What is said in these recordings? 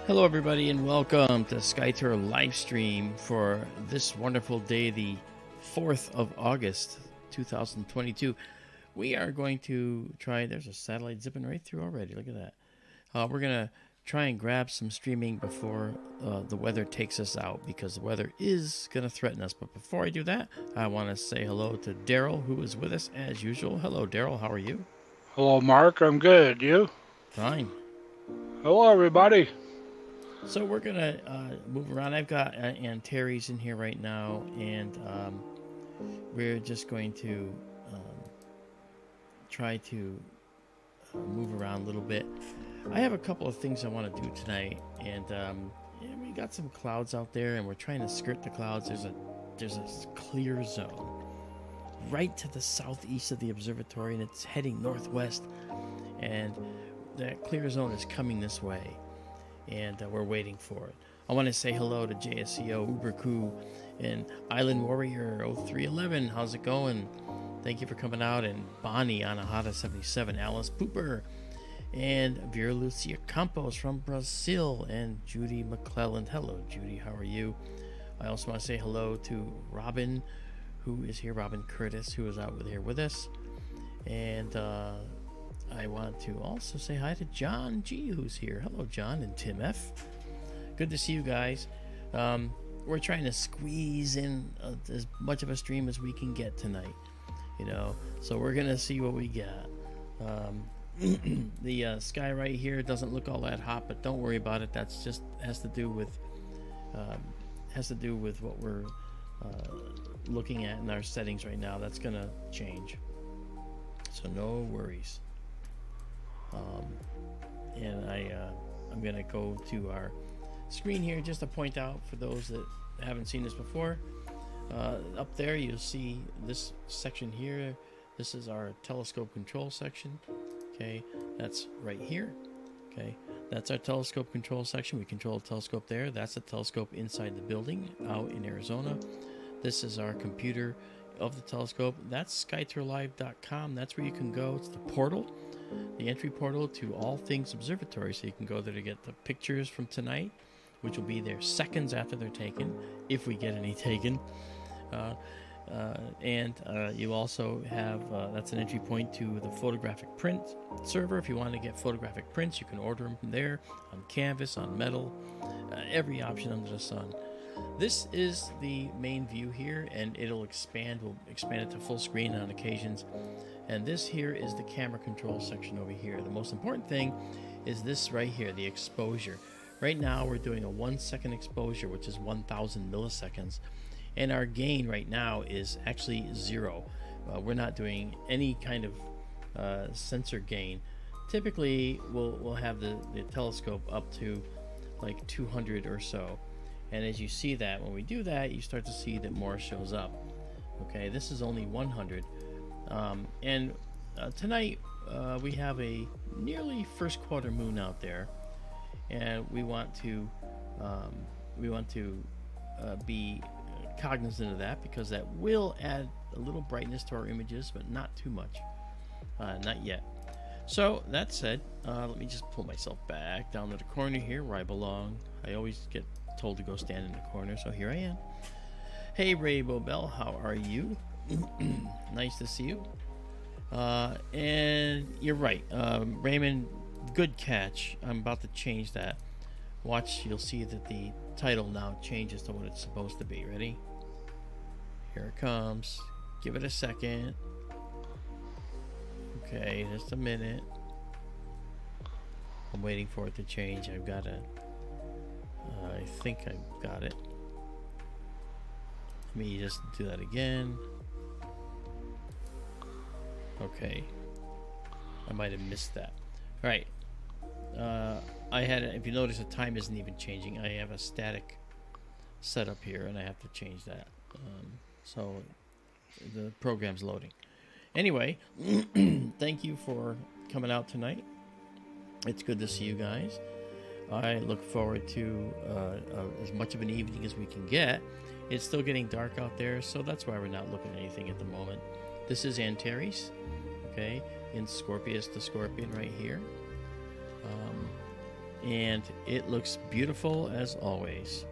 Hello everybody and welcome to SkyTour live stream for this wonderful day, the 4th of August 2022. We are going to try, there's a satellite zipping right through already, look at that. We're going to try and grab some streaming before the weather takes us out, because the weather is going to threaten us. But before I do that, I want to say hello to Daryl, who is with us as usual. Hello Daryl, how are you? Hello, Mark. I'm good. You? Fine. Hello, everybody. So we're going to move around. I've got Antares in here right now, and we're just going to try to move around a little bit. I have a couple of things I want to do tonight, and we got some clouds out there, and we're trying to skirt the clouds. There's a clear zone right to the southeast of the observatory, and it's heading northwest, and that clear zone is coming this way, and we're waiting for it. I want to say hello to JSCO, Uberku, and Island Warrior 0311. How's it going? Thank you for coming out. And Bonnie Anahata 77, Alice Pooper, and Vera Lucia Campos from Brazil, and Judy McClelland. Hello, Judy. How are you? I also want to say hello to Robin, who is here. Robin Curtis, who is out here with us. And I want to also say hi to John G, who's here. Hello, John, and Tim F. Good to see you guys. We're trying to squeeze in as much of a stream as we can get tonight, you know. So we're gonna see what we got. The sky right here doesn't look all that hot, but don't worry about it. That's just has to do with what we're looking at in our settings right now. That's gonna change, so no worries. And I'm gonna go to our screen here just to point out for those that haven't seen this before. Up there you'll see this section here. This is our telescope control section. Okay, that's right here. Okay, that's our telescope control section. We control the telescope there. That's a telescope inside the building out in Arizona. This is our computer of the telescope. That's skytourlive.com. That's where you can go. It's the portal, the entry portal to all things observatory. So you can go there to get the pictures from tonight, which will be there seconds after they're taken, if we get any taken. And you also have, that's an entry point to the photographic print server. If you want to get photographic prints, you can order them from there, on canvas, on metal, every option under the sun. This is the main view here, and it'll expand. We'll expand it to full screen on occasions. And this here is the camera control section over here. The most important thing is this right here, the exposure. Right now we're doing a 1 second exposure, which is 1000 milliseconds. And our gain right now is actually 0. We're not doing any kind of sensor gain. Typically we'll have the telescope up to like 200 or so. And as you see that, when we do that, you start to see that more shows up. Okay, this is only 100. And tonight we have a nearly first quarter moon out there, and we want to be cognizant of that, because that will add a little brightness to our images, but not too much, not yet. So that said, let me just pull myself back down to the corner here where I belong. I always get told to go stand in the corner, so here I am. Hey Rainbow Bell, how are you? Nice to see you. And you're right, Raymond, good catch. I'm about to change that. Watch, you'll see that the title now changes to what it's supposed to be. Ready? Here it comes. Give it a second. Okay, just a minute. I'm waiting for it to change. I've got to, I think I've got it. Let me just do that again. Okay, I might have missed that. All right, I had, if you notice, the time isn't even changing. I have a static setup here, and I have to change that. So the program's loading. Anyway, thank you for coming out tonight. It's good to see you guys. I look forward to as much of an evening as we can get. It's still getting dark out there, so that's why we're not looking at anything at the moment. This is Antares, okay, in Scorpius the Scorpion right here. and it looks beautiful as always.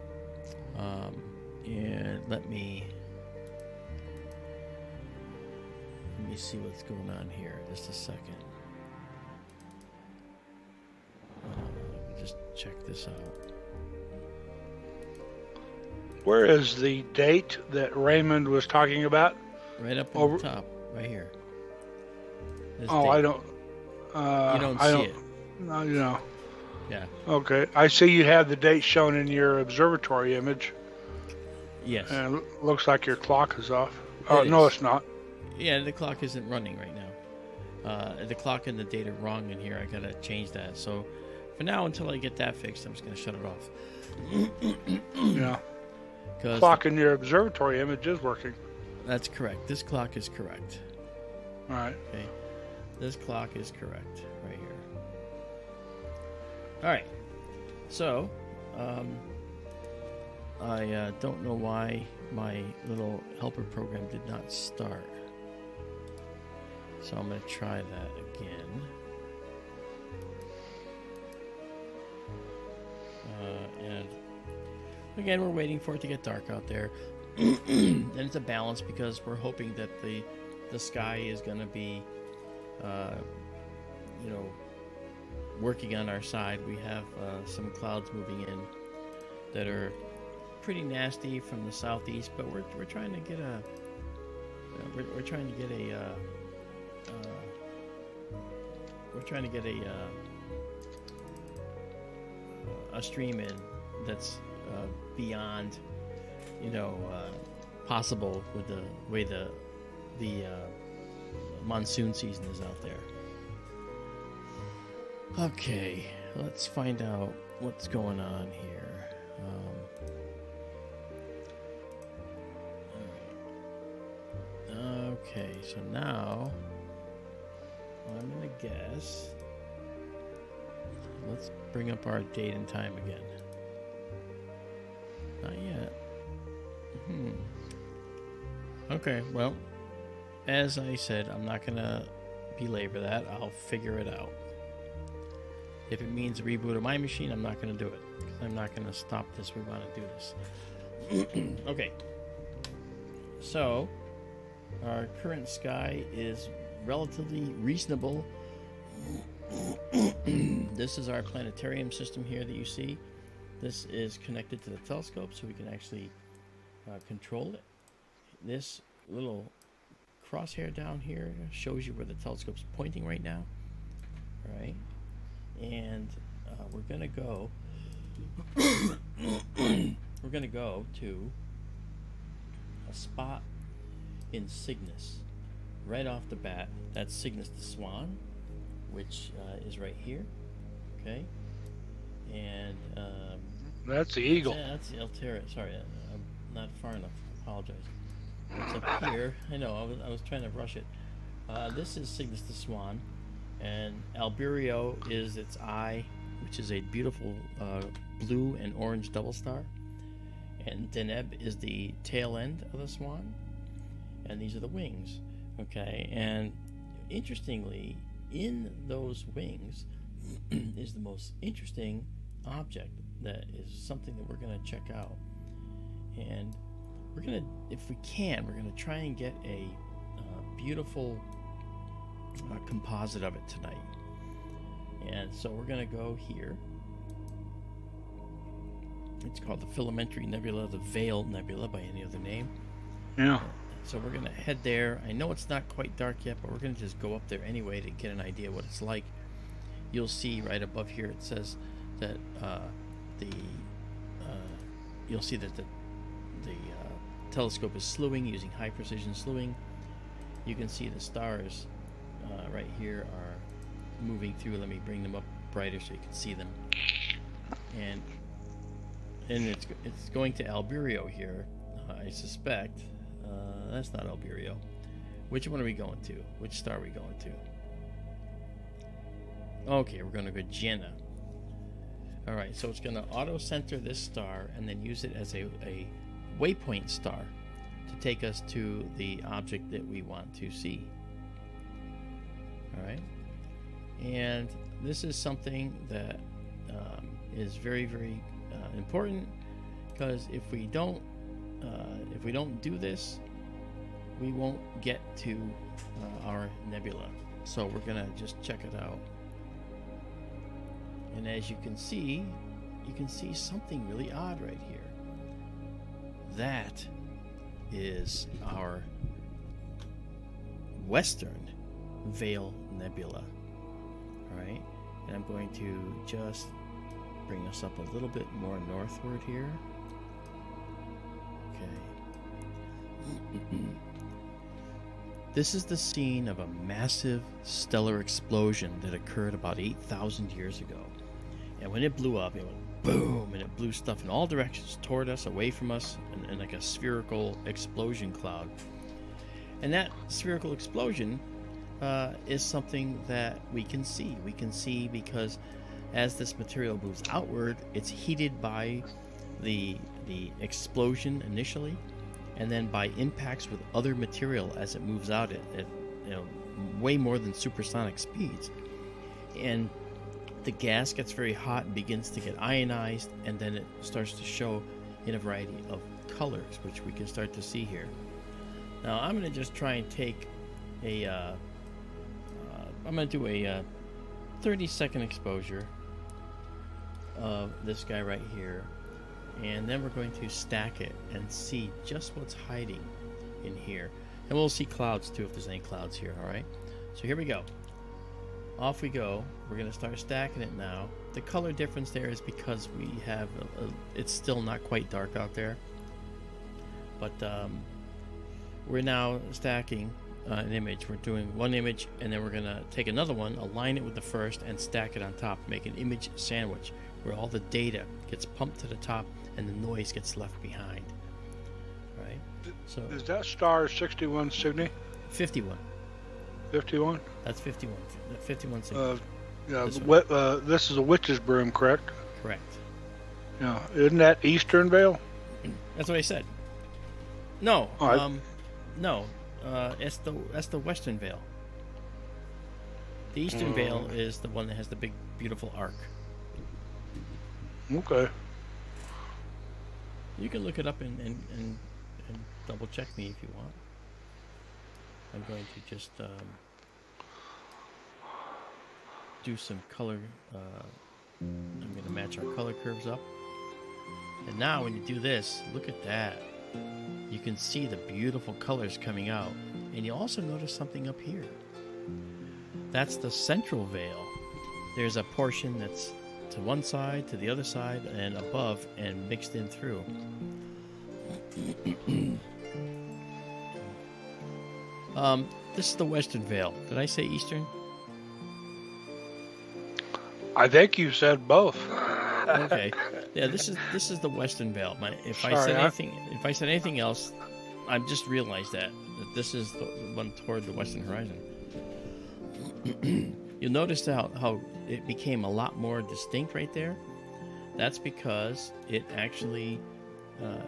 And let me see what's going on here. Just a second. Just check this out. Where is the date that Raymond was talking about? Right up at the top, right here. This Oh, date. I don't. You don't see it. No. Yeah. Okay. I see you have the date shown in your observatory image. Yes. And it looks like your clock is off. Oh, no, it's not. Yeah, the clock isn't running right now. The clock and the date are wrong in here. I gotta change that. So, for now, until I get that fixed, I'm just gonna shut it off. Yeah. Clock in your observatory image is working. That's correct. This clock is correct. All right. Okay. This clock is correct right here. All right. So, I don't know why my little helper program did not start. So I'm going to try that again. And again, we're waiting for it to get dark out there. And it's a balance because we're hoping that the sky is going to be, working on our side. We have some clouds moving in that are pretty nasty from the southeast, but we're trying to get a stream in that's beyond possible with the way the monsoon season is out there. Okay, let's find out what's going on here. Okay, so now I'm gonna guess. Let's bring up our date and time again. Not yet. Okay, well, as I said, I'm not gonna belabor that. I'll figure it out. If it means a reboot of my machine, I'm not going to do it. Because I'm not going to stop this. We want to do this. Okay. So, our current sky is relatively reasonable. This is our planetarium system here that you see. This is connected to the telescope, so we can actually control it. This little crosshair down here shows you where the telescope's pointing right now. All right. And we're gonna go to a spot in Cygnus right off the bat. That's Cygnus the Swan, which is right here. Okay, and that's the eagle. Yeah, that's the Altera. Sorry, I'm not far enough. I apologize. It's up here. I know. I was trying to rush it. This is Cygnus the Swan. And Alberio is its eye, which is a beautiful blue and orange double star. And Deneb is the tail end of the swan. And these are the wings. Okay, and interestingly, in those wings is the most interesting object that is something that we're going to check out. And we're going to, if we can, we're going to try and get a beautiful composite of it tonight. And so we're going to go here. It's called the Planetary Nebula, the Veil Nebula by any other name. Yeah. So we're going to head there. I know it's not quite dark yet, but we're going to just go up there anyway to get an idea what it's like. You'll see right above here it says that you'll see that the telescope is slewing using high precision slewing. You can see the stars right here are moving through. Let me bring them up brighter so you can see them. And it's going to Alberio here, I suspect. That's not Alberio. Which one are we going to? Which star are we going to? Okay, we're going to go Jenna. Alright, so it's going to auto-center this star and then use it as a waypoint star to take us to the object that we want to see. Alright, and this is something that is very, very important, because if we don't do this, we won't get to our nebula. So we're gonna just check it out. And as you can see something really odd right here. That is our western Veil Nebula. All right, and I'm going to just bring us up a little bit more northward here. Okay. This is the scene of a massive stellar explosion that occurred about 8,000 years ago. And when it blew up, it went boom, and it blew stuff in all directions toward us, away from us, and like a spherical explosion cloud. And that spherical explosion is something that we can see. We can see because as this material moves outward, it's heated by the explosion initially, and then by impacts with other material as it moves out at way more than supersonic speeds. And the gas gets very hot and begins to get ionized, and then it starts to show in a variety of colors, which we can start to see here. Now I'm going to just try and take I'm going to do a 30-second exposure of this guy right here, and then we're going to stack it and see just what's hiding in here. And we'll see clouds too, if there's any clouds here. All right, so here we go. Off we go. We're going to start stacking it now. The color difference there is because we have it's still not quite dark out there, but we're now stacking an image. We're doing one image, and then we're going to take another one, align it with the first, and stack it on top, make an image sandwich where all the data gets pumped to the top and the noise gets left behind. Right? So is that star 61 Cygni? 51. 51? That's 51. 51 Cygni. Yeah, this is a witch's broom, correct? Correct. Yeah. Isn't that Eastern Veil? That's what I said. No. Right. No. That's the Western Veil. The Eastern Veil is the one that has the big, beautiful arc. Okay. You can look it up and double check me if you want. I'm going to just do some color. I'm going to match our color curves up. And now when you do this, look at that. You can see the beautiful colors coming out. And you also notice something up here. That's the central veil. There's a portion that's to one side, to the other side, and above, and mixed in through. This is the Western Veil. Did I say Eastern? I think you said both. Okay. Yeah, this is the Western Veil. If I said anything else, I just realized that this is the one toward the western horizon. You'll notice how it became a lot more distinct right there. That's because it actually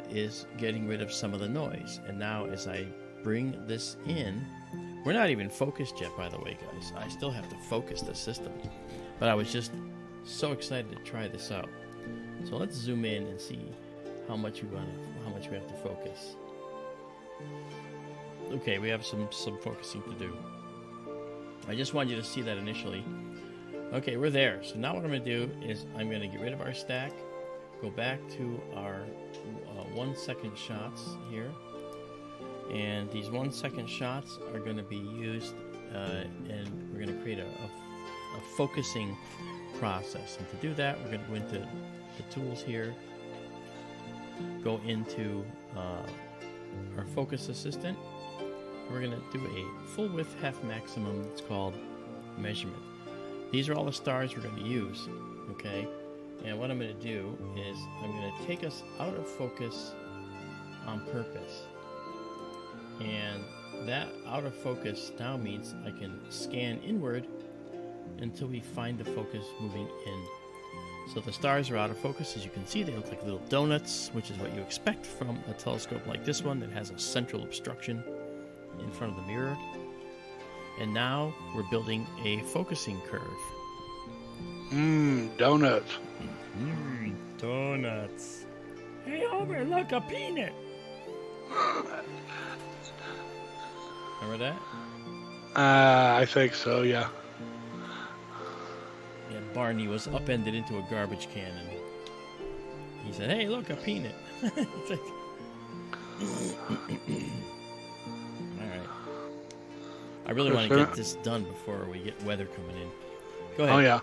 is getting rid of some of the noise. And now as I bring this in, we're not even focused yet, by the way, guys. I still have to focus the system. But I was just so excited to try this out. So let's zoom in and see how much we have to focus. Okay, we have some focusing to do. I just wanted you to see that initially. Okay, we're there. So now what I'm going to do is I'm going to get rid of our stack, go back to our 1 second shots here. And these 1 second shots are going to be used and we're going to create a focusing process. And to do that, we're going to go into the tools here, go into our focus assistant. We're going to do a full width half maximum. It's called measurement. These are all the stars we're going to use, okay? And what I'm going to do is I'm going to take us out of focus on purpose. And that out of focus now means I can scan inward until we find the focus moving in. So the stars are out of focus. As you can see, they look like little donuts, which is what you expect from a telescope like this one that has a central obstruction in front of the mirror. And now we're building a focusing curve. Donuts. donuts. Hey, Homer, look, a peanut. Remember that? I think so, yeah. Yeah, Barney was upended into a garbage can, and he said, "Hey, look, a peanut." It's like, all right. I really want to get this done before we get weather coming in. Go ahead. Oh, yeah.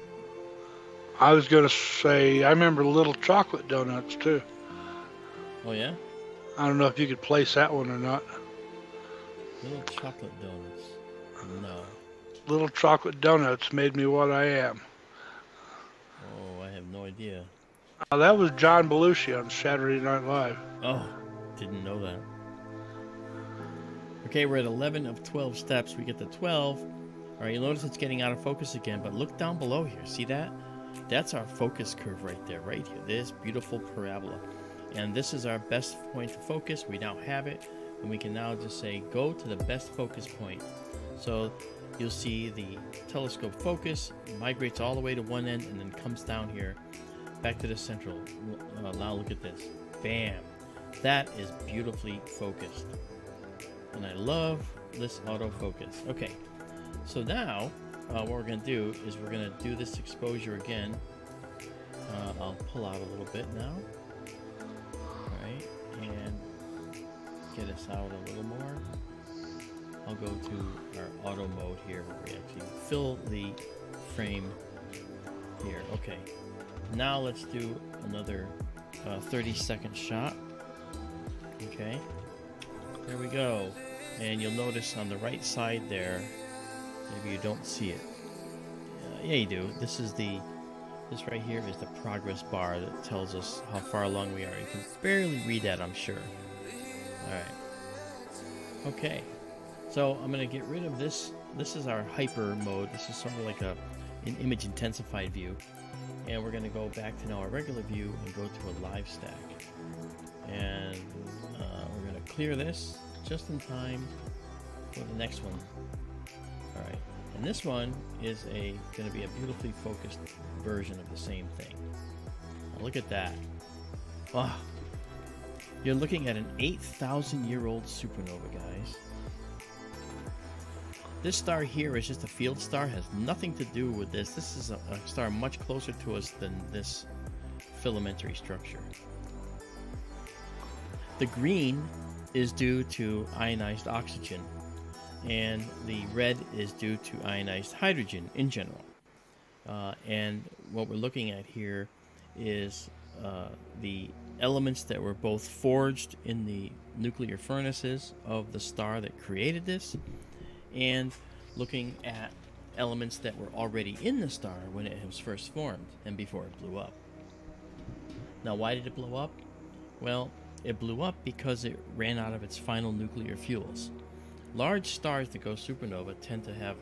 I was going to say, I remember little chocolate donuts, too. Oh, yeah? I don't know if you could place that one or not. Little chocolate donuts. No. Little chocolate donuts made me what I am. Oh, I have no idea. That was John Belushi on Saturday Night Live. Oh, didn't know that. Okay, we're at 11 of 12 steps. We get to 12. All right, you'll notice it's getting out of focus again, but look down below here. See that? That's our focus curve right there, right here. This beautiful parabola. And this is our best point to focus. We now have it, and we can now just say, go to the best focus point. So you'll see the telescope focus, migrates all the way to one end, and then comes down here, back to the central. Now look at this. Bam. That is beautifully focused. And I love this autofocus. Okay, so now what we're going to do is we're going to do this exposure again. I'll pull out a little bit now. Alright, and get us out a little more. I'll go to our auto mode here where we actually fill the frame here. Okay, now let's do another 30-second shot. Okay, there we go. And you'll notice on the right side there, maybe you don't see it. Yeah, you do. This right here is the progress bar that tells us how far along we are. You can barely read that, I'm sure. Alright. Okay. So I'm going to get rid of this. This is our hyper mode. This is sort of like an image intensified view. And we're going to go back to now our regular view and go to a live stack. And we're going to clear this just in time for the next one. Alright. And this one is going to be a beautifully focused version of the same thing. Now look at that. Wow. You're looking at an 8,000-year-old supernova, guys. This star here is just a field star, has nothing to do with this. This is a star much closer to us than this filamentary structure. The green is due to ionized oxygen, and the red is due to ionized hydrogen in general. And what we're looking at here is the elements that were both forged in the nuclear furnaces of the star that created this, and looking at elements that were already in the star when it was first formed and before it blew up. Now, why did it blow up? Well, it blew up because it ran out of its final nuclear fuels. Large stars that go supernova tend to have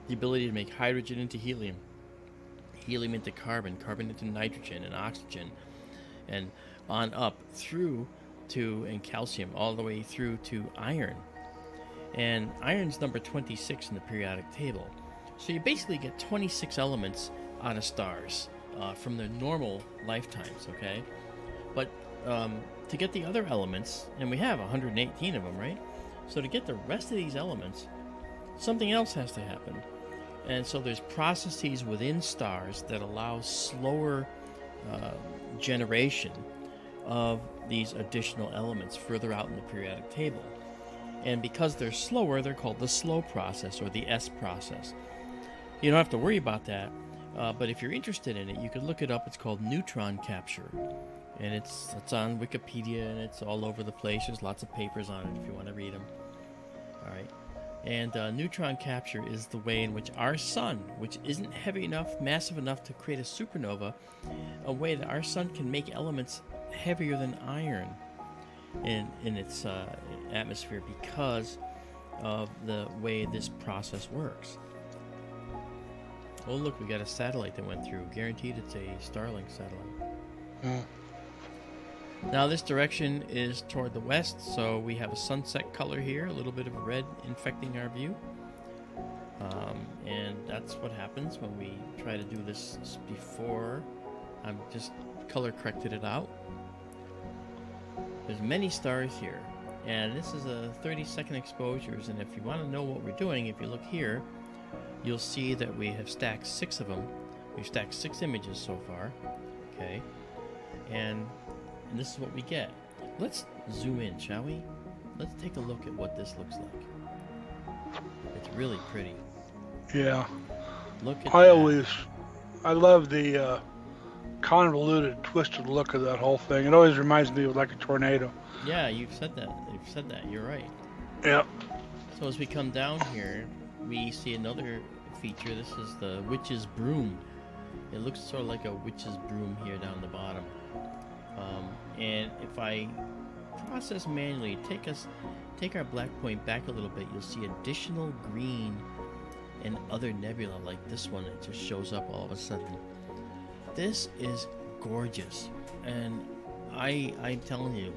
the ability to make hydrogen into helium, helium into carbon, carbon into nitrogen and oxygen, and on up through to, and calcium, all the way through to iron. And iron's number 26 in the periodic table. So you basically get 26 elements out of stars from their normal lifetimes, okay? But to get the other elements, and we have 118 of them, right? So to get the rest of these elements, something else has to happen. And so there's processes within stars that allow slower generation of these additional elements further out in the periodic table. And because they're slower, they're called the slow process or the S process. You don't have to worry about that, but if you're interested in it, you could look it up. It's called neutron capture. And it's on Wikipedia, and it's all over the place. There's lots of papers on it if you want to read them. All right. And neutron capture is the way in which our sun, which isn't heavy enough, massive enough to create a supernova, a way that our sun can make elements heavier than iron in its atmosphere because of the way this process works. Oh, look, we got a satellite that went through. Guaranteed it's a Starlink satellite. Now this direction is toward the west, so we have a sunset color here, a little bit of red infecting our view. And that's what happens when we try to do this before I'm just color corrected it out. There's many stars here, and this is a 30-second exposures. And if you want to know what we're doing, if you look here, you'll see that we have stacked 6 of them. We've stacked 6 images so far. Okay, and this is what we get. Let's zoom in, shall we? Let's take a look at what this looks like. It's really pretty. Yeah. Look at I love the convoluted, twisted look of that whole thing. It always reminds me of like a tornado. Yeah, you've said that. You're right. Yeah. So as we come down here, we see another feature. This is the witch's broom. It looks sort of like a witch's broom here down the bottom. And if I process manually, take our black point back a little bit, you'll see additional green and other nebula like this one. It just shows up all of a sudden. This is gorgeous, and I'm telling you,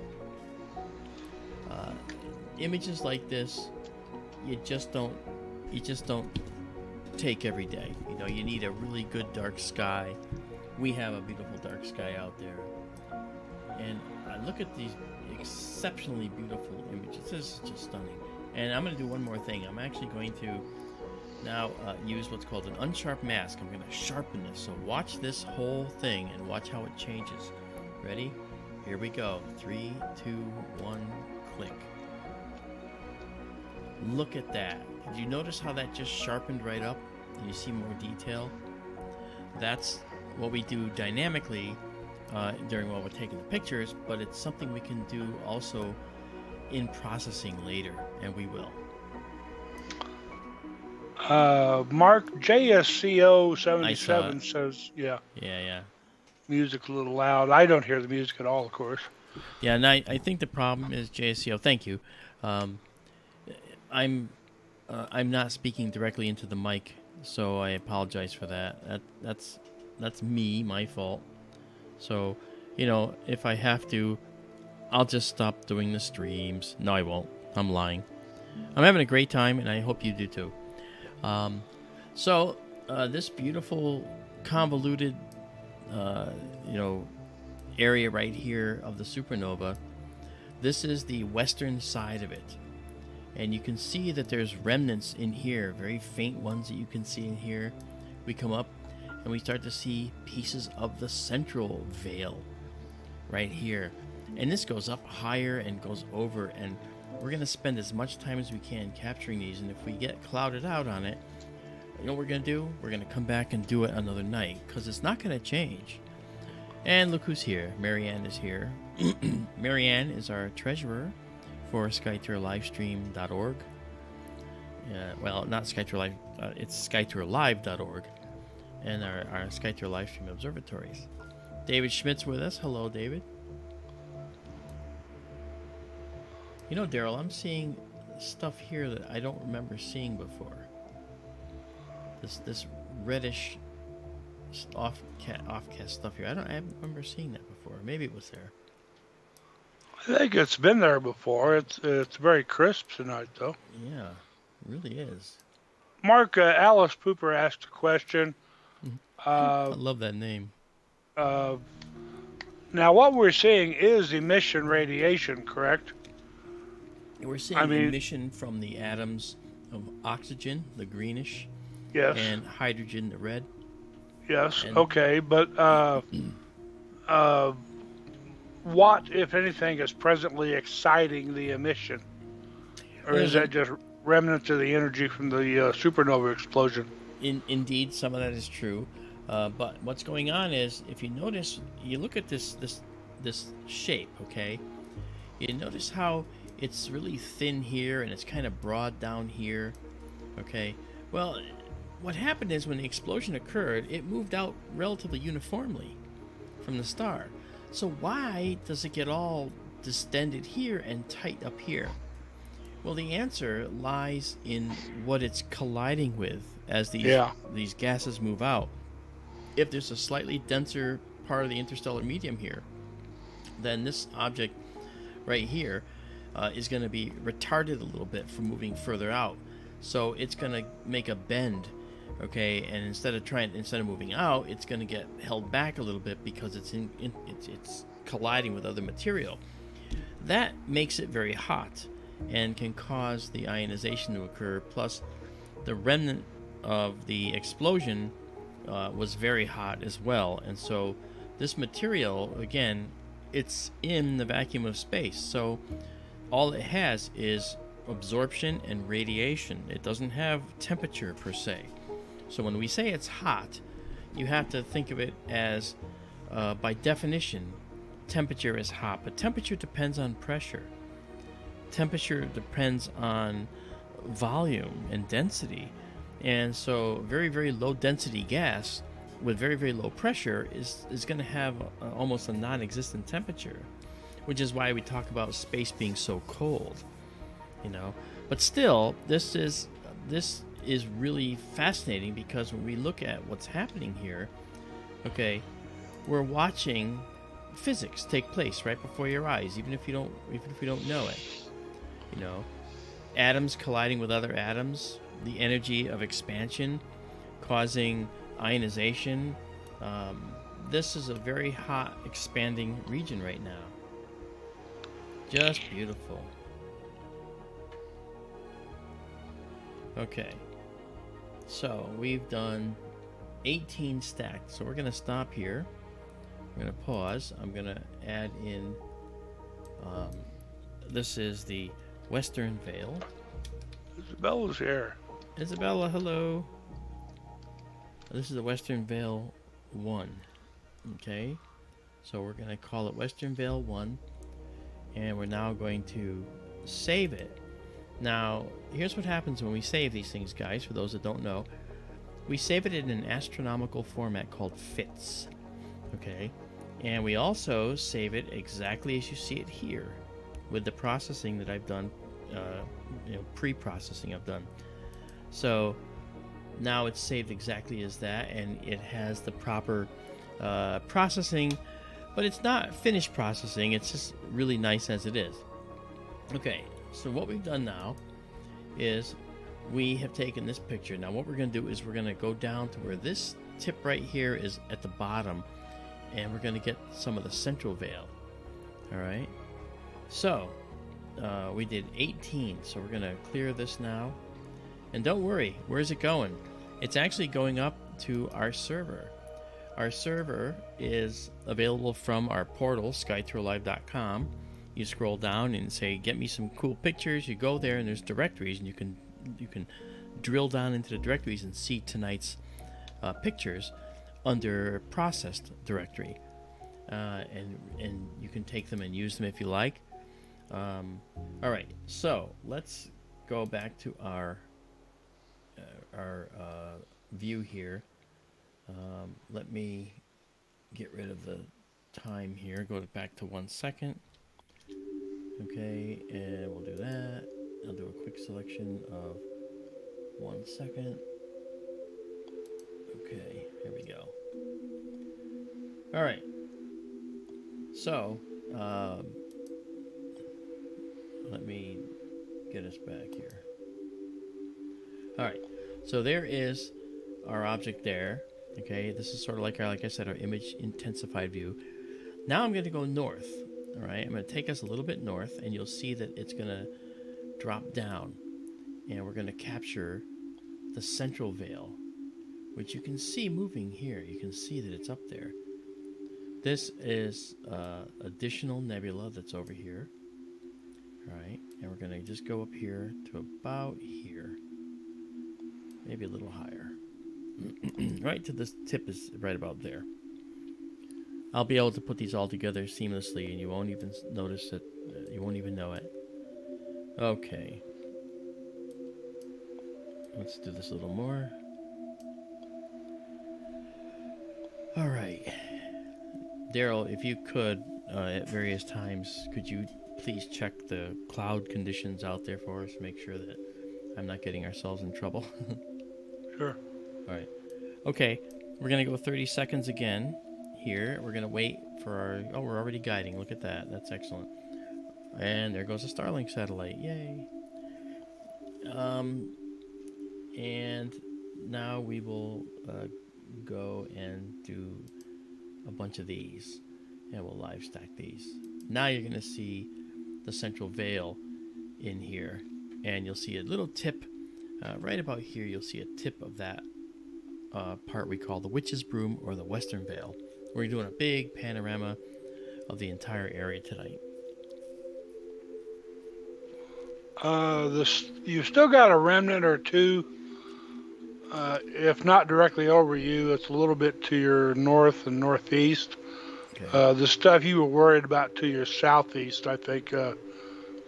images like this, you just don't take every day. You know, you need a really good dark sky. We have a beautiful dark sky out there, and I look at these exceptionally beautiful images. This is just stunning. And I'm going to do one more thing. I'm actually going to now use what's called an unsharp mask. I'm going to sharpen this. So watch this whole thing and watch how it changes. Ready? Here we go. 3, 2, 1, click. Look at that. Did you notice how that just sharpened right up? And you see more detail? That's what we do dynamically during while we're taking the pictures, but it's something we can do also in processing later, and we will. Mark JSCO77 says, yeah. Yeah. Music's a little loud. I don't hear the music at all, of course. Yeah, and I think the problem is JSCO. Thank you. I'm not speaking directly into the mic, so I apologize for that. That's me, my fault. So, you know, if I have to, I'll just stop doing the streams. No, I won't. I'm lying. I'm having a great time, and I hope you do too. This beautiful convoluted area right here of the supernova, this is the western side of it, and you can see that there's remnants in here, very faint ones that you can see in here. We come up and we start to see pieces of the central veil right here, and this goes up higher and goes over, and we're going to spend as much time as we can capturing these. And if we get clouded out on it, you know what we're going to do? We're going to come back and do it another night, because it's not going to change. And look who's here. Marianne is here. Marianne is our treasurer for SkyTourLivestream.org. Well, not SkyTour Live. It's SkyTourLive.org. And our SkyTour Livestream observatories. David Schmidt's with us. Hello, David. You know, Daryl, I'm seeing stuff here that I don't remember seeing before. This reddish offcast stuff here. I don't remember seeing that before. Maybe it was there. I think it's been there before. It's very crisp tonight, though. Yeah, it really is. Mark, Alice Pooper asked a question. I love that name. Now, what we're seeing is emission radiation, correct? We're seeing emission from the atoms of oxygen, the greenish, yes, and hydrogen, the red. Yes, okay, but what, if anything, is presently exciting the emission? Or is that just remnants of the energy from the supernova explosion? Indeed, some of that is true. But what's going on is, if you notice, you look at this shape, okay? You notice how it's really thin here and it's kind of broad down here, okay? Well, what happened is when the explosion occurred, it moved out relatively uniformly from the star. So why does it get all distended here and tight up here? Well, the answer lies in what it's colliding with as these gases move out. If there's a slightly denser part of the interstellar medium here, then this object right here is going to be retarded a little bit from moving further out. So it's going to make a bend Okay, and instead of moving out, it's going to get held back a little bit because it's colliding with other material. That makes it very hot and can cause the ionization to occur. Plus, the remnant of the explosion was very hot as well, and so this material, again, it's in the vacuum of space, so all it has is absorption and radiation. It doesn't have temperature per se. So when we say it's hot, you have to think of it as, by definition, temperature is hot, but temperature depends on pressure. Temperature depends on volume and density. And so very, very low density gas with very, very low pressure is going to have almost a non-existent temperature, which is why we talk about space being so cold, you know. But still, this is really fascinating, because when we look at what's happening here, okay, we're watching physics take place right before your eyes, even if you don't know it. You know, atoms colliding with other atoms, the energy of expansion causing ionization. This is a very hot, expanding region right now. Just beautiful. Okay, so we've done 18 stacked, so we're going to stop here. We're going to pause. I'm going to add in, this is the Western Veil. Izabela's here. Izabela, hello. This is the Western Veil 1. Okay, so we're going to call it Western Veil 1, and we're now going to save it. Now, here's what happens when we save these things, guys, for those that don't know. We save it in an astronomical format called FITS. Okay, and we also save it exactly as you see it here, with the processing that I've done, pre-processing I've done. So now it's saved exactly as that, and it has the proper processing, but it's not finished processing. It's just really nice as it is. Okay, so what we've done now is we have taken this picture. Now what we're going to do is we're going to go down to where this tip right here is at the bottom, and we're going to get some of the central veil. All right, so we did 18, so we're going to clear this now. And don't worry, where's it going? It's actually going up to our server. Our server is available from our portal, skytourlive.com. You scroll down and say, get me some cool pictures. You go there and there's directories, and you can drill down into the directories and see tonight's pictures under processed directory. And you can take them and use them if you like. All right, so let's go back to our view here. Let me get rid of the time here. Go back to 1 second. Okay, and we'll do that. I'll do a quick selection of 1 second. Okay, here we go. All right. So, let me get us back here. All right, so there is our object there. Okay, this is sort of like I said, our image intensified view. Now I'm going to go north. All right, I'm going to take us a little bit north, and you'll see that it's going to drop down, and we're going to capture the central veil, which you can see moving here. You can see that it's up there. This is additional nebula that's over here. All right, and we're going to just go up here to about here, maybe a little higher. Right to this tip is right about there. I'll be able to put these all together seamlessly, and you won't even notice it. You won't even know it. Okay. Let's do this a little more. All right. Daryl, if you could, at various times, could you please check the cloud conditions out there for us? Make sure that I'm not getting ourselves in trouble. Sure. All right. Okay. We're going to go 30 seconds again here. We're going to wait for our... Oh, we're already guiding. Look at that. That's excellent. And there goes the Starlink satellite. Yay. And now we will go and do a bunch of these, and we'll live stack these. Now you're going to see the central veil in here, and you'll see a little tip right about here. You'll see a tip of that part we call the witch's broom or the western veil. We're doing a big panorama of the entire area tonight. You've still got a remnant or two. If not directly over you, it's a little bit to your north and northeast. Okay. The stuff you were worried about to your southeast, I think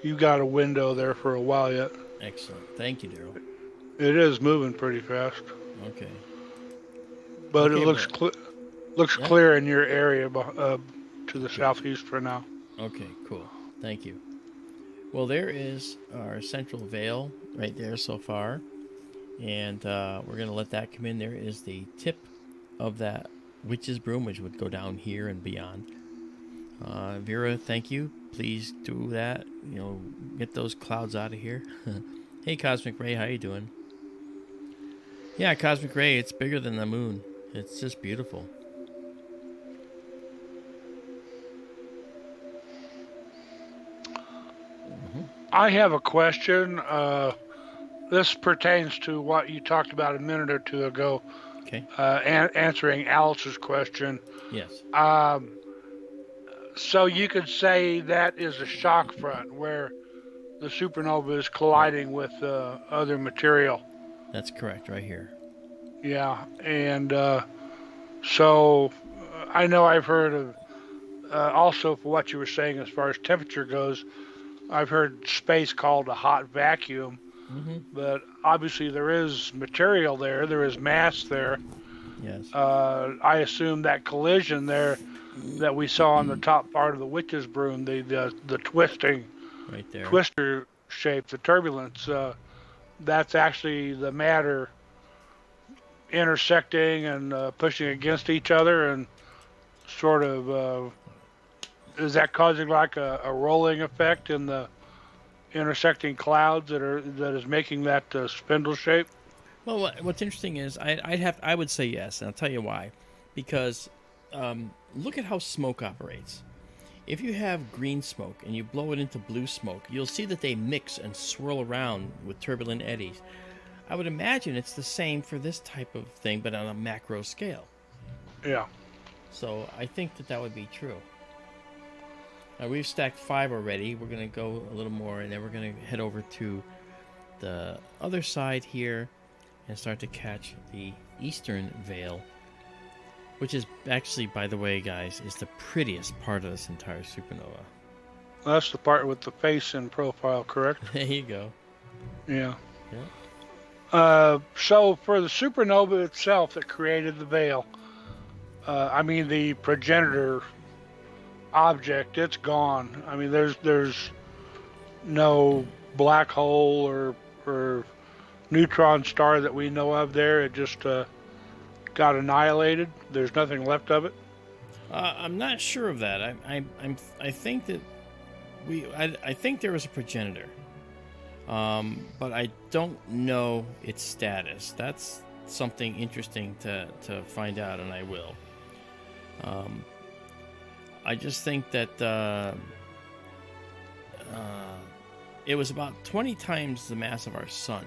you got a window there for a while yet. Excellent. Thank you, Daryl. It is moving pretty fast. Okay. But okay, it looks clear in your area to the southeast for now. Okay, cool. Thank you. Well, there is our central veil right there so far. And we're going to let that come in. There is the tip of that witch's broom, which would go down here and beyond. Vera, thank you. Please do that. Get those clouds out of here. Hey, Cosmic Ray, how you doing? Yeah, Cosmic Ray, it's bigger than the moon. It's just beautiful. I have a question. This pertains to what you talked about a minute or two ago. Okay. Answering Alice's question. Yes. So you could say that is a shock front where the supernova is colliding with other material. That's correct, right here. Yeah, and so I know I've heard of, also for what you were saying as far as temperature goes, I've heard space called a hot vacuum. Mm-hmm. But obviously there is material there is mass there. Yes. I assume that collision there that we saw on the top part of the witch's broom, the twisting, right there, twister shape, the turbulence, that's actually the matter intersecting and pushing against each other, and sort of is that causing like a rolling effect in the intersecting clouds that is making that spindle shape? Well, what's interesting is I would say yes, and I'll tell you why. Because look at how smoke operates. If you have green smoke and you blow it into blue smoke, you'll see that they mix and swirl around with turbulent eddies. I would imagine it's the same for this type of thing, but on a macro scale. Yeah. So I think that would be true. We've stacked 5 already. We're going to go a little more, and then we're going to head over to the other side here and start to catch the eastern veil, which is actually, by the way, guys, is the prettiest part of this entire supernova. That's the part with the face in profile, correct? There you go. Yeah. Yeah. So for the supernova itself that created the veil, the progenitor object, it's gone. I mean, there's no black hole or neutron star that we know of there. It just got annihilated. There's nothing left of it. I'm not sure of that. I think that I think there was a progenitor, but I don't know its status. That's something interesting to find out, and I will. I just think that it was about 20 times the mass of our sun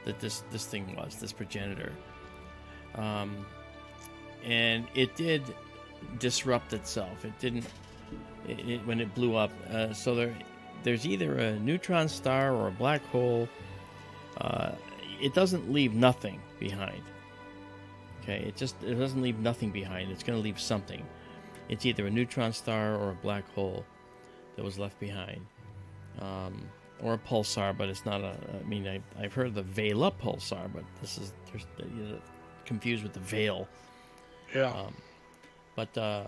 that this thing was, this progenitor. And it did disrupt itself. It didn't when it blew up. So there's either a neutron star or a black hole. It doesn't leave nothing behind. Okay, it doesn't leave nothing behind. It's going to leave something. It's either a neutron star or a black hole that was left behind, or a pulsar. But it's not a. I mean, I've heard of the Veil pulsar, but there's confused with the Veil. Yeah. But now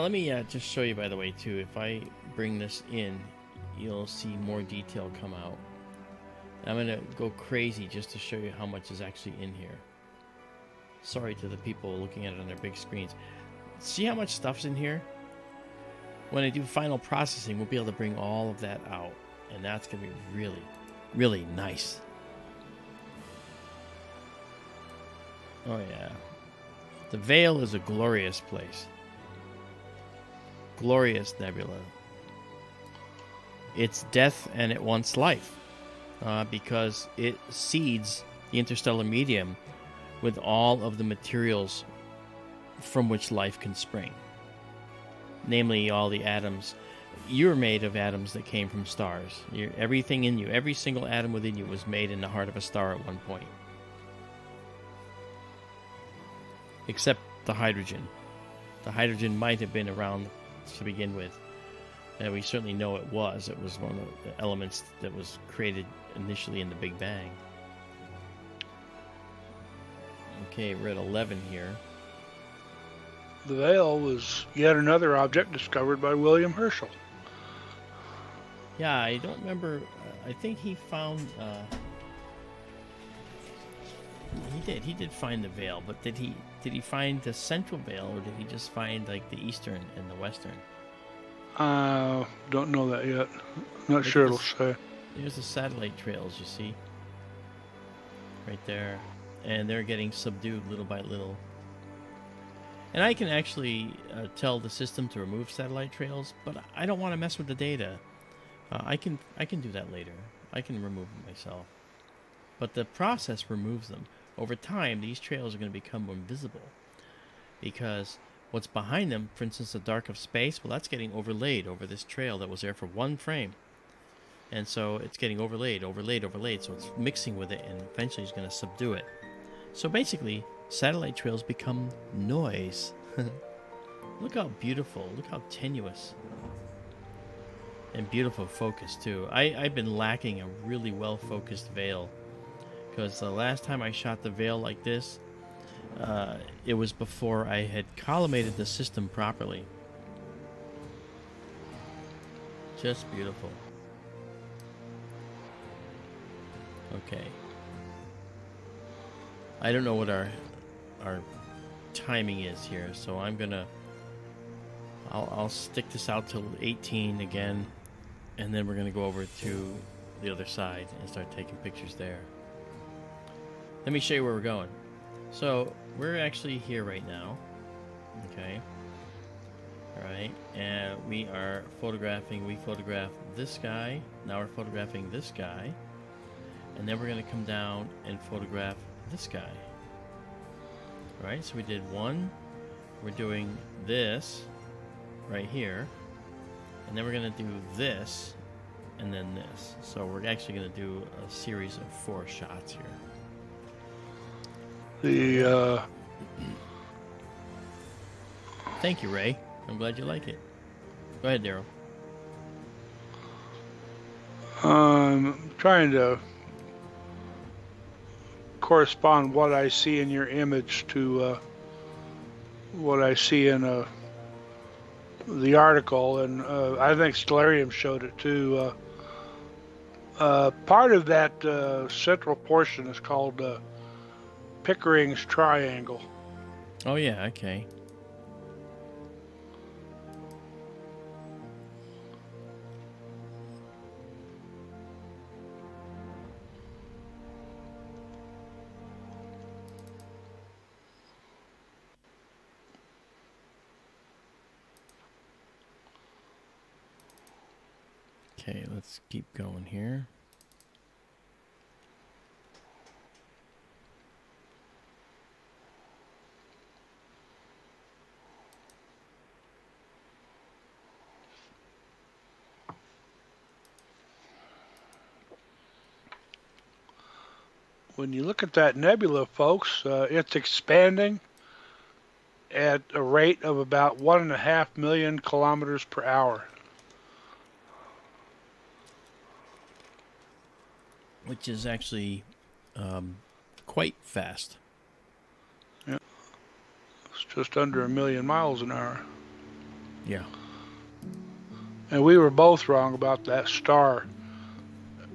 let me just show you, by the way, too. If I bring this in, you'll see more detail come out. I'm going to go crazy just to show you how much is actually in here. Sorry to the people looking at it on their big screens. See how much stuff's in here? When I do final processing, we'll be able to bring all of that out. And that's going to be really, really nice. Oh, yeah. The Veil is a glorious place. Glorious nebula. It's death and it wants life. Because it seeds the interstellar medium with all of the materials from which life can spring. Namely, all the atoms. You're made of atoms that came from stars. Everything in you, every single atom within you was made in the heart of a star at one point. Except the hydrogen. The hydrogen might have been around to begin with. And we certainly know it was. It was one of the elements that was created initially in the Big Bang. Okay, we're at 11 here. The Veil was yet another object discovered by William Herschel. Yeah, I don't remember. I think he found. He did find the Veil, but did he find the central Veil, or did he just find like the eastern and the western? Don't know that yet. Not sure it'll say. There's the satellite trails, you see, right there, and they're getting subdued little by little. And I can actually tell the system to remove satellite trails, but I don't want to mess with the data. I can do that later. I can remove them myself. But the process removes them. Over time, these trails are going to become invisible because what's behind them, for instance, the dark of space, well, that's getting overlaid over this trail that was there for one frame. And so it's getting overlaid, so it's mixing with it, and eventually it's going to subdue it. So basically, satellite trails become noise. Look how beautiful, look how tenuous. And beautiful focus, too. I've been lacking a really well-focused Veil. Because the last time I shot the Veil like this, it was before I had collimated the system properly. Just beautiful. Okay. I don't know what our timing is here, so I'm gonna I'll stick this out till 18 again, and then we're gonna go over to the other side and start taking pictures there. Let me show you where we're going. So we're actually here right now. Okay. Alright, and we are photographing. We photographed this guy. Now we're photographing this guy. And then we're going to come down and photograph this guy. Alright, so we did one. We're doing this right here. And then we're going to do this and then this. So we're actually going to do a series of 4 shots here. Thank you, Ray. I'm glad you like it. Go ahead, Daryl. I'm trying to correspond what I see in your image to what I see in the article, and I think Stellarium showed it too. Part of that central portion is called Pickering's Triangle. Oh yeah, okay. Okay, let's keep going here. When you look at that nebula, folks, it's expanding at a rate of about 1.5 million kilometers per hour. Which is actually quite fast. Yeah. It's just under 1 million miles an hour. Yeah. And we were both wrong about that star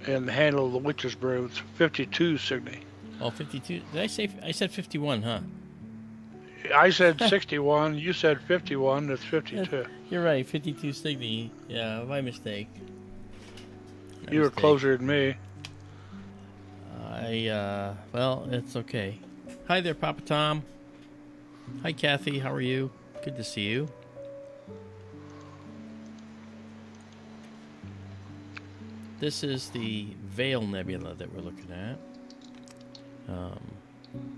and the handle of the witch's broom. It's 52 Cygni. Oh, 52. Did I say? I said 51, huh? I said 61. You said 51. That's 52. You're right. 52 Cygni. Yeah, my mistake. You were closer than me. Well, it's okay. Hi there, Papa Tom. Hi, Kathy. How are you? Good to see you. This is the Veil Nebula that we're looking at.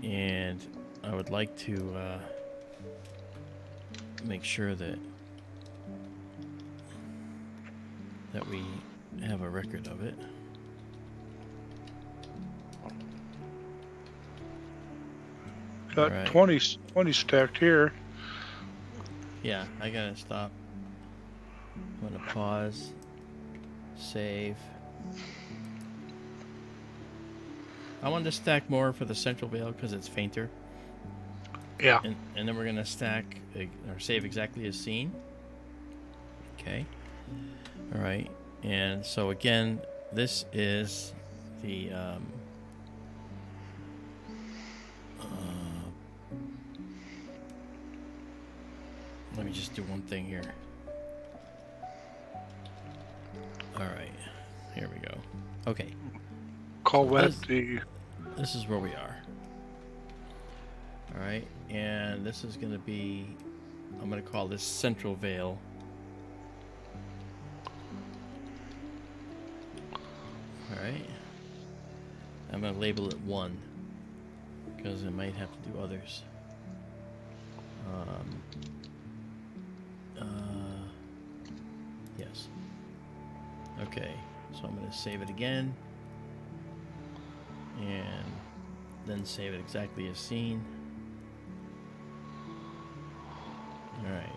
And I would like to make sure that we have a record of it. Got Right. 20 stacked here. Yeah, I gotta stop. I'm gonna pause, save. I wanted to stack more for the central veil because it's fainter. Yeah. And then we're gonna stack or save exactly as seen. Okay. All right. And so again, this is the let me just do one thing here. All right. Here we go. Okay. Call So that the... This is where we are. All right. And this is going to be, I'm going to call this central veil. All right. I'm going to label it 1 because it might have to do others. Yes. Okay. So I'm going to save it again. And then save it exactly as seen. Alright,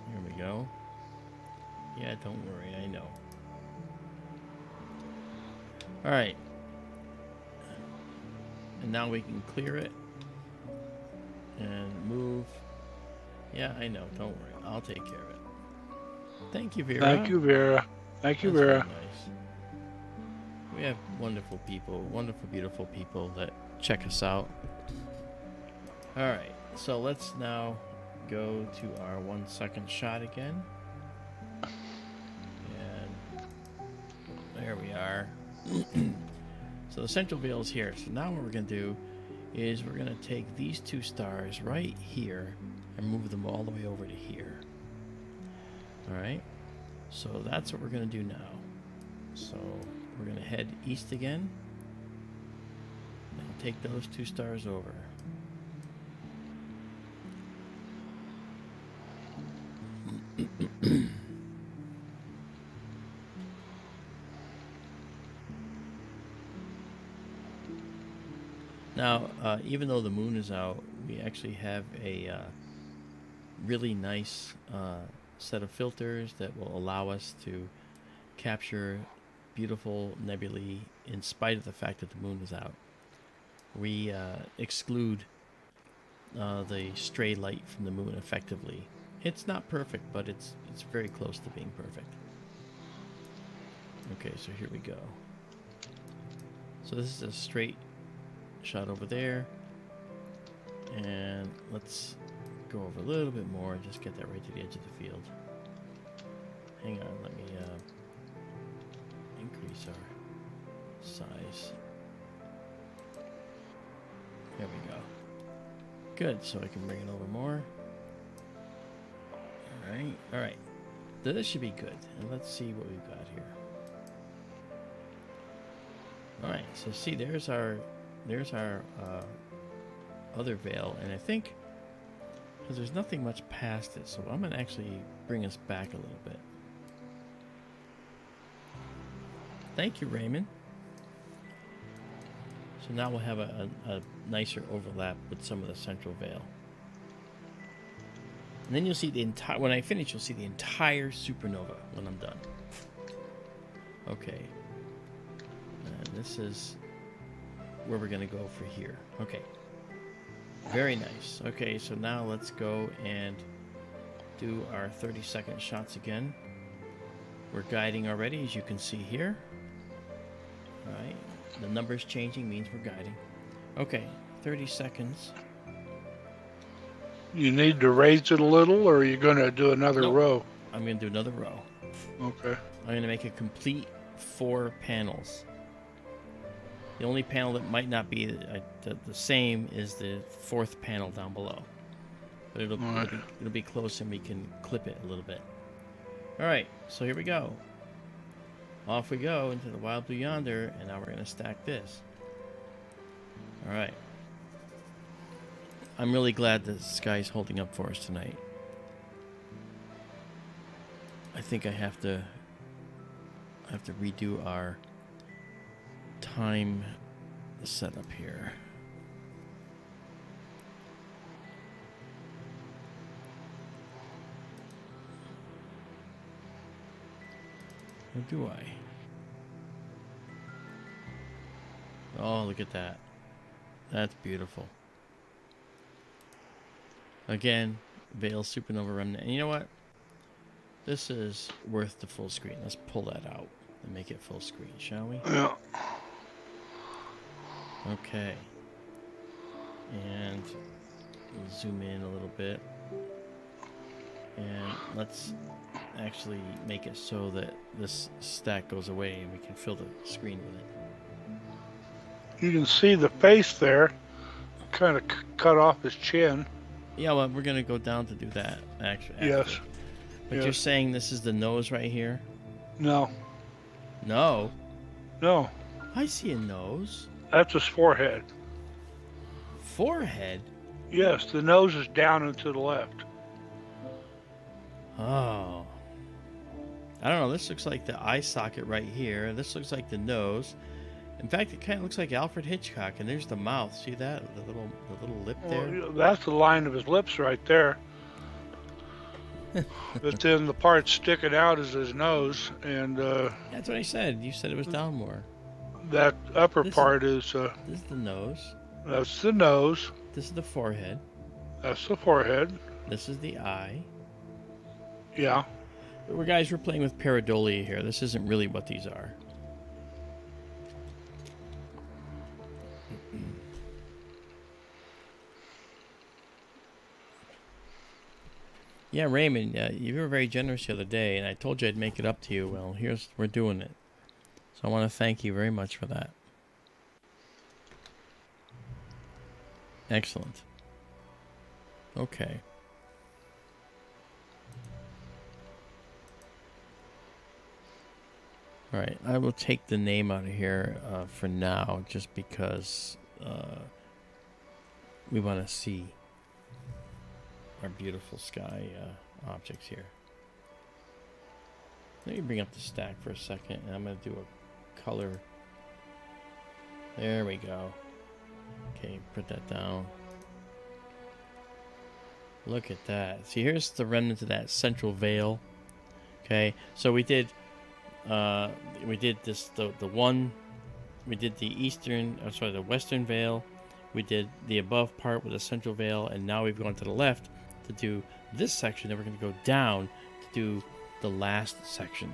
here we go. Yeah, don't worry, I know. Alright. And now we can clear it. And move. Yeah, I know, don't worry. I'll take care of it. Thank you, Vera. Thank you, Vera. Thank you, That's Vera. very nice. We have wonderful people, wonderful, beautiful people that check us out. Alright, so let's now go to our 1 second shot again. And there we are. So the central veil is here. So now what we're going to do is we're going to take these 2 stars right here and move them all the way over to here. Alright, so that's what we're going to do now. So we're going to head east again and take those 2 stars over. Now, even though the moon is out, we actually have a really nice set of filters that will allow us to capture beautiful nebulae in spite of the fact that the moon is out. We exclude the stray light from the moon effectively. It's not perfect, but it's very close to being perfect. Okay, so here we go. So this is a straight shot over there, and let's go over a little bit more and just get that right to the edge of the field. Hang on, let me increase our size. There we go. Good, so I can bring it over more. All right. This should be good. And let's see what we've got here. All right, so see, there's our other veil, and I think because there's nothing much past it, so I'm gonna actually bring us back a little bit. Thank you, Raymond. So now we'll have a nicer overlap with some of the central veil. And then you'll see the entire, when I finish, you'll see the entire supernova when I'm done. Okay. And this is where we're going to go for here. Okay. Very nice. Okay, so now let's go and do our 30-second shots again. We're guiding already, as you can see here. All right. The numbers changing means we're guiding. Okay, 30 seconds. You need to raise it a little, or are you going to do another row? I'm going to do another row. Okay. I'm going to make a complete 4 panels. The only panel that might not be the same is the fourth panel down below. But it'll be close, and we can clip it a little bit. All right, so here we go. Off we go into the wild blue yonder, and now we're going to stack this. All right. I'm really glad the sky's holding up for us tonight. I think I have to redo our time setup here. Or do I? Oh, look at that. That's beautiful. Again, Veil Supernova Remnant. And you know what? This is worth the full screen. Let's pull that out and make it full screen, shall we? Yeah. Okay. And we'll zoom in a little bit. And let's actually make it so that this stack goes away and we can fill the screen with it. You can see the face there, kind of cut off his chin. Yeah, well, we're going to go down to do that, actually. Yes. But yes. You're saying this is the nose right here? No. No. No. I see a nose. That's his forehead. Forehead? Yes, the nose is down and to the left. Oh. I don't know. This looks like the eye socket right here. This looks like the nose. In fact, it kind of looks like Alfred Hitchcock. And there's the mouth. See that? The little lip there? Well, that's the line of his lips right there. But then the part sticking out is his nose, and that's what I said. You said it was down more. That upper part is this is the nose. That's the nose. This is the forehead. That's the forehead. This is the eye. Yeah. We're playing with pareidolia here. This isn't really what these are. Yeah, Raymond, you were very generous the other day, and I told you I'd make it up to you. Well, we're doing it. So I want to thank you very much for that. Excellent. Okay. All right, I will take the name out of here for now, just because we want to see our beautiful sky objects here. Let me bring up the stack for a second, and I'm going to do a color. There we go. Okay, put that down. Look at that. See, here's the remnant of that central veil. Okay, so we did this we did the western veil, we did the above part with the central veil, and now we've gone to the left to do this section. Then we're going to go down to do the last section,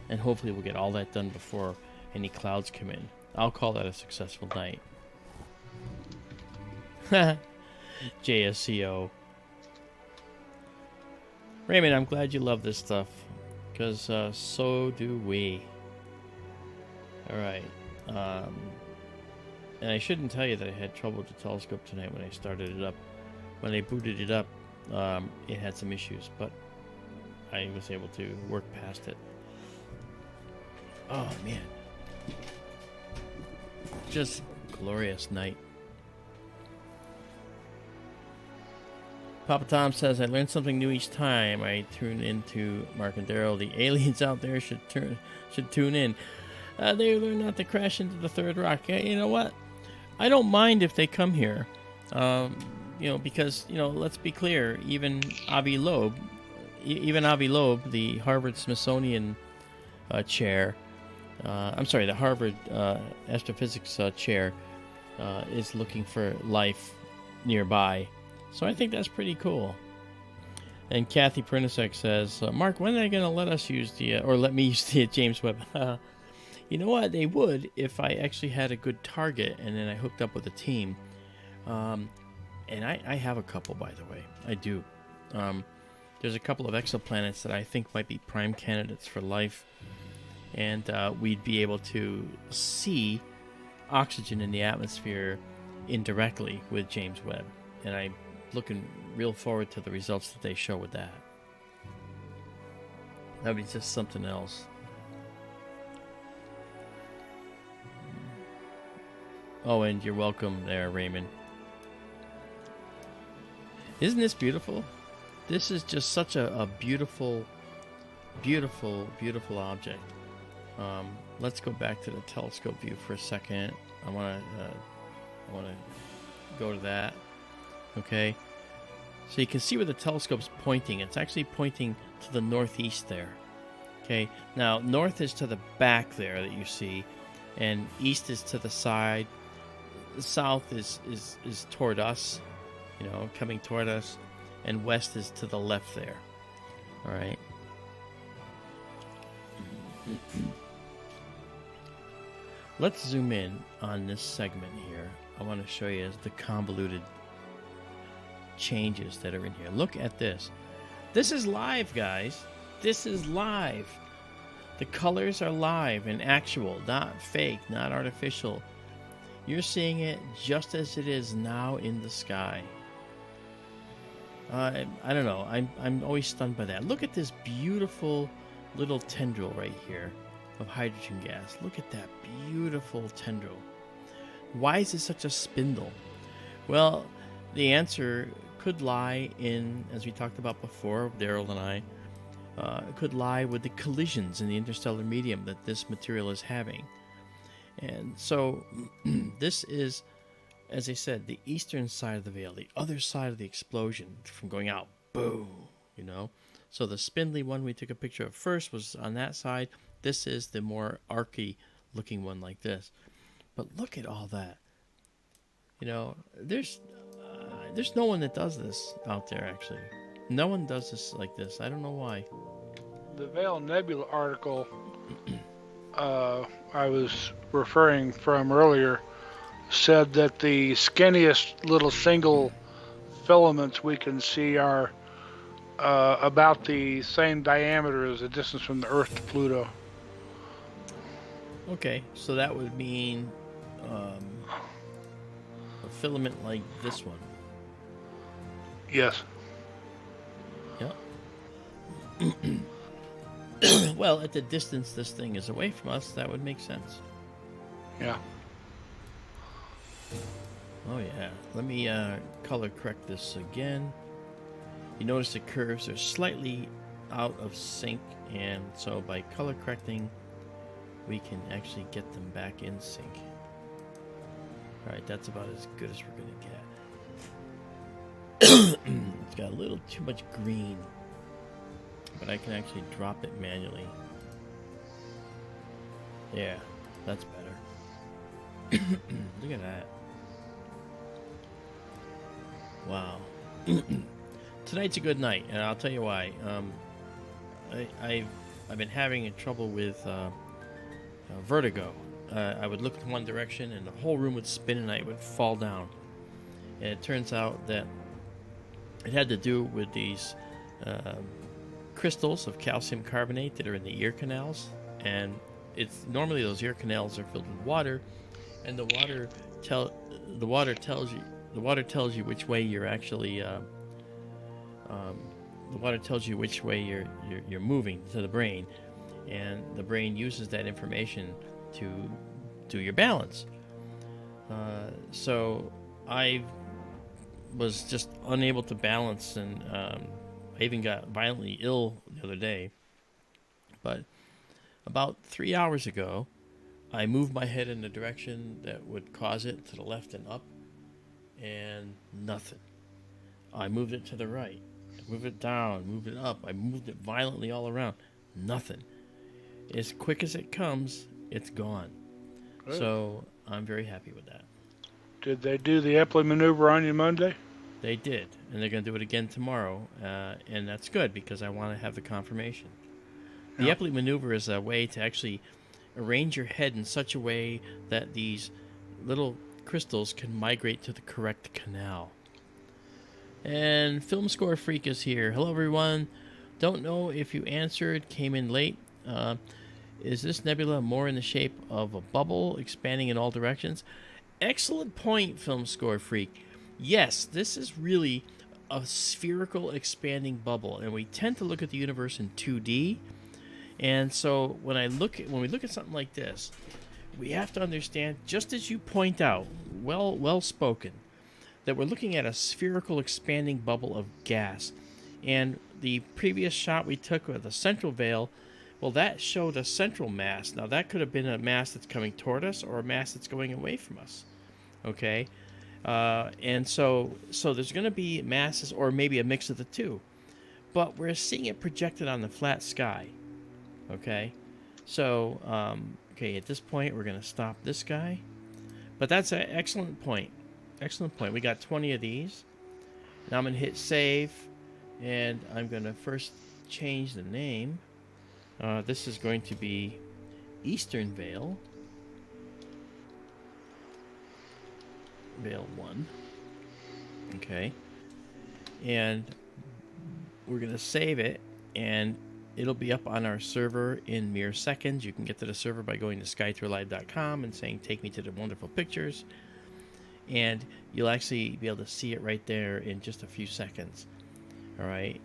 and hopefully we'll get all that done before any clouds come in. I'll call that a successful night. JSCO. Raymond, I'm glad you love this stuff, because so do we. Alright. And I shouldn't tell you that I had trouble with the telescope tonight when I started it up. When I booted it up, it had some issues, but I was able to work past it. Oh, man. Just glorious night. Papa Tom says, I learn something new each time I tune into Mark and Daryl. The aliens out there should tune in. They learn not to crash into the third rock. You know what? I don't mind if they come here. Because, let's be clear, even Avi Loeb, the Harvard Smithsonian chair, the Harvard astrophysics chair, is looking for life nearby. So I think that's pretty cool. And Kathy Pernasek says, Mark, when are they going to let us use let me use the James Webb? You know what? They would if I actually had a good target and then I hooked up with a team. And I have a couple, by the way. I do. There's a couple of exoplanets that I think might be prime candidates for life. And we'd be able to see oxygen in the atmosphere indirectly with James Webb, and I'm looking real forward to the results that they show with that. That'd be just something else. Oh, and you're welcome there, Raymond. Isn't this beautiful? This is just such a beautiful, beautiful, beautiful object. Let's go back to the telescope view for a second. I want to go to that. Okay. So you can see where the telescope's pointing. It's actually pointing to the northeast there. Okay. Now, north is to the back there that you see, and east is to the side. South is toward us, you know, coming toward us, and west is to the left there. All right. Let's zoom in on this segment here. I want to show you the convoluted changes that are in here. Look at this. This is live, guys. This is live. The colors are live and actual, not fake, not artificial. You're seeing it just as it is now in the sky. I don't know. I'm always stunned by that. Look at this beautiful little tendril right here of hydrogen gas. Look at that beautiful tendril. Why is it such a spindle? Well, the answer could lie in, as we talked about before, Daryl and I, it could lie with the collisions in the interstellar medium that this material is having. And so this is, as I said, the eastern side of the veil, the other side of the explosion from going out. Boom, you know. So the spindly one we took a picture of first was on that side. This is the more archy looking one like this. But look at all that. You know, there's no one that does this out there, actually. No one does this like this. I don't know why. The Veil Nebula article I was referring from earlier said that the skinniest little single filaments we can see are about the same diameter as the distance from the Earth to Pluto. Okay, so that would mean a filament like this one. Yes. Yep. Well, at the distance this thing is away from us, that would make sense. Yeah. Oh yeah. Let me color correct this again. You notice the curves are slightly out of sync, and so by color correcting, we can actually get them back in sync. Alright, that's about as good as we're going to get. It's got a little too much green, but I can actually drop it manually. Yeah, that's better. Look at that. Wow. Tonight's a good night, and I'll tell you why. I've been having trouble with vertigo. I would look in one direction, and the whole room would spin, and I would fall down. And it turns out that it had to do with these crystals of calcium carbonate that are in the ear canals, and it's normally those ear canals are filled with water, and the water tells you which way you're actually the water tells you which way you're moving to the brain, and the brain uses that information to do your balance. So I was just unable to balance, and I even got violently ill the other day. But about 3 hours ago, I moved my head in the direction that would cause it, to the left and up, and nothing. I moved it to the right, I moved it down, moved it up, I moved it violently all around, nothing. As quick as it comes, it's gone. Good. So I'm very happy with that. Did they do the Epley maneuver on you Monday? They did, and they're going to do it again tomorrow, and that's good because I want to have the confirmation. The Epley maneuver is a way to actually arrange your head in such a way that these little crystals can migrate to the correct canal. And Film Score Freak is here. Hello, everyone. Don't know if you answered, came in late. Is this nebula more in the shape of a bubble expanding in all directions? Excellent point, Film Score Freak. Yes, this is really a spherical expanding bubble, and we tend to look at the universe in 2D. And so when we look at something like this, we have to understand, just as you point out, well spoken, that we're looking at a spherical expanding bubble of gas. And the previous shot we took of the central veil, well, that showed a central mass. Now, that could have been a mass that's coming toward us or a mass that's going away from us. Okay? And so there's going to be masses, or maybe a mix of the two. But we're seeing it projected on the flat sky. Okay? So, okay, at this point, we're going to stop this guy. But that's an excellent point. Excellent point. We got 20 of these. Now I'm going to hit save. And I'm going to first change the name. This is going to be Eastern Veil. Veil 1. Okay. And we're going to save it. And it'll be up on our server in mere seconds. You can get to the server by going to skytourlive.com and saying, take me to the wonderful pictures. And you'll actually be able to see it right there in just a few seconds. All right.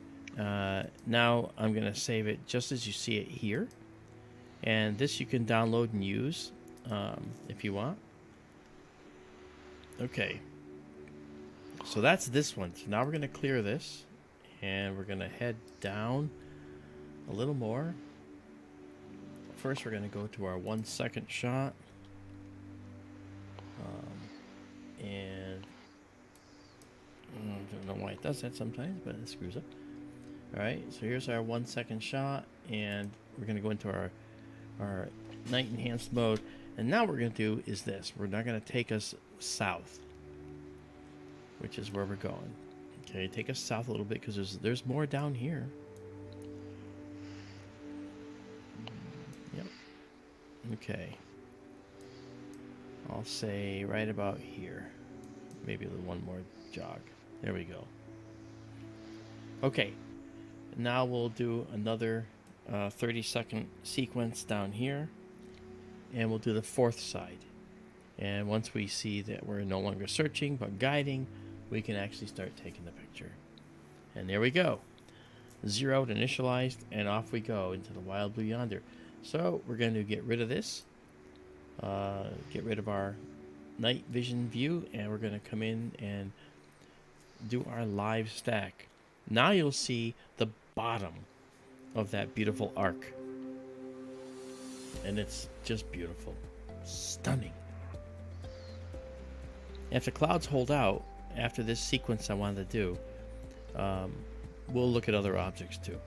Now I'm going to save it just as you see it here. And this you can download and use if you want. Okay. So that's this one. So now we're going to clear this. And we're going to head down a little more. First, we're going to go to our 1 second shot. And I don't know why it does that sometimes, but it screws up. Alright, so here's our 1 second shot, and we're going to go into our night enhanced mode. And now what we're going to do is this. We're not going to take us south, which is where we're going. Okay, take us south a little bit because there's more down here. Yep. Okay. I'll say right about here. Maybe one more jog. There we go. Okay. Now we'll do another 30-second sequence down here. And we'll do the fourth side. And once we see that we're no longer searching but guiding, we can actually start taking the picture. And there we go. Zeroed, initialized, and off we go into the wild blue yonder. So we're going to get rid of this. Get rid of our night vision view, and we're going to come in and do our live stack. Now you'll see the bottom of that beautiful arc. And it's just beautiful. Stunning. If the clouds hold out after this sequence I wanted to do, we'll look at other objects too.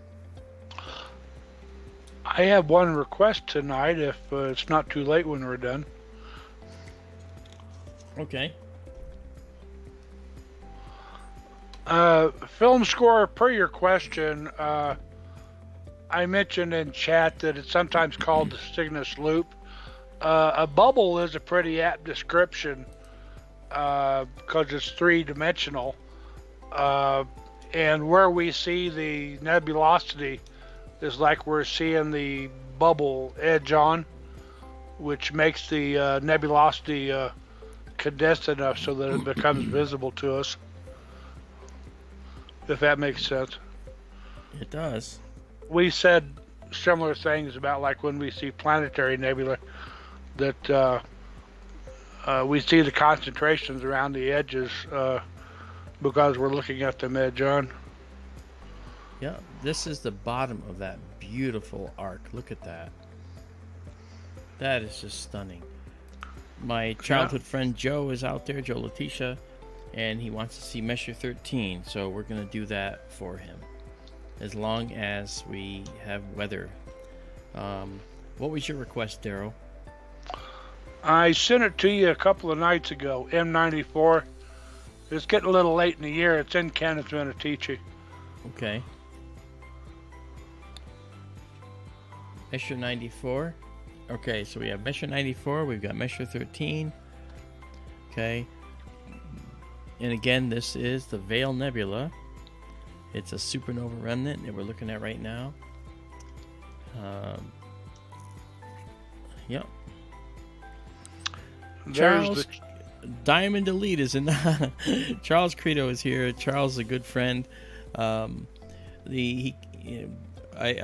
I have one request tonight if it's not too late when we're done. Okay. Film score, per your question, I mentioned in chat that it's sometimes called the Cygnus loop. A bubble is a pretty apt description because it's three-dimensional. And where we see the nebulosity is like we're seeing the bubble edge on, which makes the nebulosity condensed enough so that it becomes visible to us. If that makes sense. It does. We said similar things about like when we see Planetary Nebula, that we see the concentrations around the edges because we're looking at them edge on. Yeah, this is the bottom of that beautiful arc. Look at that. That is just stunning. My childhood friend Joe is out there, Joe Letitia, and he wants to see Measure 13, so we're going to do that for him, as long as we have weather. What was your request, Daryl? I sent it to you a couple of nights ago, M94. It's getting a little late in the year. It's in Kenneth Menatici. Okay. Measure 94. Okay, so we have Measure 94. We've got Measure 13. Okay. And again, this is the Veil Nebula. It's a supernova remnant that we're looking at right now. Yep. There's Charles the Diamond Elite is in. Charles Credo is here. Charles is a good friend. I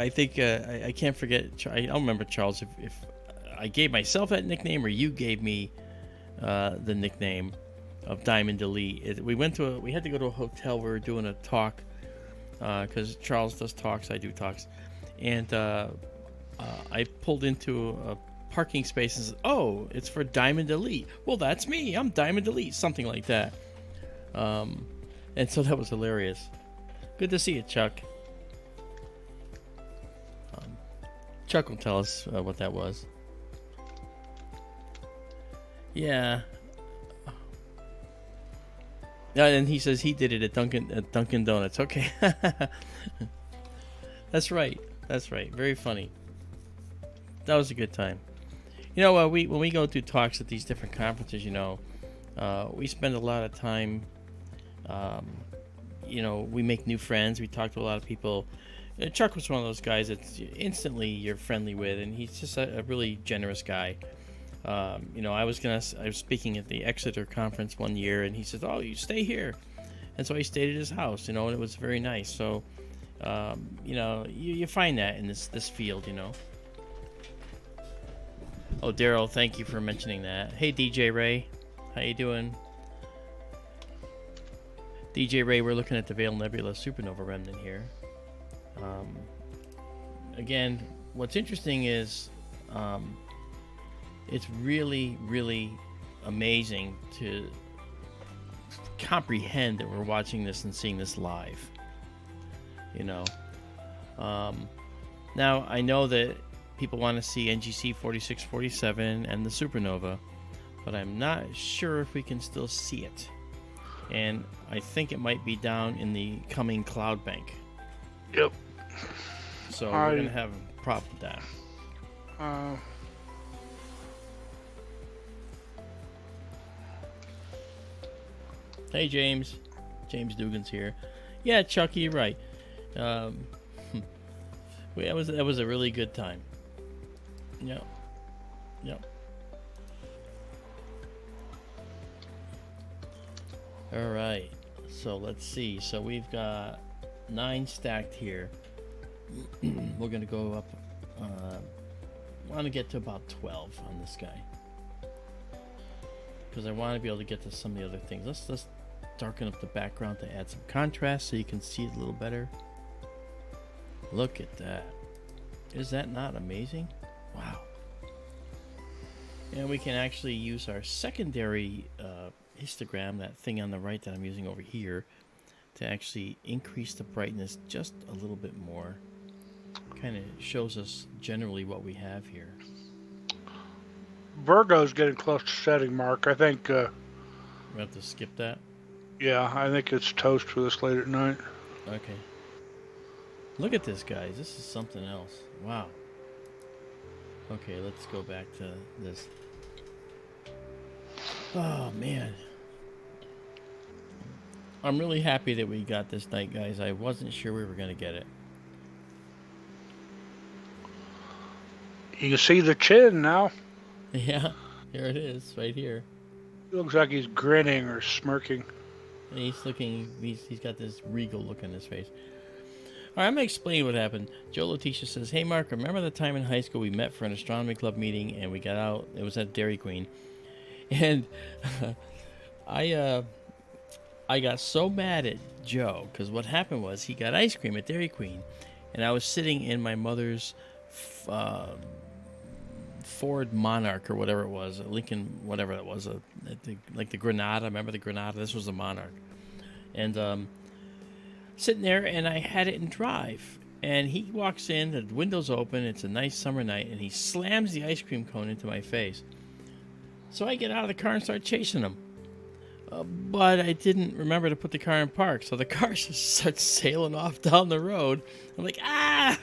think I can't forget. I don't remember, Charles, if I gave myself that nickname or you gave me the nickname of Diamond Elite. We had to go to a hotel. We were doing a talk because Charles does talks. I do talks, and I pulled into a parking space and said, "Oh, it's for Diamond Elite." Well, that's me. I'm Diamond Elite, something like that. And so that was hilarious. Good to see you, Chuck. Chuck will tell us what that was. Yeah. And he says he did it at Dunkin' Donuts. Okay. That's right. Very funny. That was a good time. You know, when we go do talks at these different conferences, you know, we spend a lot of time. You know, we make new friends. We talk to a lot of people. Chuck was one of those guys that instantly you're friendly with, and he's just a really generous guy. You know, I was speaking at the Exeter conference one year, and he said, "Oh, you stay here," and so I stayed at his house. You know, and it was very nice. So, you know, you find that in this field, you know. Oh, Daryl, thank you for mentioning that. Hey, DJ Ray, how you doing? DJ Ray, we're looking at the Veil Nebula supernova remnant here. Again, what's interesting is it's really, really amazing to comprehend that we're watching this and seeing this live. You know, now I know that people want to see NGC 4647 and the supernova, but I'm not sure if we can still see it. And I think it might be down in the coming cloud bank. Yep. So we're going to have a problem with that. Hey, James. James Dugan's here. Yeah, Chucky, you're right. That was a really good time. Yep. All right. So let's see. So we've got 9 stacked here. We're gonna go up. I want to get to about 12 on this guy because I want to be able to get to some of the other things. Let's darken up the background to add some contrast so you can see it a little better. Look at that. Is that not amazing? Wow. And we can actually use our secondary histogram, that thing on the right that I'm using over here, to actually increase the brightness just a little bit more. Kind of shows us generally what we have here. Virgo's getting close to setting, Mark. I think. We have to skip that. Yeah, I think it's toast for this late at night. Okay. Look at this, guys. This is something else. Wow. Okay, let's go back to this. Oh, man. I'm really happy that we got this night, guys. I wasn't sure we were going to get it. You can see the chin now. Yeah, here it is, right here. It looks like he's grinning or smirking. And he's looking, he's got this regal look on his face. All right, I'm going to explain what happened. Joe Letitia says, "Hey, Mark, remember the time in high school we met for an astronomy club meeting and we got out? It was at Dairy Queen. And I got so mad at Joe because what happened was he got ice cream at Dairy Queen. And I was sitting in my mother's Ford Monarch or whatever it was, a Lincoln, whatever it was, like the Granada. Remember the Granada? This was the Monarch. And sitting there, and I had it in drive. And he walks in, the window's open, it's a nice summer night, and he slams the ice cream cone into my face. So I get out of the car and start chasing him. But I didn't remember to put the car in park, so the car just starts sailing off down the road. I'm like, ah!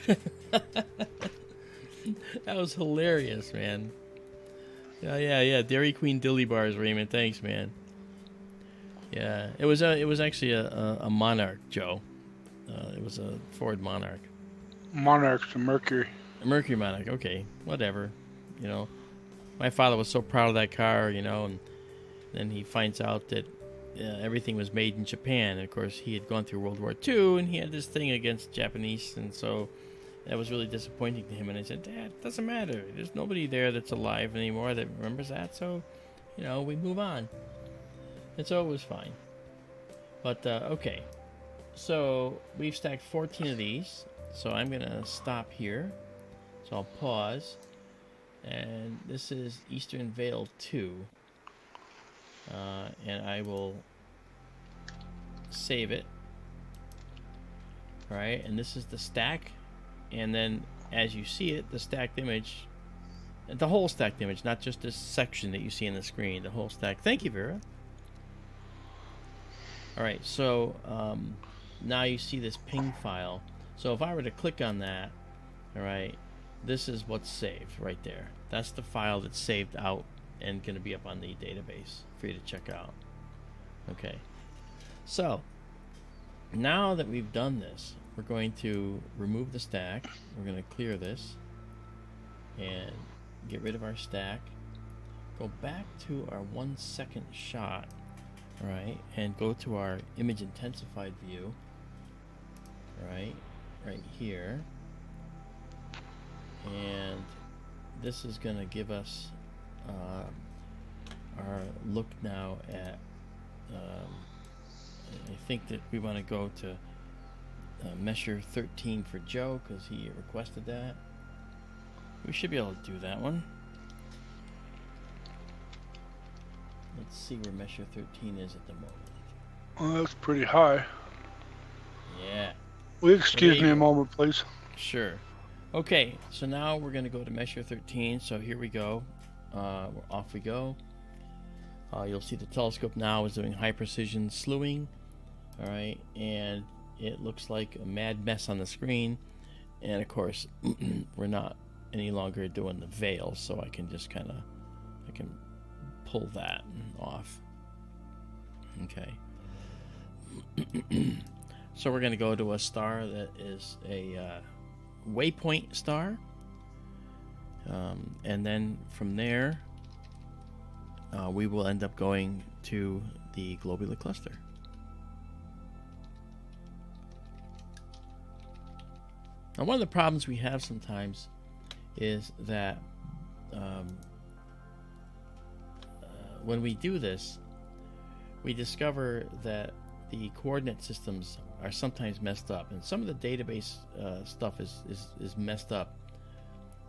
That was hilarious, man. Yeah. Dairy Queen Dilly Bars, Raymond. Thanks, man. Yeah, it was actually a Monarch, Joe. It was a Ford Monarch. Monarch's a Mercury. A Mercury Monarch. Okay, whatever. You know, My father was so proud of that car, you know, and then he finds out that everything was made in Japan. And of course, he had gone through World War II, and he had this thing against Japanese, and so that was really disappointing to him. And I said, Dad, it doesn't matter. There's nobody there that's alive anymore that remembers that, so, you know, we move on. And so it was fine. But, okay. So we've stacked 14 of these, so I'm going to stop here. So I'll pause. And this is Eastern Veil 2. And I will save it. Alright, and this is the stack. And then as you see it, the stacked image, the whole stacked image, not just this section that you see on the screen, the whole stack. Thank you, Vera. Alright, so now you see this ping file. So if I were to click on that, alright, this is what's saved right there. That's the file that's saved out and going to be up on the database for you to check out. Okay, so now that we've done this, we're going to remove the stack. We're going to clear this and get rid of our stack. Go back to our 1 second shot, right, and go to our image intensified view, right here. And this is going to give us our look now at, I think that we want to go to Measure 13 for Joe because he requested that. We should be able to do that one. Let's see where Measure 13 is at the moment. Well, that's pretty high. Yeah. Will you excuse me a moment, please? Sure. Okay, so now we're going to go to Measure 13. So here we go. Off we go. You'll see the telescope now is doing high precision slewing. All right, and it looks like a mad mess on the screen. And of course, we're not any longer doing the veil, so I can just kind of, I can pull that off. Okay. So we're going to go to a star that is a waypoint star, and then from there we will end up going to the globular cluster. Now, one of the problems we have sometimes is that when we do this, we discover that the coordinate systems are sometimes messed up, and some of the database stuff is messed up,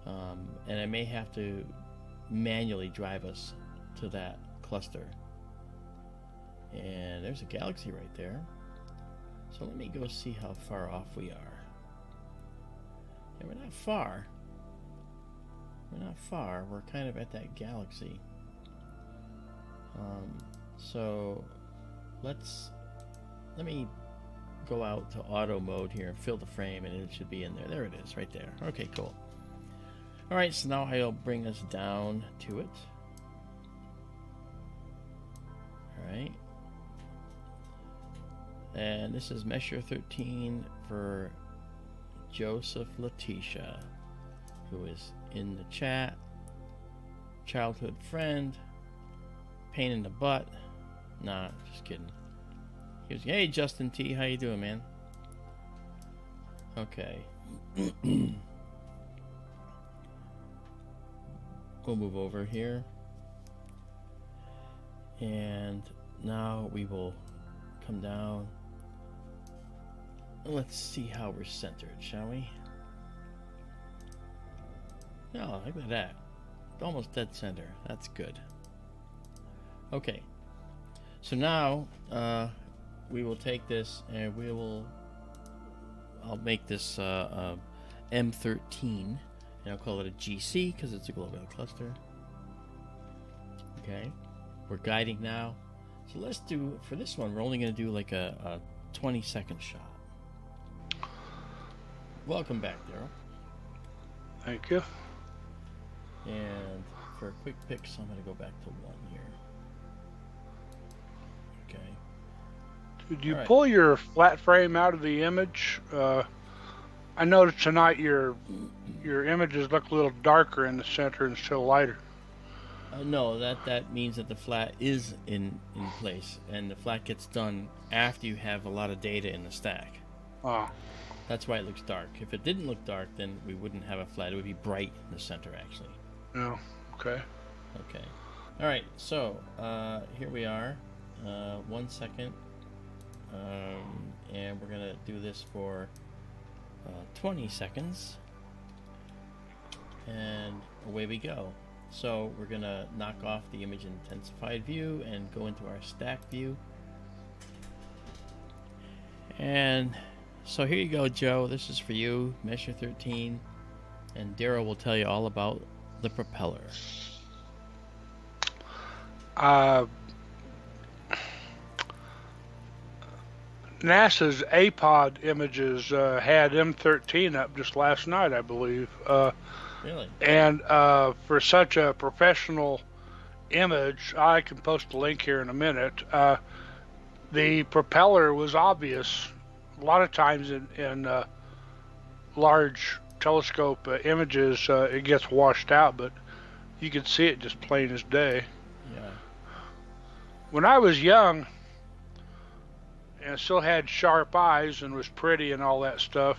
and I may have to manually drive us to that cluster. And there's a galaxy right there, so let me go see how far off we are. And we're not far. We're not far. We're kind of at that galaxy. So let me go out to auto mode here and fill the frame, and it should be in there. There it is, right there. Okay, cool. All right, so now I'll bring us down to it. All right. And this is Measure 13 for Joseph Letitia, who is in the chat. Childhood friend. Pain in the butt. Nah, just kidding. He was, hey, Justin T, how you doing, man? Okay. We'll move over here. And now we will come down. Let's see how we're centered, shall we? Oh, look at that. Almost dead center. That's good. Okay. So now we will take this and I'll make this M13, and I'll call it a GC because it's a globular cluster. Okay. We're guiding now. So let's do, for this one, we're only going to do like a 20-second shot. Welcome back, Daryl. Thank you. And for quick picks, I'm going to go back to 1 here. Okay. Did you pull your flat frame out of the image? I noticed tonight your images look a little darker in the center and still lighter. No, that means that the flat is in place, and the flat gets done after you have a lot of data in the stack. Oh, That's why it looks dark. If it didn't look dark, then we wouldn't have a flat. It would be bright in the center, actually. yeah. Okay. Okay. All right. So here we are. 1 second, and we're gonna do this for 20 seconds, and away we go. So we're gonna knock off the image intensified view and go into our stack view. And so here you go, Joe. This is for you, Measure 13, and Daryl will tell you all about the propeller. NASA's APOD images had M13 up just last night, I believe. Really? And for such a professional image, I can post a link here in a minute. The propeller was obvious. A lot of times in large telescope images, it gets washed out, but you could see it just plain as day. Yeah. When I was young and still had sharp eyes and was pretty and all that stuff,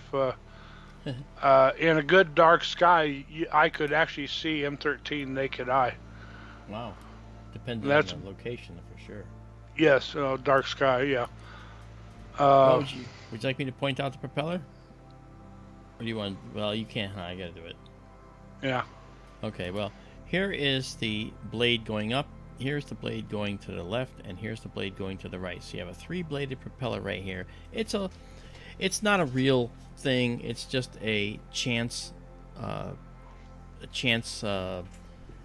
in a good dark sky, I could actually see M13 naked eye. Wow. Depending on the location, for sure. Yes, dark sky, yeah. Would you like me to point out the propeller? Or do you want... Well, you can't, huh? I gotta do it. Yeah. Okay, well, here is the blade going up, here's the blade going to the left, and here's the blade going to the right. So you have a 3-bladed propeller right here. It's not a real thing. It's just a chance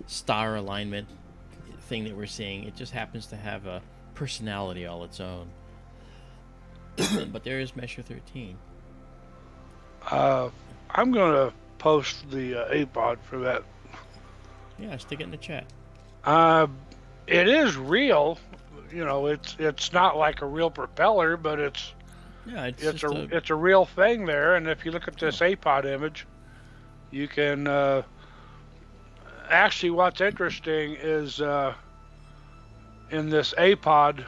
star alignment thing that we're seeing. It just happens to have a personality all its own. But there is Measure 13. I'm gonna post the APOD for that. Yeah, stick it in the chat. It is real. You know, it's not like a real propeller, but it's a real thing there. And if you look at this APOD image, you can actually, what's interesting is in this APOD,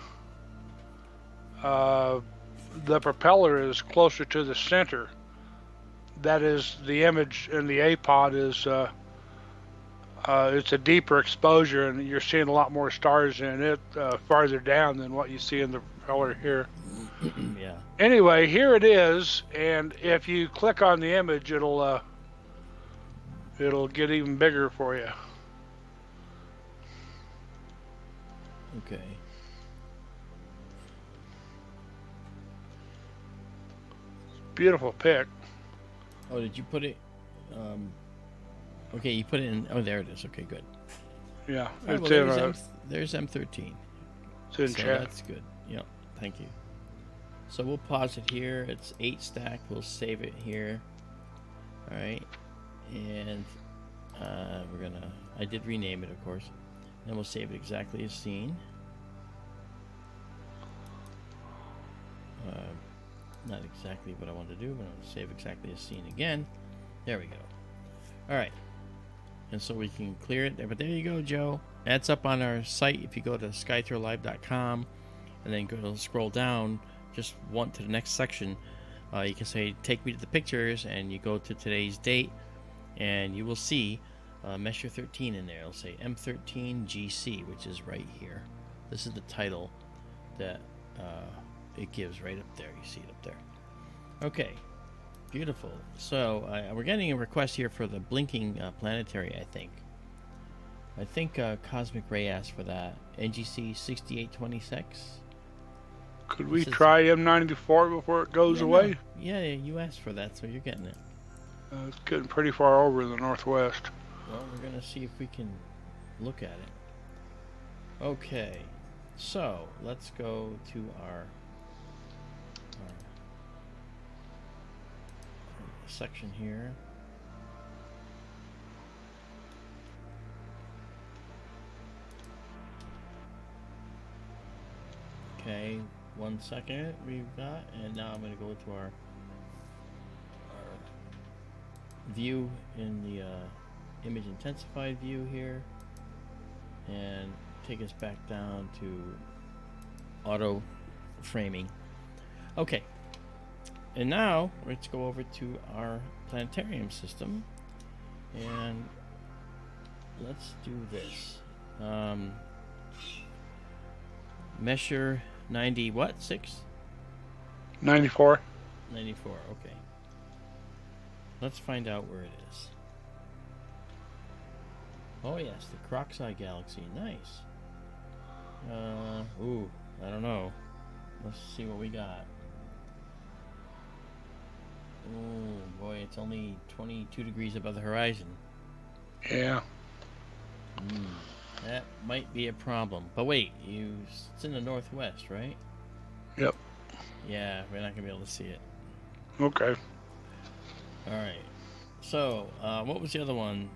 the propeller is closer to the center. That is, the image in the APOD is it's a deeper exposure, and you're seeing a lot more stars in it farther down than what you see in the propeller here. Yeah. Anyway, here it is, and if you click on the image, it'll get even bigger for you. Okay. Beautiful pic. Oh, did you put it? Okay, you put it in. Oh, there it is. Okay, good. Yeah, Right, it's well, there's M13. It's in so chat. That's good. Yeah, thank you. So we'll pause it here. It's 8 stack. We'll save it here. All right, and we're gonna. I did rename it, of course. Then we'll save it exactly as seen. Not exactly what I want to do, but I'll save exactly as seen again. There we go. All right. And so we can clear it there. But there you go, Joe. That's up on our site. If you go to skythrowlive.com and then go scroll down just one to the next section, you can say, take me to the pictures, and you go to today's date, and you will see Measure 13 in there. It'll say M13 GC, which is right here. This is the title that it gives right up there. You see it up there. Okay. Beautiful. So we're getting a request here for the blinking planetary, I think Cosmic Ray asked for that. NGC 6826. Could we try M94 before it goes away? No. Yeah, you asked for that, so you're getting it. It's getting pretty far over in the northwest. Well, we're going to see if we can look at it. Okay. So, let's go to our section here. Okay, 1 second we've got, and now I'm going to go to our view in the image intensified view here. and take us back down to auto framing. Okay, and now let's go over to our planetarium system, and let's do this. Measure 90 what? 6? 94. 94, okay. Let's find out where it is. Oh yes, the Croxi Galaxy. Nice. Ooh, I don't know. Let's see what we got. Oh boy, it's only 22 degrees above the horizon. Yeah. That might be a problem. But wait, it's in the northwest, right? Yep. Yeah, we're not gonna be able to see it. Okay. All right. So, what was the other one?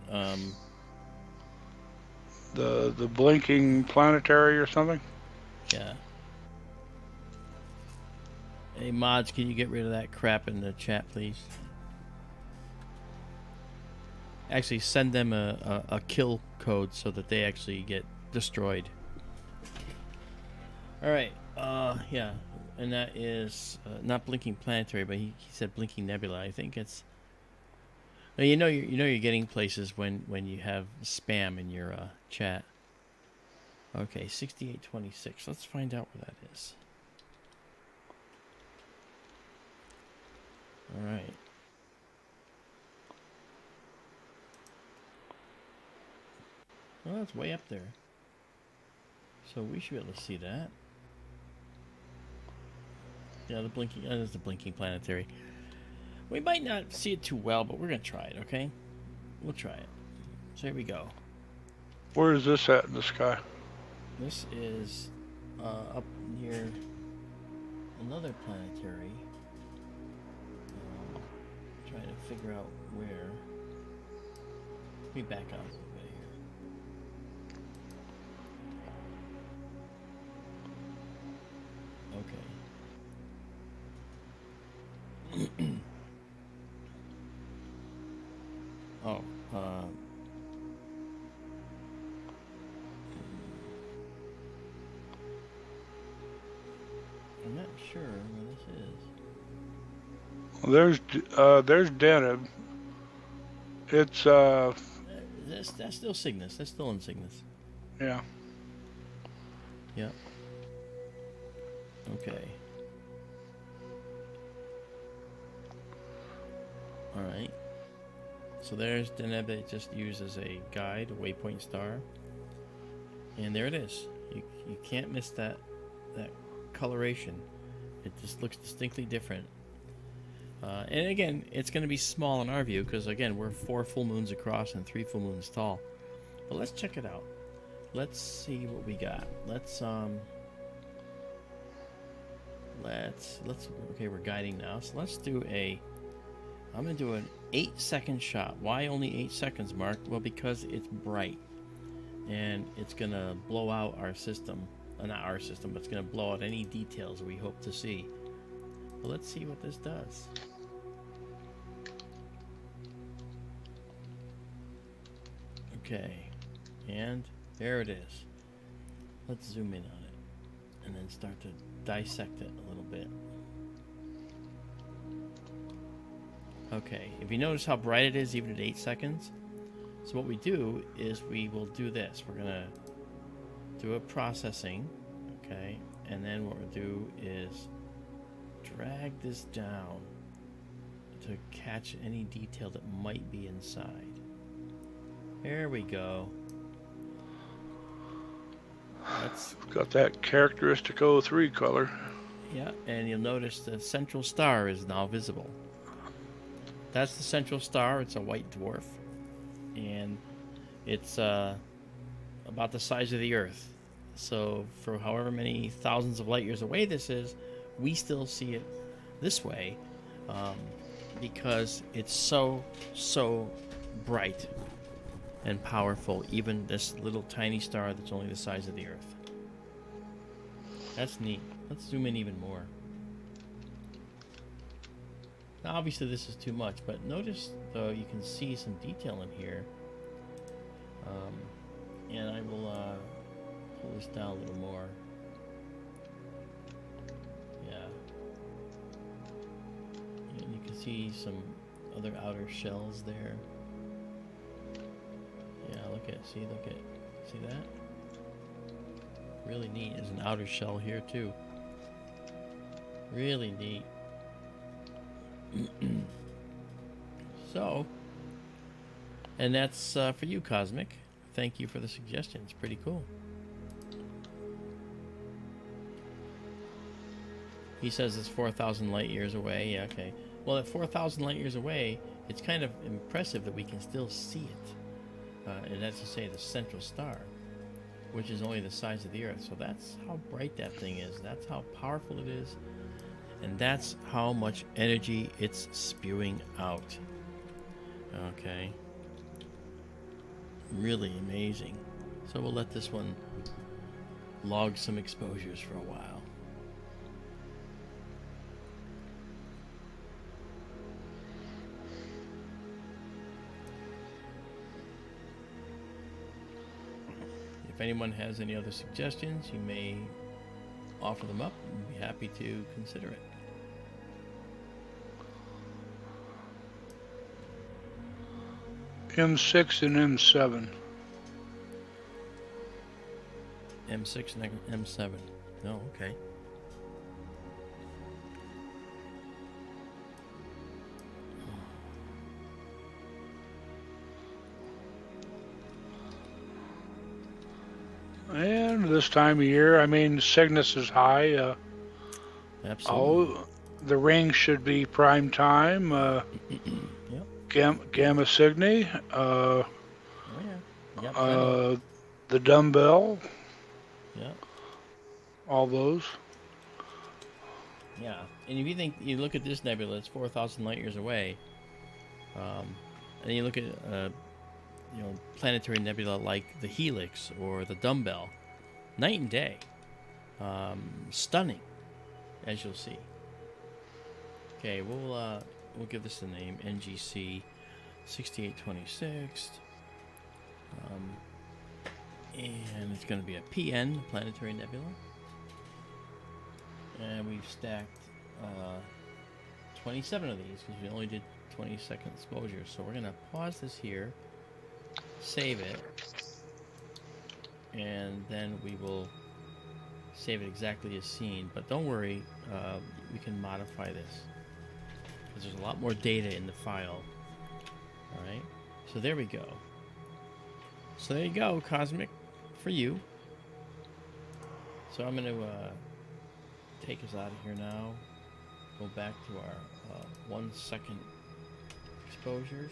The blinking planetary or something? Yeah. Hey, mods, can you get rid of that crap in the chat, please? Actually, send them a kill code so that they actually get destroyed. All right. Yeah. And that is not blinking planetary, but he said blinking nebula. I think it's. Now, you're getting places when you have spam in your chat. Okay, 6826. Let's find out where that is. All right. Well, it's way up there. So we should be able to see that. Yeah, the blinking. That is the blinking planetary. We might not see it too well, but we're gonna try it. Okay, we'll try it. So here we go. Where is this at in the sky? This is up near another planetary. Trying to figure out where. Let me back out a little bit here. Okay. Oh, I'm not sure where this is. Well, there's Deneb. It's That's still Cygnus. That's still in Cygnus. yeah. Yep. Okay. All right. So there's Deneb. It just used as a guide, a waypoint star, and there it is. You can't miss that coloration. It just looks distinctly different. And again, it's going to be small in our view because again we're 4 full moons across and 3 full moons tall. But let's check it out. Let's see what we got. Let's okay, we're guiding now. So let's do I'm going to do an 8-second shot. Why only 8 seconds, Mark? Well, because it's bright and it's going to blow out our system. Not our system, but it's going to blow out any details we hope to see. But let's see what this does. Okay, and there it is. Let's zoom in on it and then start to dissect it a little bit. Okay, if you notice how bright it is even at 8 seconds, so what we do is we will do this. We're gonna do a processing, okay, and then what we'll do is drag this down to catch any detail that might be inside. There we go. That's Got that characteristic O3 color. yeah, and you'll notice the central star is now visible. That's the central star. It's a white dwarf, and it's about the size of the Earth. So for however many thousands of light years away this is, we still see it this way because it's so bright and powerful, even this little tiny star that's only the size of the Earth. That's neat. Let's zoom in even more. Now obviously this is too much, but notice though you can see some detail in here. And I will pull this down a little more. Yeah. And you can see some other outer shells there. Yeah, see that? Really neat. There's an outer shell here too. Really neat. So, and that's for you, Cosmic. Thank you for the suggestion. It's pretty cool. He says it's 4,000 light years away. Yeah, okay. Well, at 4,000 light years away, it's kind of impressive that we can still see it. And that's to say the central star, which is only the size of the Earth. So that's how bright that thing is. That's how powerful it is. And that's how much energy it's spewing out. Okay. Really amazing. So we'll let this one log some exposures for a while. If anyone has any other suggestions, you may offer them up. We'd be happy to consider it. M6 and M7. M6 and M7. No, okay. And this time of year, I mean, Cygnus is high. Absolutely. Oh, the ring should be prime time. Yep. Gamma Cygni. Oh yeah. Yep, plenty. The Dumbbell. Yeah. All those. Yeah. And if you look at this nebula, it's 4,000 light years away. And you look at planetary nebula like the Helix or the Dumbbell, night and day. Stunning, as you'll see. Okay, we'll give this a name, NGC 6826. And it's going to be a PN, Planetary Nebula. And we've stacked 27 of these because we only did 20-second exposures. So we're going to pause this here, save it, and then we will save it exactly as seen. But don't worry, we can modify this because there's a lot more data in the file. All right, so there we go. So there you go, Cosmic, for you. So I'm going to take us out of here now. Go back to our 1 second exposures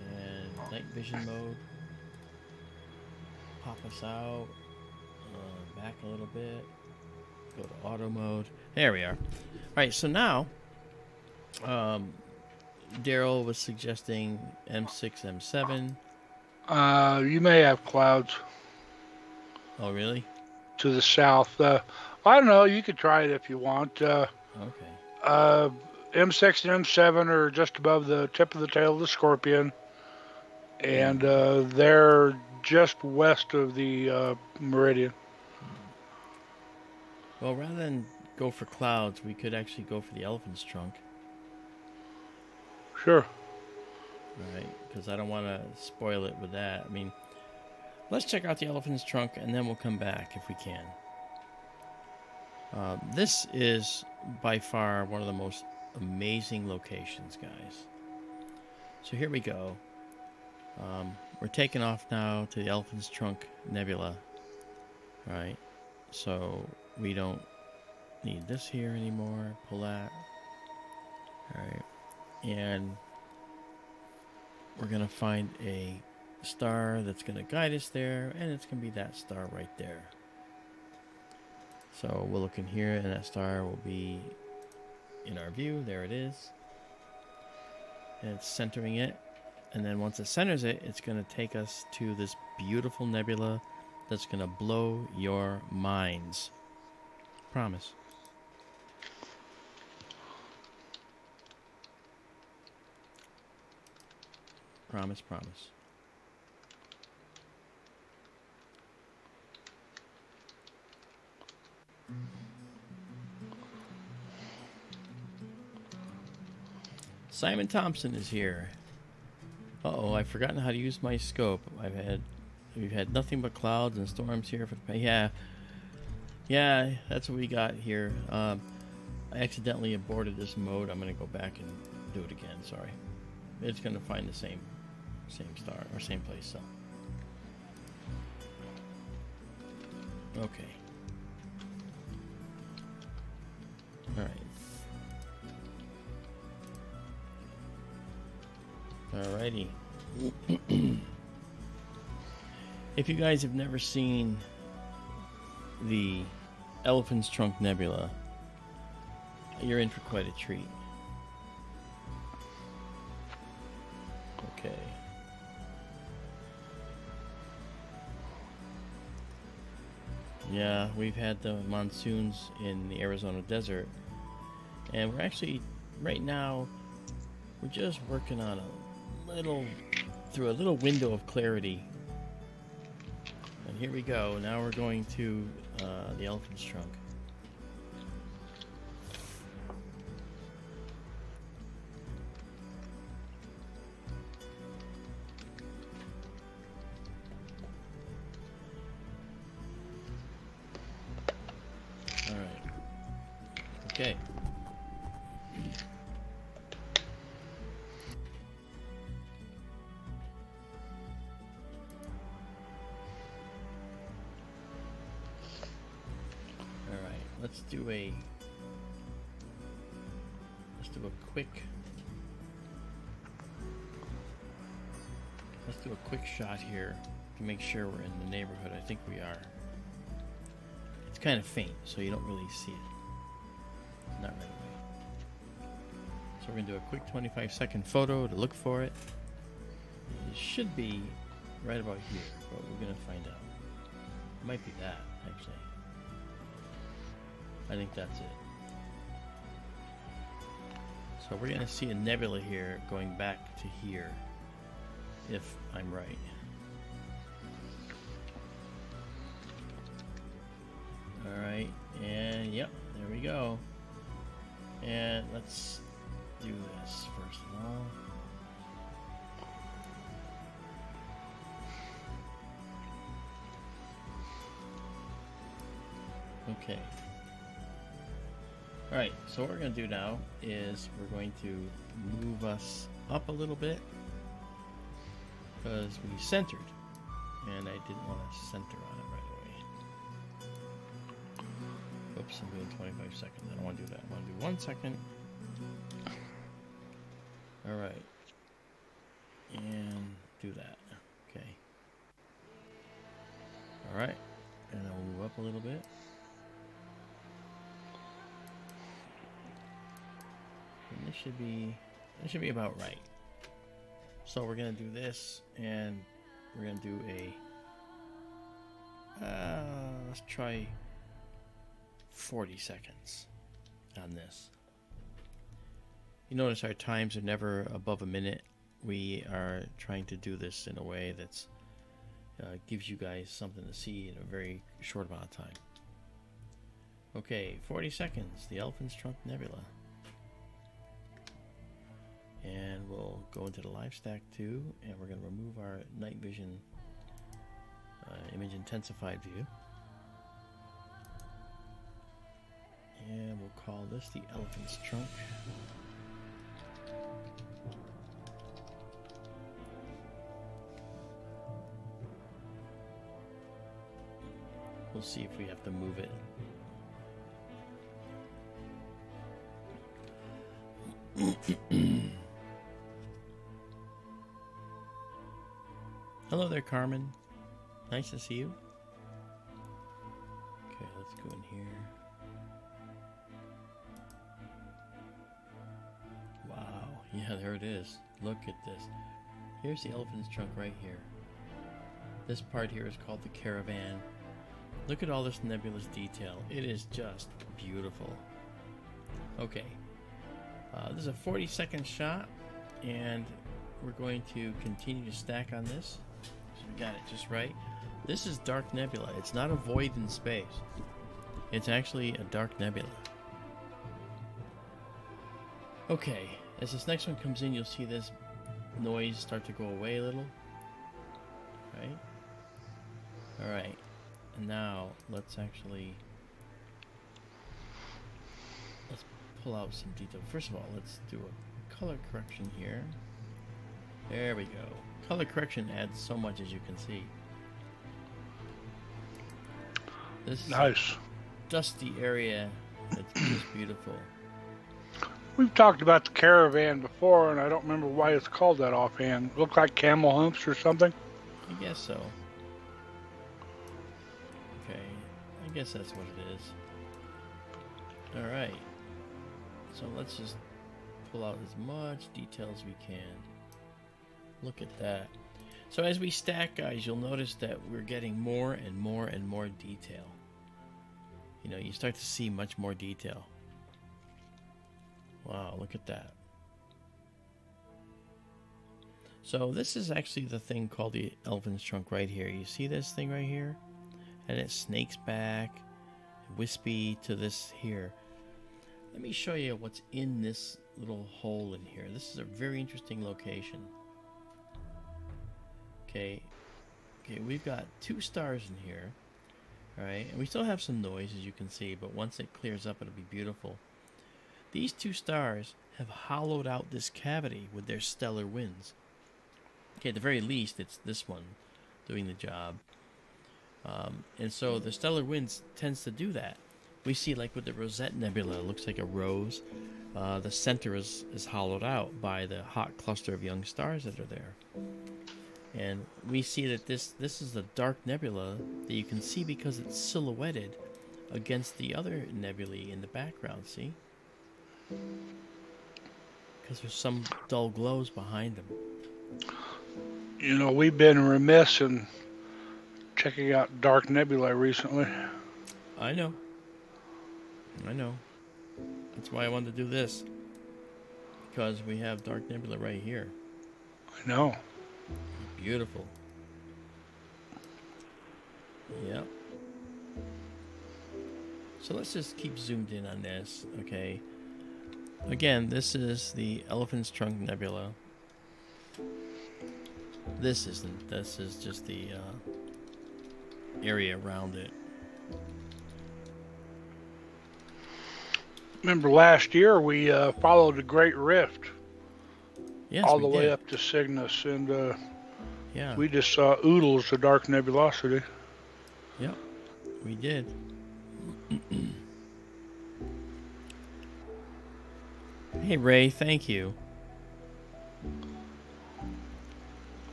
and night vision mode. Pop us out. Back a little bit. Go to auto mode. There we are. All right, so now Daryl was suggesting M6, M7. You may have clouds Oh, really? to the south. I don't know. You could try it if you want. Okay. M6 and M7 are just above the tip of the tail of the Scorpion, and they're just west of the meridian. Well, rather than go for clouds, we could actually go for the elephant's trunk. Sure. All right, because I don't want to spoil it with that. I mean, let's check out the elephant's trunk, and then we'll come back if we can. This is by far one of the most amazing locations, guys. So here we go. We're taking off now to the Elephant's Trunk Nebula. All right, so we don't need this here anymore. Pull that. All right, and we're gonna find a star that's gonna guide us there, and it's gonna be that star right there. So we'll look in here, and that star will be in our view. There it is. And it's centering it. And then once it centers it, it's going to take us to this beautiful nebula that's going to blow your minds. Promise. Promise, promise. Simon Thompson is here. Uh-oh, I've forgotten how to use my scope. We've had nothing but clouds and storms here for the yeah, that's what we got here. I accidentally aborted this mode. I'm gonna go back and do it again. Sorry, it's gonna find the same star or same place. So okay, all right. Alrighty. If you guys have never seen the Elephant's Trunk Nebula, you're in for quite a treat. Okay. Yeah, we've had the monsoons in the Arizona desert, and we're actually, right now, we're just working on through a little window of clarity. And here we go. Now we're going to the Elephant's Trunk. All right. Okay. Let's do a quick shot here to make sure we're in the neighborhood. I think we are. It's kind of faint, so you don't really see it. Not right away. So we're gonna do a quick 25-second photo to look for it. It should be right about here, but we're gonna find out. It might be that, actually. I think that's it. So we're going to see a nebula here going back to here, if I'm right. Alright, and yep, there we go. And let's do this first of all. Okay. Alright, so what we're going to do now is we're going to move us up a little bit because we centered, and I didn't want to center on it right away. Oops, I'm doing 25 seconds. I don't want to do that. I want to do 1 second. Alright. And do that. Okay. Alright. And then we'll move up a little bit. And this should be about right. So we're gonna do this, and we're gonna do a let's try 40 seconds on this. You notice our times are never above a minute. We are trying to do this in a way that's gives you guys something to see in a very short amount of time. Okay, 40 seconds, the Elephant's Trunk Nebula. And we'll go into the live stack too, and we're going to remove our night vision image intensified view. And we'll call this the Elephant's Trunk. We'll see if we have to move it. Hello there, Carmen. Nice to see you. Okay, let's go in here. Wow. Yeah, there it is. Look at this. Here's the elephant's trunk right here. This part here is called the caravan. Look at all this nebulous detail. It is just beautiful. Okay. This is a 40-second shot, and we're going to continue to stack on this. So we got it just right. This is Dark Nebula. It's not a void in space. It's actually a dark nebula. Okay, as this next one comes in, you'll see this noise start to go away a little. Right? Alright, and now let's pull out some detail. First of all, let's do a color correction here. There we go. Color correction adds so much, as you can see. This is Nice. a dusty area that's just beautiful. We've talked about the caravan before, and I don't remember why it's called that offhand. Look like camel humps or something? I guess so. Okay, I guess that's what it is. Alright. So let's just pull out as much detail as we can. Look at that. So as we stack, guys, you'll notice that we're getting more and more and more detail. You know, you start to see much more detail. Wow, look at that. So this is actually the thing called the elephant's trunk right here. You see this thing right here? And it snakes back, wispy to this here. Let me show you what's in this little hole in here. This is a very interesting location. Okay, we've got 2 stars in here. Alright, and we still have some noise, as you can see, but once it clears up, it'll be beautiful. These 2 stars have hollowed out this cavity with their stellar winds. Okay, at the very least, it's this one doing the job. And so the stellar winds tends to do that. We see, like with the Rosette Nebula, it looks like a rose. The center is hollowed out by the hot cluster of young stars that are there. And we see that this is a dark nebula that you can see because it's silhouetted against the other nebulae in the background, see? Because there's some dull glows behind them. You know, we've been remiss in checking out dark nebulae recently. I know. That's why I wanted to do this. Because we have dark nebula right here. I know. Beautiful. Yep. So let's just keep zoomed in on this, okay? Again, this is the Elephant's Trunk Nebula. This isn't. This is just the area around it. Remember last year we followed the Great Rift Yes, all we the way did. up to Cygnus, and Yeah. we just saw oodles of dark nebulosity. Yep. We did. Hey Ray, thank you.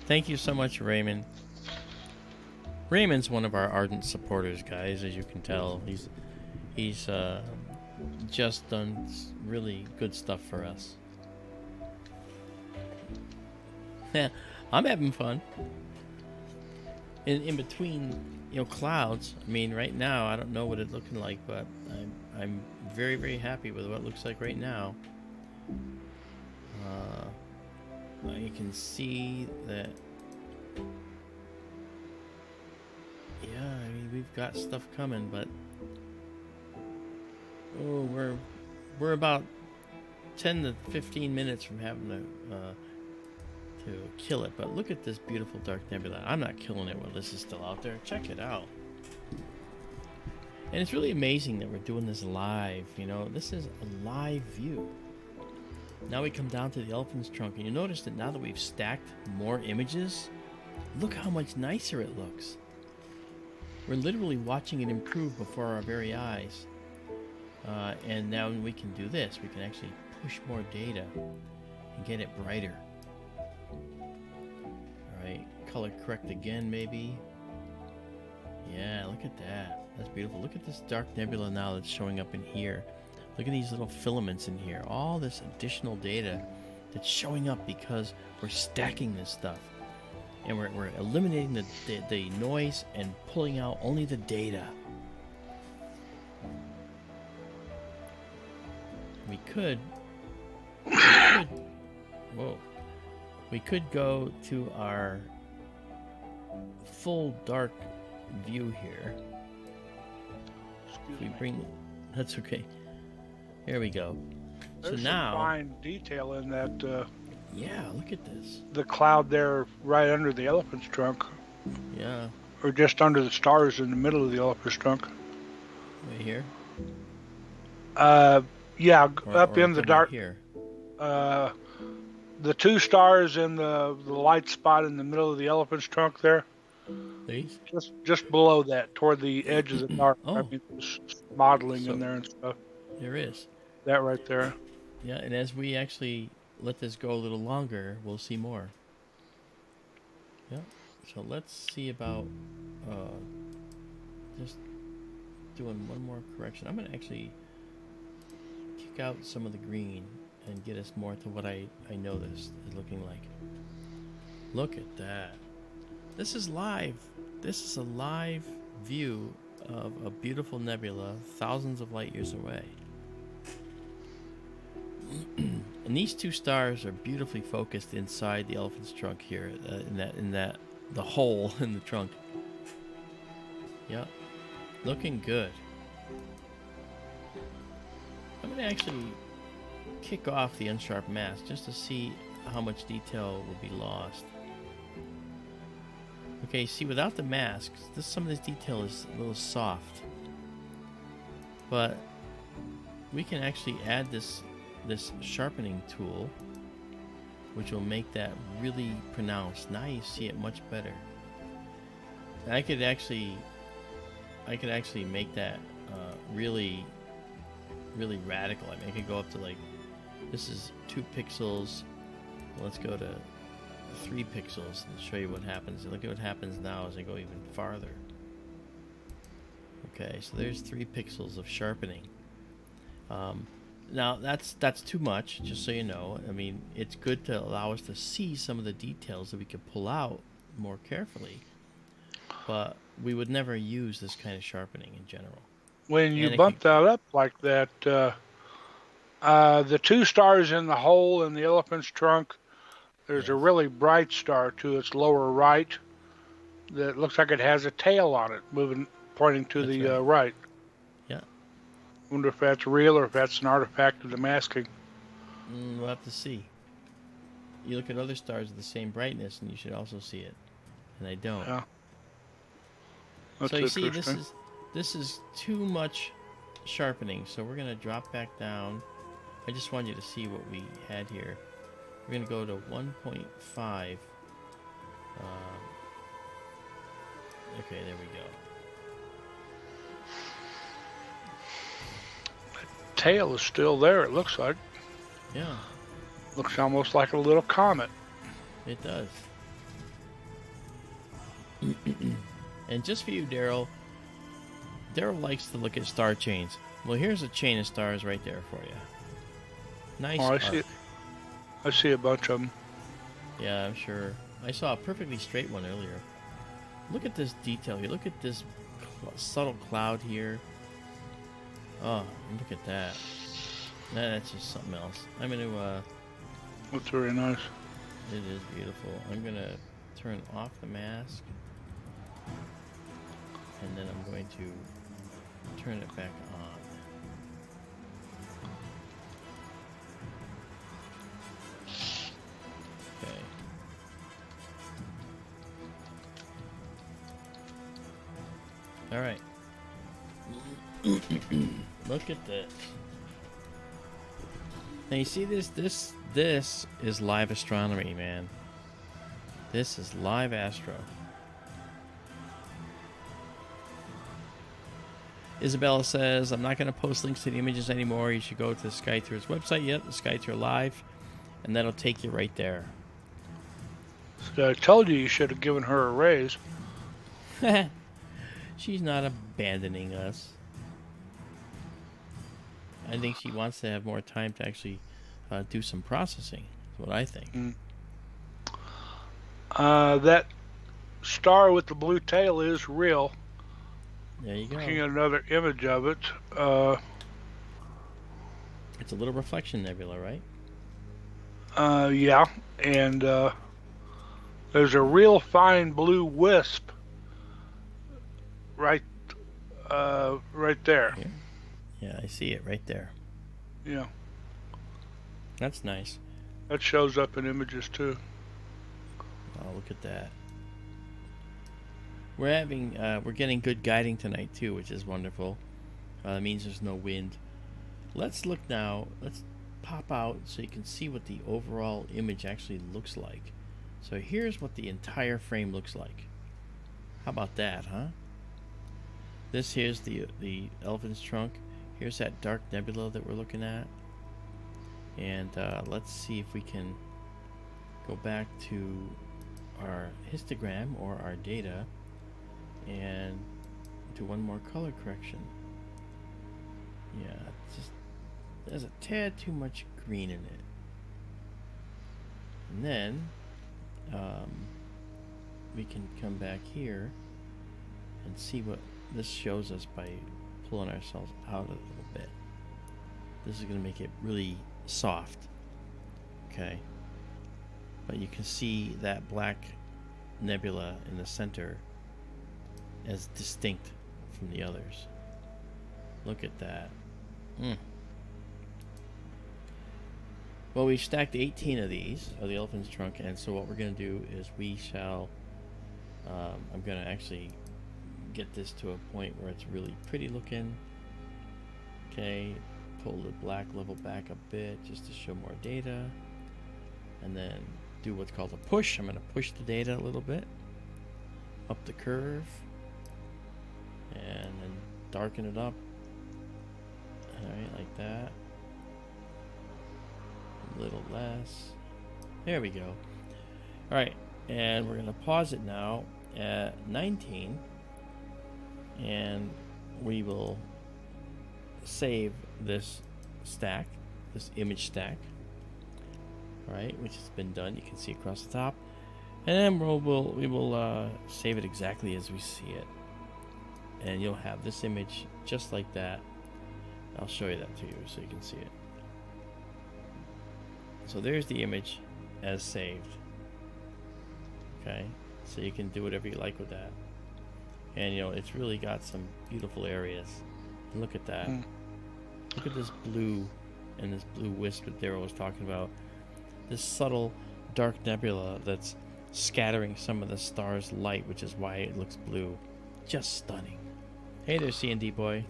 Thank you so much, Raymond. Raymond's one of our ardent supporters, guys, as you can tell. He's just done really good stuff for us. Yeah, I'm having fun. In between, you know, clouds. I mean, right now I don't know what it's looking like, but I'm very, very happy with what it looks like right now. You can see that. Yeah, I mean, we've got stuff coming, but we're about 10 to 15 minutes from having to kill it. But look at this beautiful dark nebula. I'm not killing it while this is still out there. Check it out. And it's really amazing that we're doing this live. You know, this is a live view. Now we come down to the elephant's trunk, and you notice that now that we've stacked more images, look how much nicer it looks. We're literally watching it improve before our very eyes. And now we can do this. We can actually push more data and get it brighter. Alright, color correct again maybe. Yeah, look at that. That's beautiful. Look at this dark nebula now that's showing up in here. Look at these little filaments in here. All this additional data that's showing up because we're stacking this stuff. And we're eliminating the noise and pulling out only the data. We could go to our full dark view here. if we bring, that's okay. Here we go. There's so now, some fine detail in that. Yeah, look at this. The cloud there, right under the elephant's trunk. Yeah. Or just under the stars in the middle of the elephant's trunk. Right here. Yeah, or, up or in the dark. Here. The two stars in the light spot in the middle of the elephant's trunk there. These? Just below that, toward the edge of the dark. Oh. I mean, there's modeling in there and stuff. There is. That right there. Yeah, and as we actually let this go a little longer, we'll see more. Yeah. So let's see about just doing one more correction. I'm going to actually kick out some of the green and get us more to what I know this is looking like. Look at that. This is live. This is a live view of a beautiful nebula thousands of light years away. And these two stars are beautifully focused inside the elephant's trunk here, in that the hole in the trunk. Yep, looking good. I'm gonna actually kick off the unsharp mask just to see how much detail will be lost. Okay, see, without the masks, some of this detail is a little soft, but we can actually add this sharpening tool, which will make that really pronounced. Now you see it much better. And I could actually make that really radical. I mean, I could go up to, like, this is 2 pixels. Let's go to 3 pixels and show you what happens. Look at what happens now as I go even farther. Okay, so there's 3 pixels of sharpening. Now that's too much, just so you know. I mean, it's good to allow us to see some of the details that we could pull out more carefully, but we would never use this kind of sharpening in general. When you bump that up like that, the 2 stars in the hole in the elephant's trunk, there's a really bright star to its lower right that looks like it has a tail on it, pointing to the right. Yeah. Wonder if that's real or if that's an artifact of the masking. We'll have to see. You look at other stars of the same brightness, and you should also see it, and I don't. Yeah. That's so you see, this is too much sharpening. So we're gonna drop back down. I just want you to see what we had here. We're gonna go to 1.5. Okay, there we go. Tail is still there, it looks like. Yeah. Looks almost like a little comet. It does. And just for you, Daryl likes to look at star chains. Well, here's a chain of stars right there for you. Nice. Oh, I see a bunch of them. Yeah, I'm sure. I saw a perfectly straight one earlier. Look at this detail here. Look at this subtle cloud here. Oh, look at that. That's just something else. I'm going to... That's very nice. It is beautiful. I'm going to turn off the mask. And then I'm going to turn it back on. Okay. All right. Look at this. Now you see this is live astronomy, man. This is live astro. Izabela says, I'm not going to post links to the images anymore. You should go to SkyTour's website. Yep, the SkyTour Live, and that'll take you right there. So I told you should have given her a raise. She's not abandoning us. I think she wants to have more time to actually do some processing. That's what I think. That star with the blue tail is real. There you go. Looking at another image of it. It's a little reflection nebula, right? Yeah, and there's a real fine blue wisp right Right there. Here? Yeah, I see it right there. Yeah. That's nice. That shows up in images too. Oh, look at that. We're getting good guiding tonight too, which is wonderful. That means there's no wind. Let's look now. Let's pop out so you can see what the overall image actually looks like. So here's what the entire frame looks like. How about that, huh? This here's the elephant's trunk. Here's that dark nebula that we're looking at. And let's see if we can go back to our histogram or our data and do one more color correction. Yeah, just there's a tad too much green in it. And then we can come back here and see what this shows us by pulling ourselves out a little bit. This is going to make it really soft. Okay. But you can see that black nebula in the center as distinct from the others. Look at that. Well, we've stacked 18 of these, of the elephant's trunk, and so what we're going to do is we shall, I'm going to actually get this to a point where it's really pretty looking. Okay, pull the black level back a bit just to show more data, and then do what's called a push. I'm going to push the data a little bit up the curve and then darken it up. Alright, like that. A little less. There we go. Alright, and we're going to pause it now at 19, and we will save this stack, this image stack, right, which has been done. You can see across the top, and then we will save it exactly as we see it, and you'll have this image just like that. I'll show you that to you so you can see it. So there's the image as saved. Okay, so you can do whatever you like with that, and you know it's really got some beautiful areas. Look at that. Look at this blue and this blue wisp that Daryl was talking about. This subtle dark nebula that's scattering some of the star's light, which is why it looks blue. Just stunning. Hey there, C&D boy.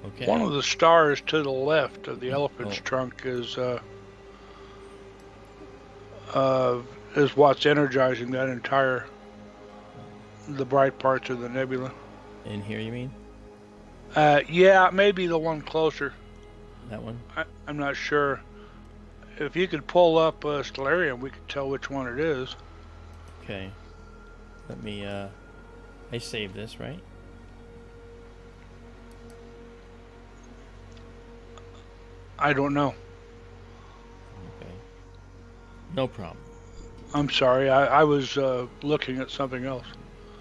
Okay. One of the stars to the left of the elephant's trunk is what's energizing that entire, the bright parts of the nebula. In here, you mean? Yeah, maybe the one closer. That one? I'm not sure. If you could pull up Stellarium, we could tell which one it is. Okay. Let me, I saved this, right? I don't know. Okay. No problem. I'm sorry. I was looking at something else.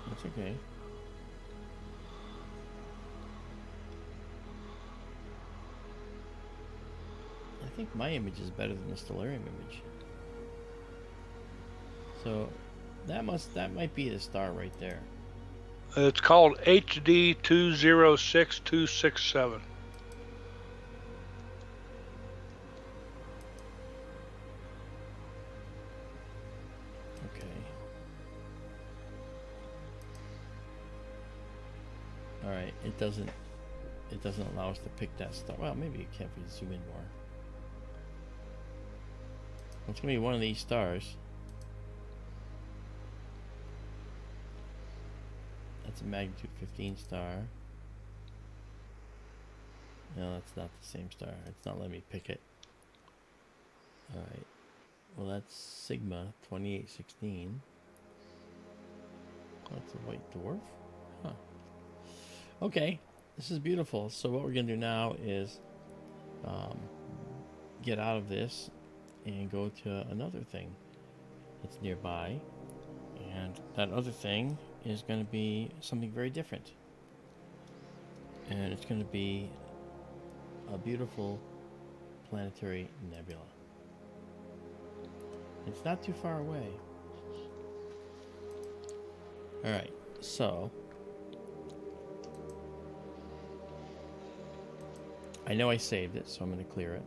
That's okay. I think my image is better than the Stellarium image. So that might be the star right there. It's called HD 206267. Alright, it doesn't allow us to pick that star. Well, maybe it can if we zoom in more. It's gonna be one of these stars. That's a magnitude 15 star. No, that's not the same star. It's not letting me pick it. Alright. Well, that's Sigma 2816. That's a white dwarf? Huh. Okay, this is beautiful. So what we're going to do now is get out of this and go to another thing that's nearby. And that other thing is going to be something very different. And it's going to be a beautiful planetary nebula. It's not too far away. Alright, so I know I saved it, so I'm going to clear it.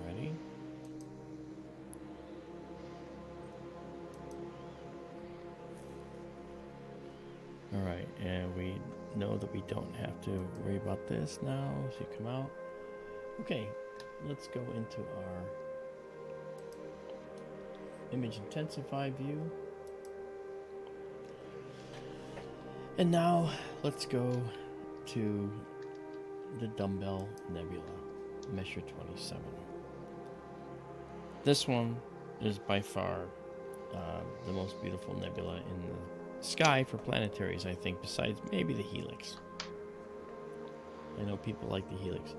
Alrighty. Alright, and we know that we don't have to worry about this now as you come out. Okay, let's go into our image intensify view. And now let's go to the Dumbbell Nebula, Measure 27. This one is by far the most beautiful nebula in the sky for planetaries, I think, besides maybe the Helix. I know people like the Helix.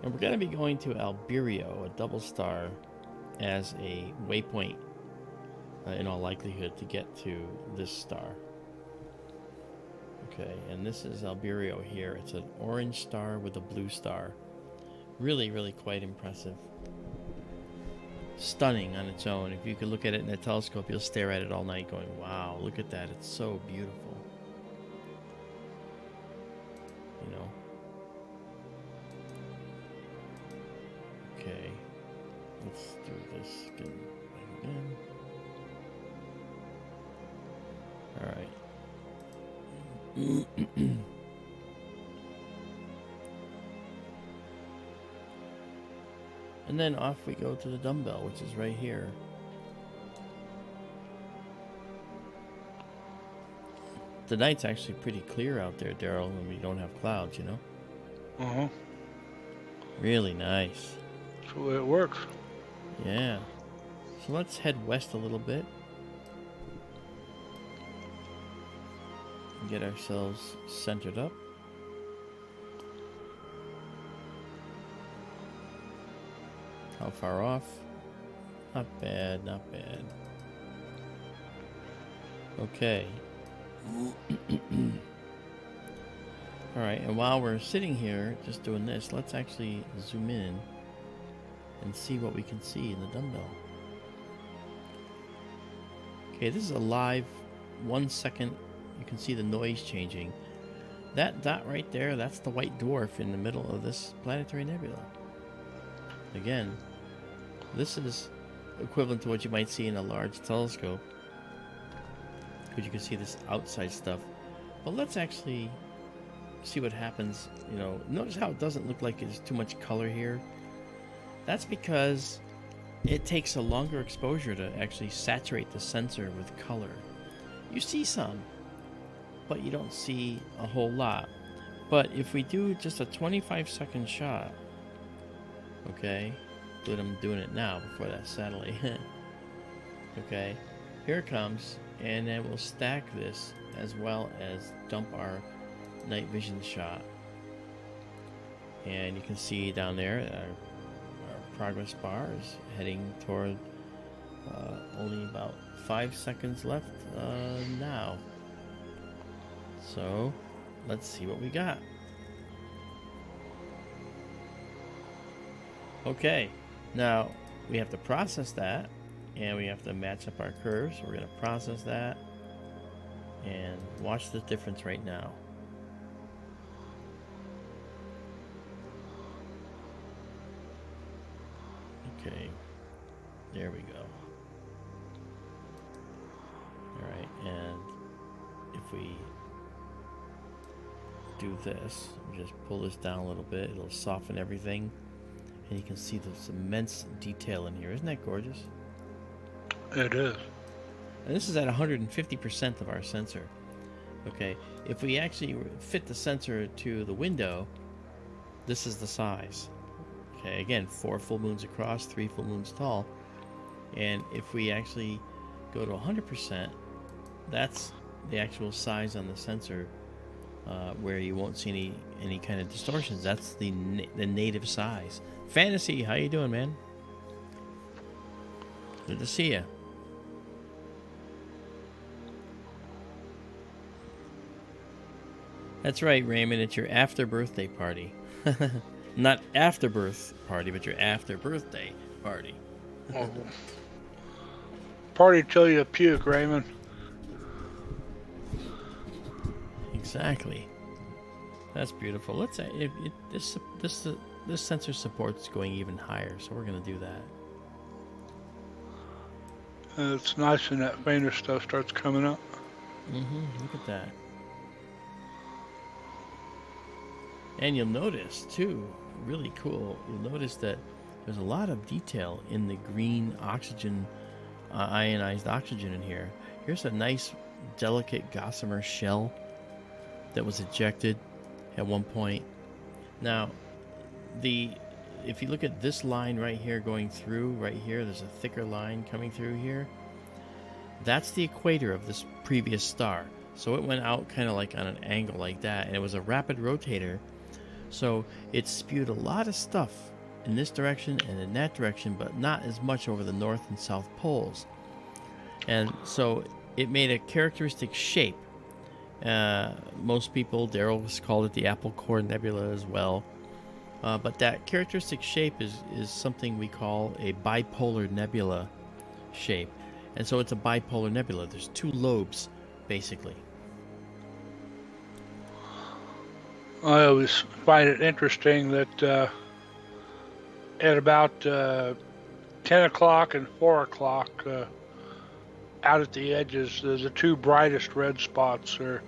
And we're going to be going to Albireo, a double star, as a waypoint, in all likelihood, to get to this star. Okay, and this is Albireo here. It's an orange star with a blue star. Really, really quite impressive. Stunning on its own. If you could look at it in a telescope, you'll stare at it all night going, wow, look at that. It's so beautiful. You know? Okay. Let's do this again. Alright. And then off we go to the dumbbell, which is right here. The night's actually pretty clear out there, Daryl, when we don't have clouds, you know? Uh-huh. Really nice. That's the way it works. Yeah. So let's head west a little bit. Get ourselves centered up. How far off? Not bad, not bad. Okay. Alright, and while we're sitting here just doing this, let's actually zoom in and see what we can see in the dumbbell. Okay, this is a live 1 second. You can see the noise changing. That dot right there, that's the white dwarf in the middle of this planetary nebula. Again, this is equivalent to what you might see in a large telescope, because you can see this outside stuff. But let's actually see what happens. You know, notice how it doesn't look like there's too much color here. That's because it takes a longer exposure to actually saturate the sensor with color. You see some, but you don't see a whole lot. But if we do just a 25-second shot, okay, but I'm doing it now before that satellite hit. Okay, here it comes, and then we'll stack this as well as dump our night vision shot. And you can see down there our progress bar is heading toward only about 5 seconds left now. So let's see what we got. Okay, now we have to process that, and we have to match up our curves. We're going to process that and watch the difference right now. Okay, there we go. Alright, and if we do this, just pull this down a little bit, it'll soften everything, and you can see this immense detail in here. Isn't that gorgeous? It is. And this is at 150% of our sensor. Okay, if we actually fit the sensor to the window, this is the size. Okay, again, 4 full moons across, 3 full moons tall. And if we actually go to 100%, that's the actual size on the sensor, where you won't see any kind of distortions. That's the native size. Fantasy, how you doing, man? Good to see you. That's right, Raymond. It's your after birthday party. Not after birth party, but your after birthday party. Oh. Party till you puke, Raymond. Exactly. That's beautiful. Let's say this sensor supports going even higher, so we're going to do that. It's nice when that fainter stuff starts coming up. Look at that. And you'll notice too, really cool. You'll notice that there's a lot of detail in the green oxygen, ionized oxygen in here. Here's a nice, delicate gossamer shell that was ejected at one point. Now, if you look at this line right here going through, right here, there's a thicker line coming through here. That's the equator of this previous star. So it went out kind of like on an angle like that, and it was a rapid rotator. So it spewed a lot of stuff in this direction and in that direction, but not as much over the north and south poles. And so it made a characteristic shape. Most people, Daryl has called it the apple core nebula as well. But that characteristic shape is something we call a bipolar nebula shape. And so it's a bipolar nebula. There's two lobes, basically. I always find it interesting that at about 10 o'clock and 4 o'clock, out at the edges, the two brightest red spots are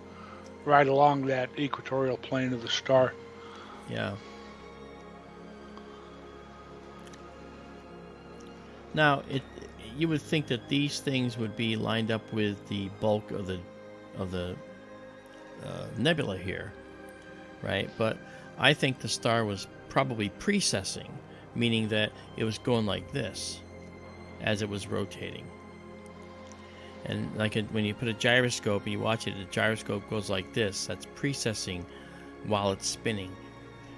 right along that equatorial plane of the star. Yeah. Now, you would think that these things would be lined up with the bulk of the nebula here, right? But I think the star was probably precessing, meaning that it was going like this as it was rotating. And like when you put a gyroscope and you watch it, the gyroscope goes like this. That's precessing while it's spinning.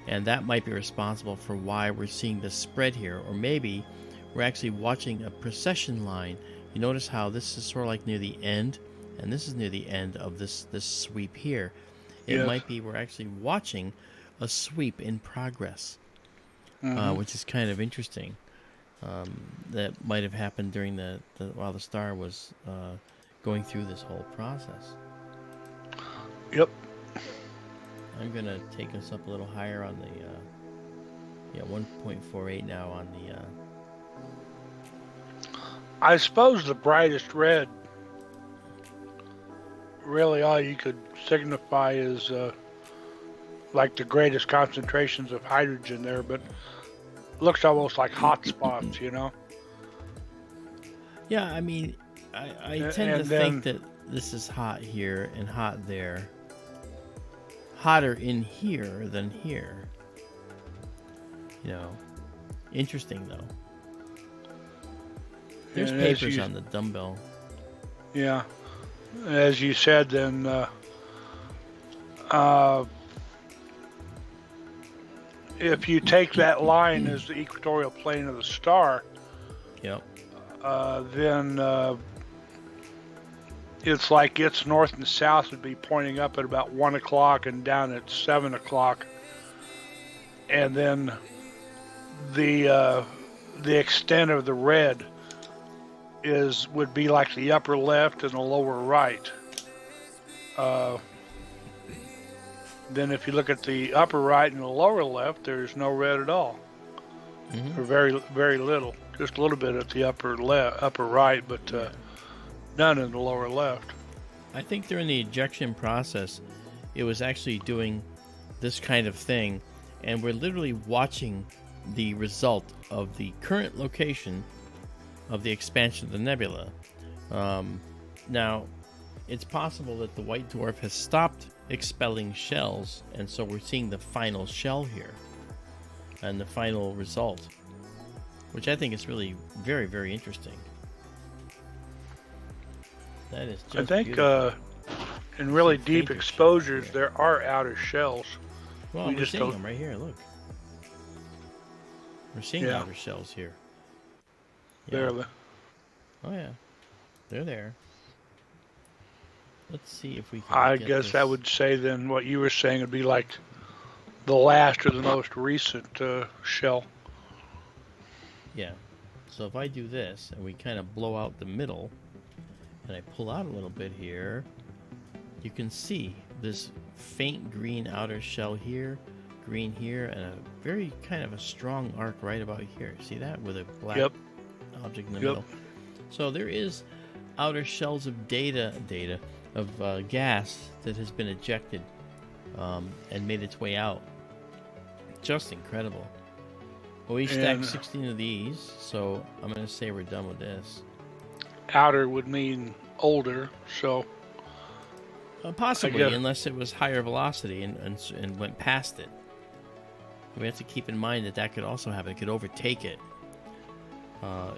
And that might be responsible for why we're seeing this spread here. Or maybe we're actually watching a precession line. You notice how this is sort of like near the end, and this is near the end of this sweep here. It Yes. might be we're actually watching a sweep in progress, which is kind of interesting. That might have happened during while the star was going through this whole process. Yep. I'm gonna take us up a little higher on the 1.48 now on the. I suppose the brightest red, really all you could signify is like the greatest concentrations of hydrogen there, but looks almost like hot spots, you know? Yeah, I mean, I tend to think that this is hot here and hot there. Hotter in here than here. You know, interesting though. There's papers on the dumbbell. Yeah. As you said, then if you take that line as the equatorial plane of the star, Yep. then it's like its north and south would be pointing up at about 1 o'clock and down at 7 o'clock. And then the extent of the red would be like the upper left and the lower right. Then if you look at the upper right and the lower left, there's no red at all. Or very, very little. Just a little bit at the upper right, but none in the lower left. I think during the ejection process, it was actually doing this kind of thing, and we're literally watching the result of the current location of the expansion of the nebula. Now, it's possible that the white dwarf has stopped expelling shells, and so we're seeing the final shell here and the final result, which I think is really very, very interesting. That is just I think beautiful. in really Some deep fainter exposures, shell there are outer shells. Well, we we're just seeing don't- them right here. Look, we're seeing Yeah. outer shells here. There, Oh yeah, they're there. Let's see if we can. I get guess this. that would say then what you were saying would be like the last or the most recent shell. Yeah. So if I do this and we kind of blow out the middle, and I pull out a little bit here, you can see this faint green outer shell here, green here, and a very kind of a strong arc right about here. See that? With a black Yep. object in the Yep. middle. So there is outer shells of gas that has been ejected and made its way out. Just incredible. Well, we stacked 16 of these, so I'm going to say we're done with this. Outer would mean older, so Possibly, unless it was higher velocity and went past it. We have to keep in mind that could also happen. It could overtake it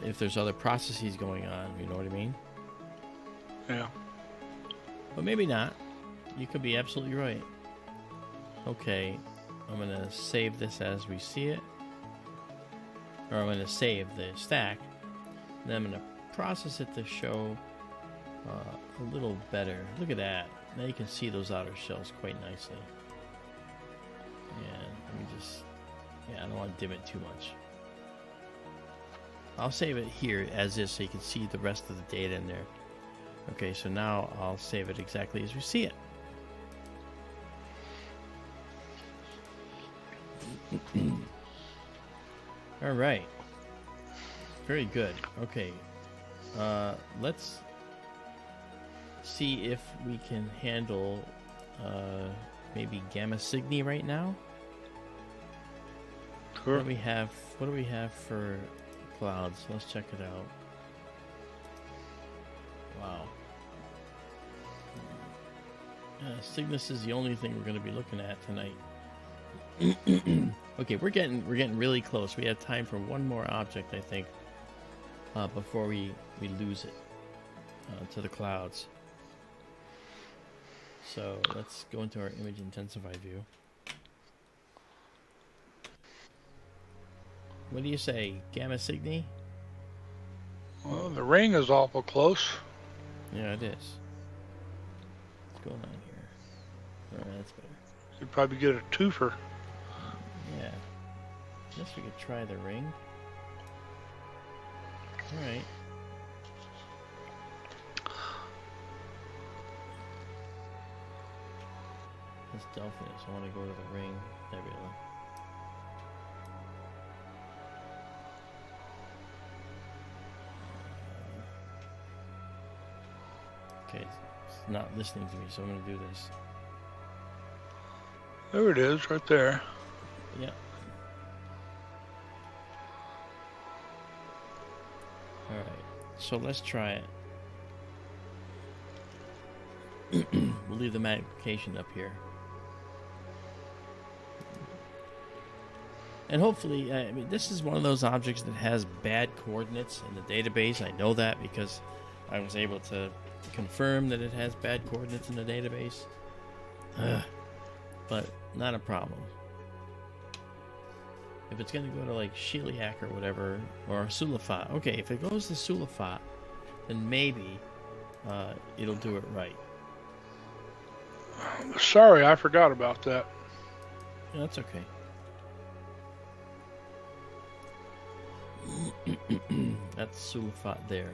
if there's other processes going on. You know what I mean? Yeah. But maybe not. You could be absolutely right. Okay, I'm going to save this as we see it. Or I'm going to save the stack. And then I'm going to process it to show a little better. Look at that. Now you can see those outer shells quite nicely. And let me just... Yeah, I don't want to dim it too much. I'll save it here as is so you can see the rest of the data in there. Okay, so now I'll save it exactly as we see it. All right. Very good. Okay. Let's see if we can handle maybe Gamma Cygni right now. Sure. What do we have for clouds? Let's check it out. Wow. Cygnus is the only thing we're going to be looking at tonight. Okay, we're getting really close. We have time for one more object, I think, before we lose it to the clouds. So let's go into our image intensify view. What do you say, Gamma Cygni? Well, the ring is awful close. Yeah, it is. What's going on here? Alright, that's better. You'd probably get a twofer. Yeah. Guess we could try the ring. Alright. That's Delphinus. I want to go to the ring nebula. Okay, it's not listening to me, so I'm going to do this. There it is, right there. Yeah. Alright, so let's try it. We'll leave the magnification up here. And hopefully, I mean, this is one of those objects that has bad coordinates in the database. I know that because I was able to confirm that it has bad coordinates in the database. But not a problem. If it's going to go to like Spheriá or whatever, or Sulafat. Okay, if it goes to Sulafat, then maybe it'll do it right. Sorry, I forgot about that. Yeah, that's okay. That's Sulafat there.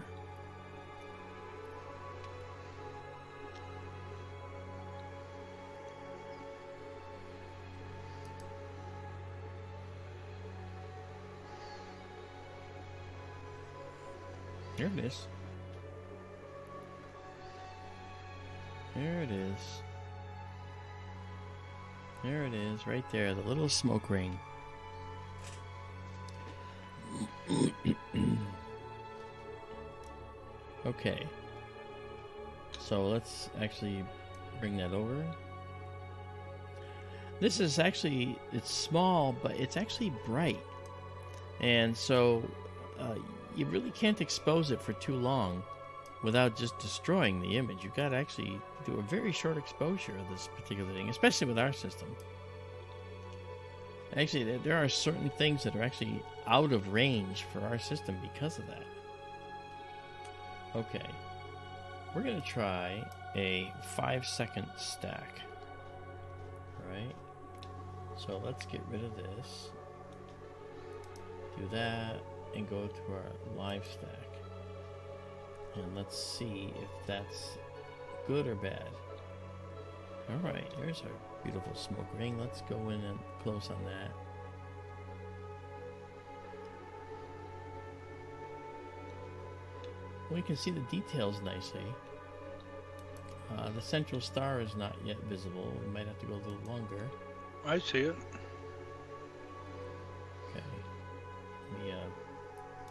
There it is. There it is. There it is, right there, the little smoke ring. Okay. So let's actually bring that over. This is actually, it's small, but it's actually bright. And so you really can't expose it for too long without just destroying the image. You've got to actually do a very short exposure of this particular thing, especially with our system. Actually, there are certain things that are actually out of range for our system because of that. Okay. We're going to try a 5-second stack. Alright. So let's get rid of this. Do that. And go to our live stack. And let's see if that's good or bad. Alright, there's our beautiful smoke ring. Let's go in and close on that. We can see the details nicely. The central star is not yet visible. We might have to go a little longer. I see it. Okay. Let me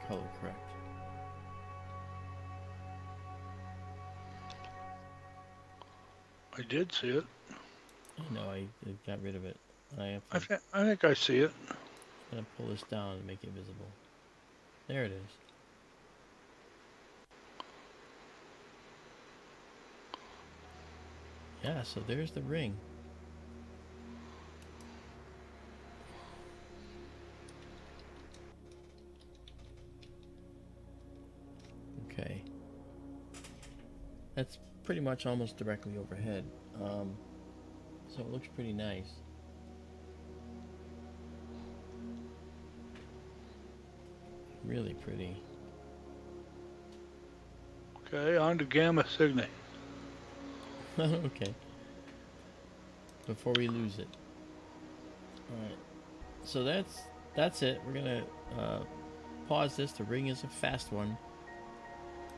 color correct. I did see it. I know, I got rid of it. I have I to think I see it. I'm gonna pull this down and make it visible. There it is. Yeah, so there's the ring. Okay. That's pretty much almost directly overhead. So it looks pretty nice. Really pretty. Okay, on to Gamma Cygni. Okay. Before we lose it. Alright. So that's it. We're gonna pause this. The ring is a fast one.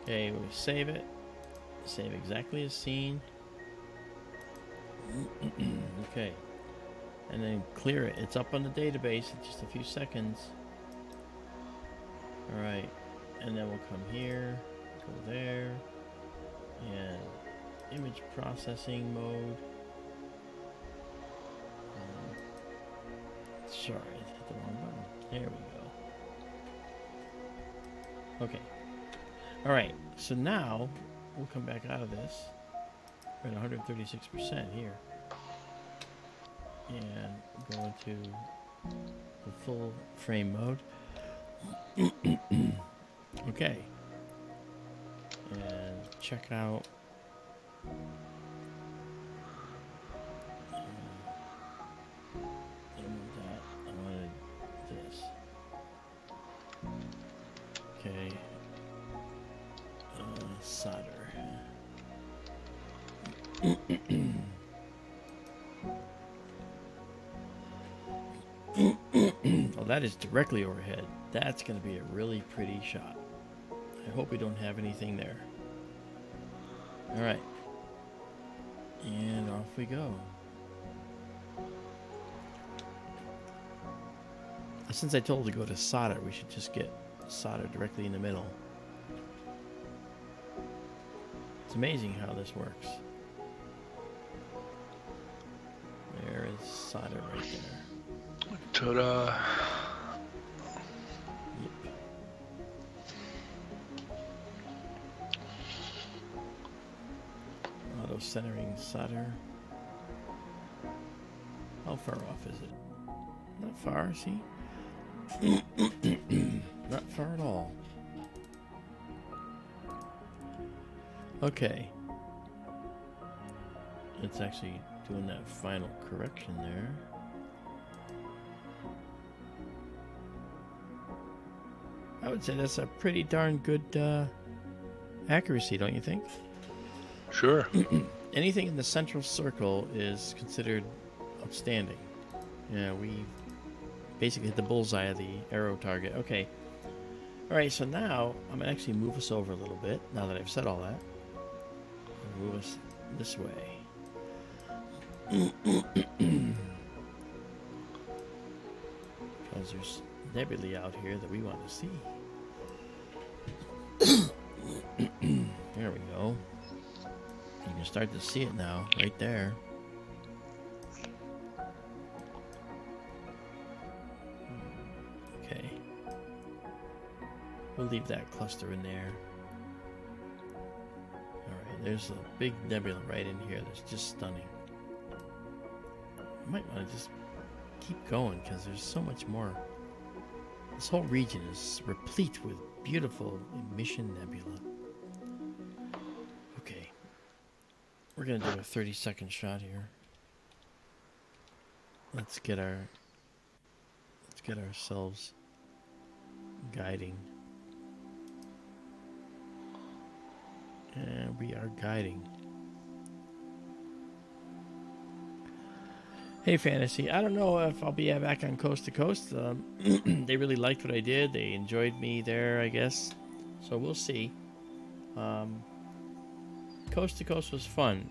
Okay, we'll save it. Save exactly as seen. Okay. And then clear it. It's up on the database in just a few seconds. Alright. And then we'll come here, go there, and image processing mode. Sorry, I hit the wrong button. There we go. Okay. Alright, so now we'll come back out of this. We're at 136% here. And go into the full frame mode. Okay. And check out okay, Sadr. Oh, that is directly overhead. That's going to be a really pretty shot. I hope we don't have anything there. Alright. And off we go. Since I told to go to Sadr, we should just get Sadr directly in the middle. It's amazing how this works. There is Sadr right there. Ta-da. Yep. Auto centering Sadr. How far off is it? Not far, see? Not far at all. Okay. It's actually doing that final correction there. I would say that's a pretty darn good accuracy, don't you think? Sure. Anything in the central circle is considered outstanding. Yeah, we basically hit the bullseye of the arrow target. Okay. Alright, so now I'm going to actually move us over a little bit, now that I've said all that. Move us this way. Because there's nebulae out here that we want to see. There we go. You can start to see it now, right there. Okay. We'll leave that cluster in there. Alright, there's a big nebula right in here that's just stunning. You might want to just keep going because there's so much more. This whole region is replete with beautiful Emission Nebula. Okay. We're going to do a 30-second shot here. Let's get ourselves guiding. And we are guiding. Hey, Fantasy. I don't know if I'll be back on Coast to Coast. They really liked what I did. They enjoyed me there, I guess. So we'll see. Um, Coast to Coast was fun.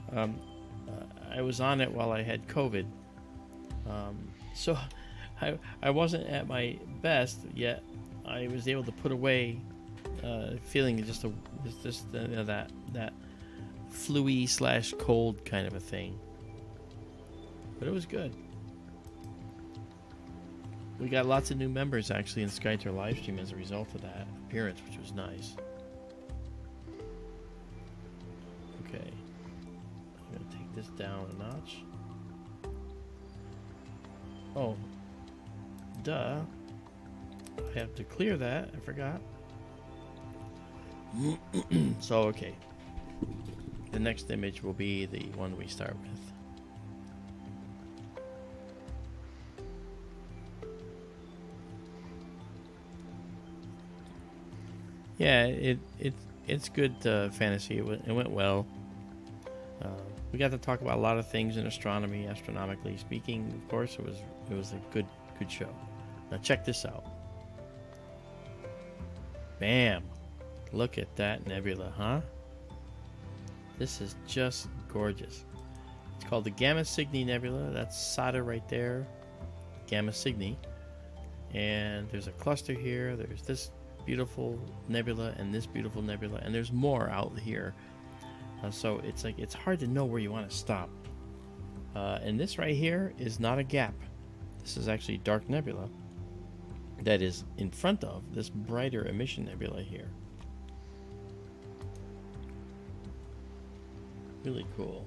I was on it while I had COVID. So I wasn't at my best, yet I was able to put away feeling just that flu-y / cold kind of a thing. But it was good. We got lots of new members actually in Skytour livestream as a result of that appearance, which was nice. Okay, I'm gonna take this down a notch. Oh, duh. I have to clear that. I forgot. So, okay. The next image will be the one we start with. Yeah, it's good fantasy. It went well. We got to talk about a lot of things in astronomy, astronomically speaking. Of course, it was a good show. Now check this out. Bam! Look at that nebula, huh? This is just gorgeous. It's called the Gamma Cygni Nebula. That's Sadr right there. Gamma Cygni. And there's a cluster here. There's this beautiful nebula and this beautiful nebula, and there's more out here. So it's hard to know where you want to stop. And this right here is not a gap. This is actually dark nebula that is in front of this brighter Emission Nebula here. Really cool.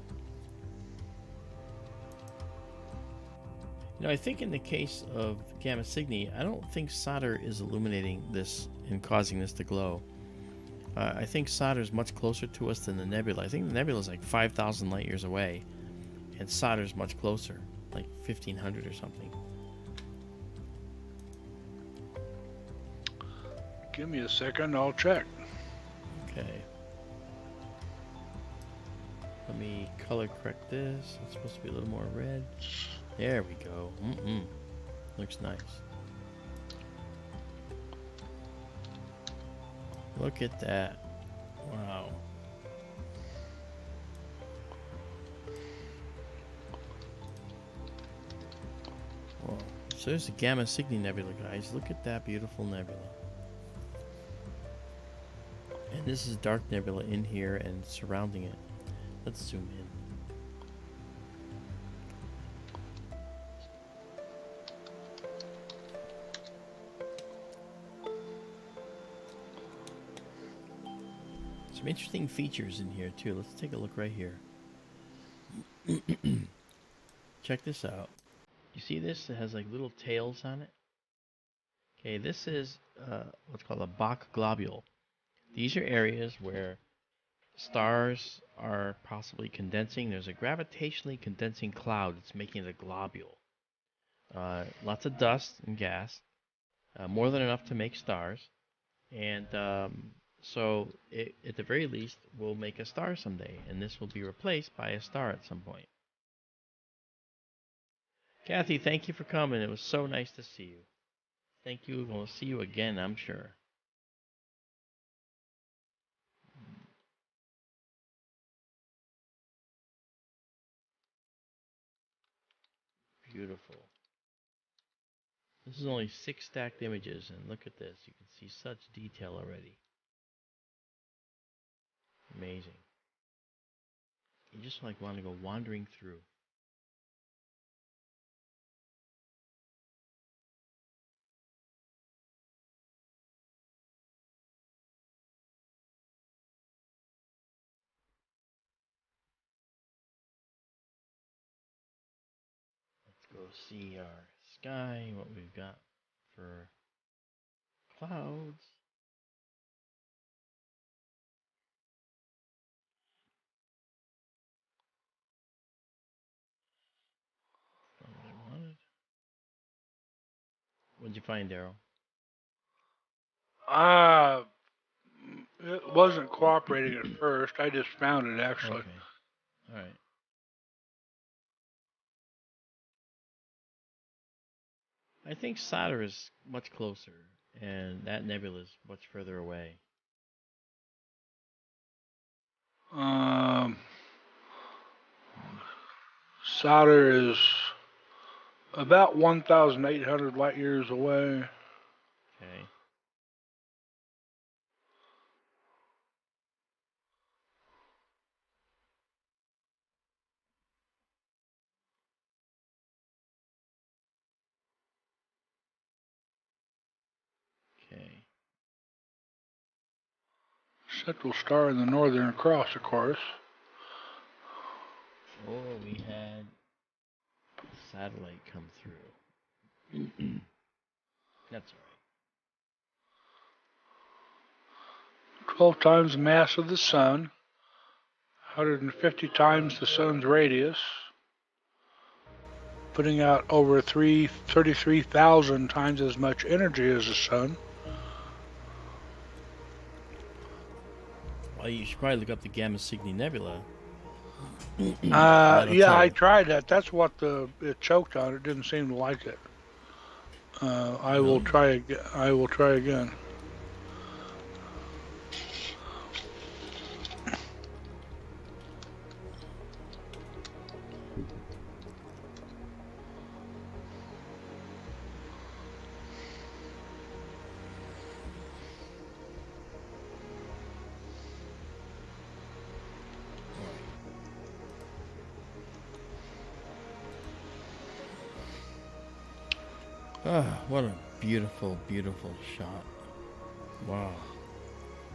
You know, I think in the case of Gamma Cygni, I don't think Sadr is illuminating this and causing this to glow. I think Sadr is much closer to us than the nebula. I think the nebula is like 5,000 light years away, and Sadr is much closer, like 1,500 or something. Give me a second, I'll check. Okay. Let me color correct this. It's supposed to be a little more red. There we go. Looks nice. Look at that. Wow. Whoa. So there's the Gamma Cygni Nebula, guys. Look at that beautiful nebula. And this is dark nebula in here and surrounding it. Let's zoom in. Some interesting features in here too. Let's take a look right here. Check this out. You see this? It has like little tails on it. Okay, this is what's called a Bach globule. These are areas where stars are possibly condensing. There's a gravitationally condensing cloud that's making it a globule. Lots of dust and gas, more than enough to make stars, and so it, at the very least, will make a star someday, and this will be replaced by a star at some point. Kathy, thank you for coming. It was so nice to see you. Thank you. We'll see you again, I'm sure. Beautiful. This is only 6 stacked images, and look at this. You can see such detail already. Amazing. You just like want to go wandering through. Let's go see our sky, what we've got for clouds. Not what I wanted. What'd you find, Daryl? It wasn't cooperating at first. I just found it actually. Okay. All right. I think Sadr is much closer, and that nebula is much further away. Sadr is about 1,800 light years away. Okay. Okay. Central star in the Northern Cross, of course. Oh, we had a satellite come through. That's all 12 times the mass of the Sun, 150 times the Sun's radius, putting out over 33,000 times as much energy as the Sun. Well, you should probably look up the Gamma Cygni Nebula. Yeah, I tried that. That's what it choked on. It didn't seem to like it. I will try again. I will try again. Ah, what a beautiful, beautiful shot. Wow.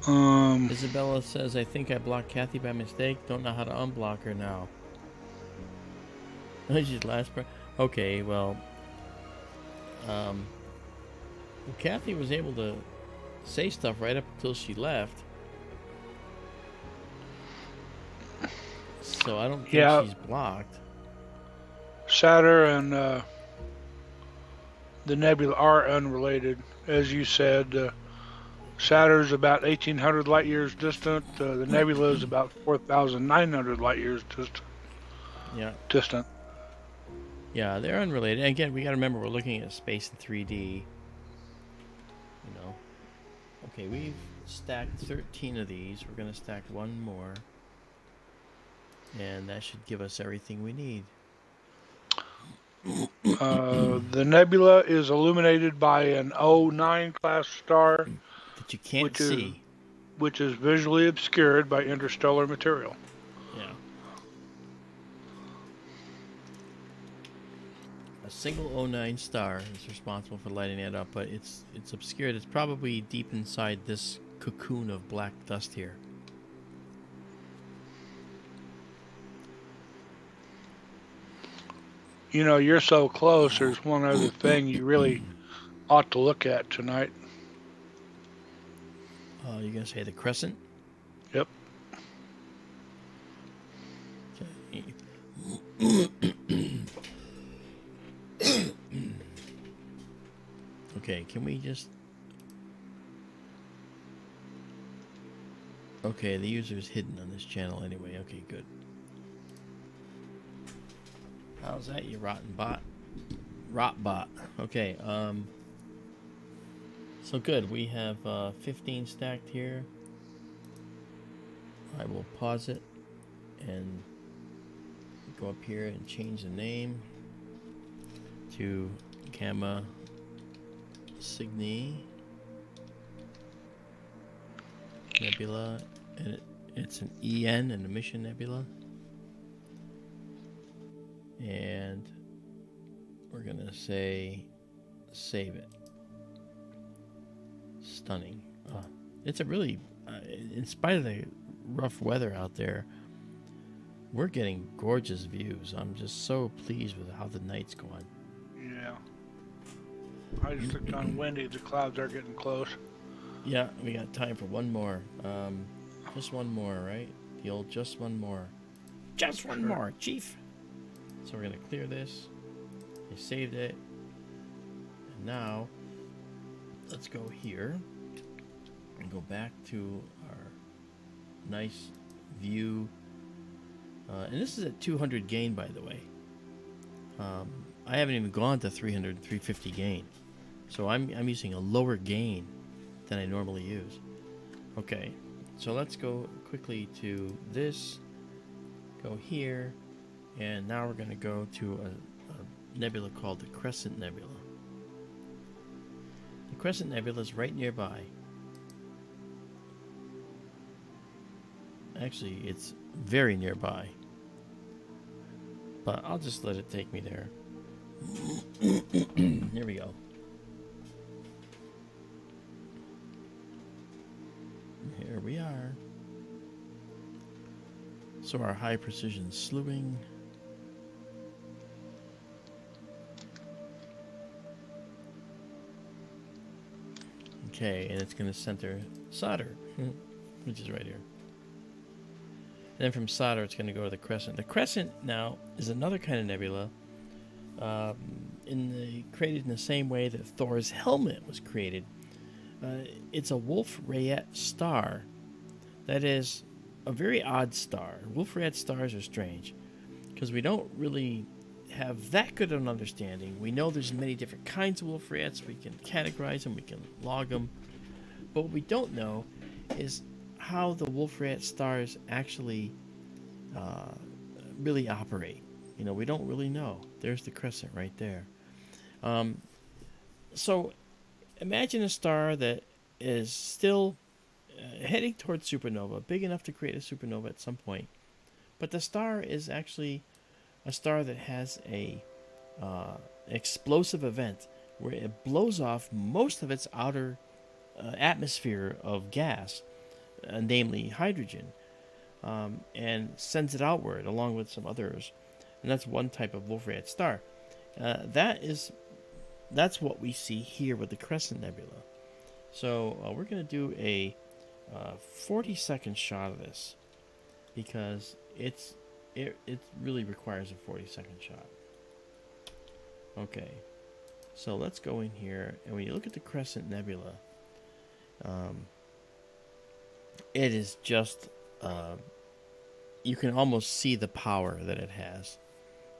Izabela says, I think I blocked Kathy by mistake. Don't know how to unblock her now. She's last part. Okay, well, Kathy was able to say stuff right up until she left. So I don't think she's blocked. Sadr and the nebula are unrelated, as you said. Sadr is about 1,800 light years distant. The nebula is about 4,900 light years distant. Yeah, they're unrelated. Again, we got to remember we're looking at space in 3D. You know. Okay, we've stacked 13 of these. We're going to stack one more. And that should give us everything we need. The nebula is illuminated by an O9 class star that you can't see, which is visually obscured by interstellar material. Yeah. A single O9 star is responsible for lighting it up, but it's obscured. It's probably deep inside this cocoon of black dust here. You know, you're so close. There's one other thing you really ought to look at tonight. You're going to say the Crescent? Yep. Okay, can we just... Okay, the user is hidden on this channel anyway. Okay, good. How's that, you rotten bot? Rot bot. Okay, so good. We have 15 stacked here. I will pause it and go up here and change the name to Gamma Cygni Nebula, and it's an EN, an Emission Nebula. And we're gonna say save it. Stunning. It's a really, in spite of the rough weather out there, we're getting gorgeous views. I'm just so pleased with how the night's going. Yeah. I just looked on windy. The clouds are getting close. Yeah, we got time for one more. Just one more, right? The old just one more. Just one more, Chief. So we're going to clear this. I saved it. And now, let's go here and go back to our nice view. And this is at 200 gain, by the way. I haven't even gone to 300 and 350 gain. So I'm using a lower gain than I normally use. Okay, so let's go quickly to this, go here, and now we're going to go to a nebula called the Crescent Nebula. The Crescent Nebula is right nearby. Actually, it's very nearby. But I'll just let it take me there. Here we go. Here we are. So our high precision slewing. Okay, and it's going to center Sadr, which is right here. And then from Sadr, it's going to go to the Crescent. The Crescent now is another kind of nebula, created in the same way that Thor's helmet was created. It's a Wolf-Rayet star. That is a very odd star. Wolf-Rayet stars are strange because we don't really have that good of an understanding. We know there's many different kinds of Wolf-Rayets. We can categorize them. We can log them. But what we don't know is how the Wolf-Rayet stars actually really operate. You know, we don't really know. There's the Crescent right there. So imagine a star that is still heading towards supernova, big enough to create a supernova at some point. But the star is actually a star that has a explosive event where it blows off most of its outer atmosphere of gas, namely hydrogen, and sends it outward along with some others. And that's one type of Wolf-Rayet star. That's what we see here with the Crescent Nebula. So we're going to do a 40-second shot of this because it really requires a 40-second shot. Okay, so let's go in here, and when you look at the Crescent Nebula, it is just you can almost see the power that it has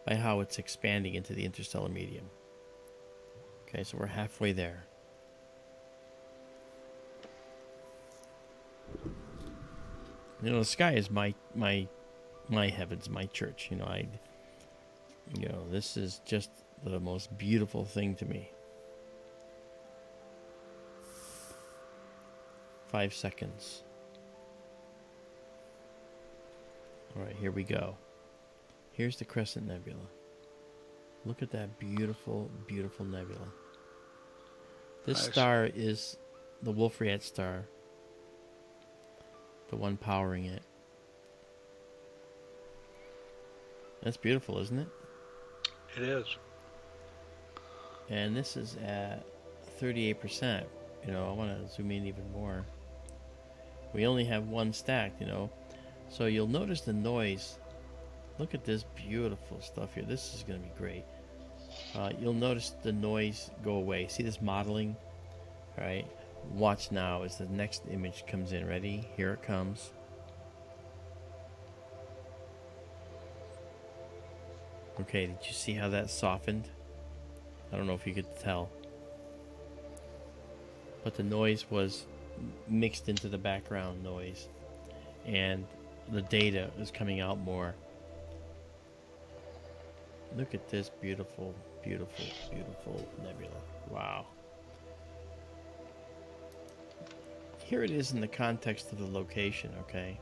by how it's expanding into the interstellar medium. Okay, so we're halfway there. You know, the sky is my heavens, my church. You know, this is just the most beautiful thing to me. 5 seconds. All right, here we go. Here's the Crescent Nebula. Look at that beautiful, beautiful nebula. This star is the Wolf-Rayet star, the one powering it. That's beautiful, isn't it? It is. And this is at 38%. You know, I want to zoom in even more. We only have one stacked, you know. So you'll notice the noise. Look at this beautiful stuff here. This is going to be great. You'll notice the noise go away. See this modeling? All right. Watch now as the next image comes in. Ready? Here it comes. Okay, did you see how that softened? I don't know if you could tell. But the noise was mixed into the background noise. And the data is coming out more. Look at this beautiful, beautiful, beautiful nebula. Wow. Here it is in the context of the location, okay?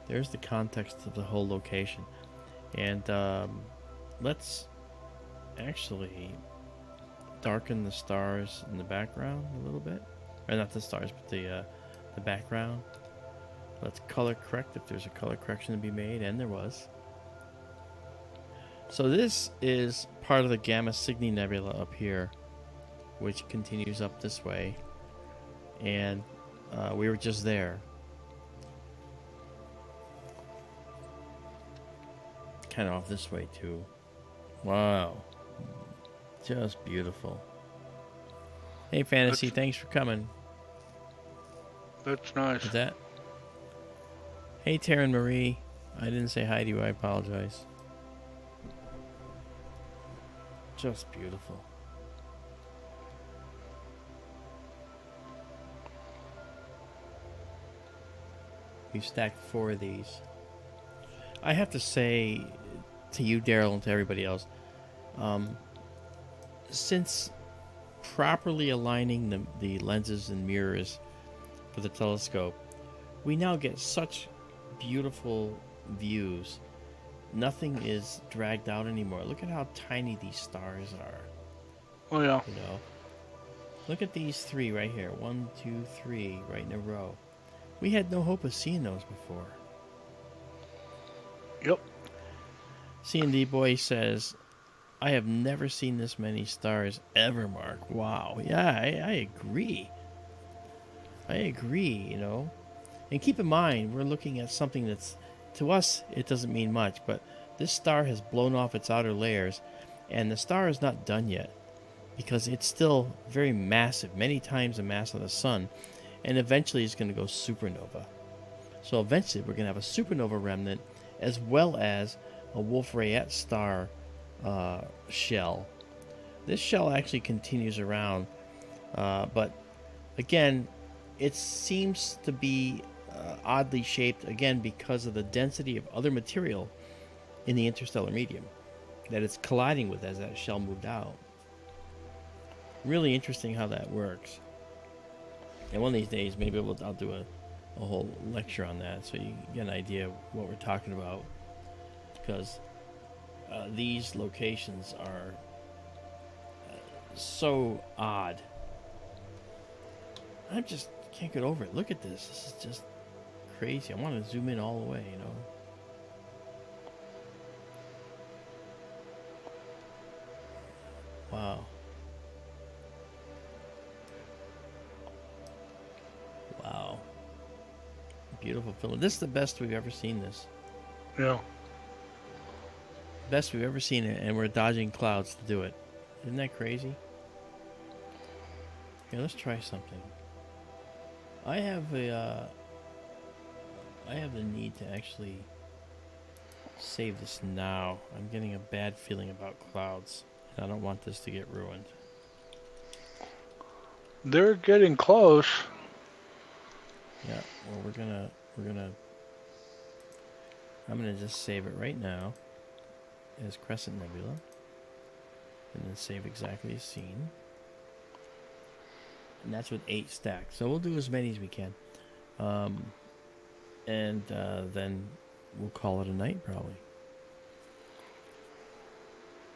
There's the context of the whole location. And let's actually darken the stars in the background a little bit. Or not the stars, but the background. Let's color correct if there's a color correction to be made, and there was. So this is part of the Gamma Cygni Nebula up here, which continues up this way. And we were just there. Kind of off this way too. Wow. Just beautiful. Hey Fantasy, thanks for coming. That's nice. Is that? Hey Taryn Marie. I didn't say hi to you, I apologize. Just beautiful. We've stacked 4 of these. I have to say to you, Daryl, and to everybody else, since properly aligning the lenses and mirrors for the telescope, we now get such beautiful views. Nothing is dragged out anymore. Look at how tiny these stars are. Oh yeah. You know, look at these 3 right here. 1, 2, 3, right in a row. We had no hope of seeing those before. Yep. C&D Boy says, I have never seen this many stars ever, Mark. Wow. Yeah, I agree. I agree, you know. And keep in mind, we're looking at something that's, to us, it doesn't mean much, but this star has blown off its outer layers, and the star is not done yet because it's still very massive, many times the mass of the sun, and eventually it's going to go supernova. So eventually we're going to have a supernova remnant as well as a Wolf-Rayet star shell. This shell actually continues around, but again, it seems to be oddly shaped, again, because of the density of other material in the interstellar medium that it's colliding with as that shell moved out. Really interesting how that works. And one of these days, maybe I'll do a whole lecture on that so you get an idea of what we're talking about. Because these locations are so odd. I just can't get over it. Look at this. This is just crazy. I want to zoom in all the way, you know. Wow. Wow. Beautiful film. This is the best we've ever seen this. Yeah. Best we've ever seen it, and we're dodging clouds to do it. Isn't that crazy? Okay, let's try something. I have the need to actually save this now. I'm getting a bad feeling about clouds. I don't want this to get ruined. They're getting close. Yeah, well, I'm gonna just save it right now as Crescent Nebula, and then save exactly as seen. And that's with 8 stacked. So we'll do as many as we can, and then we'll call it a night probably.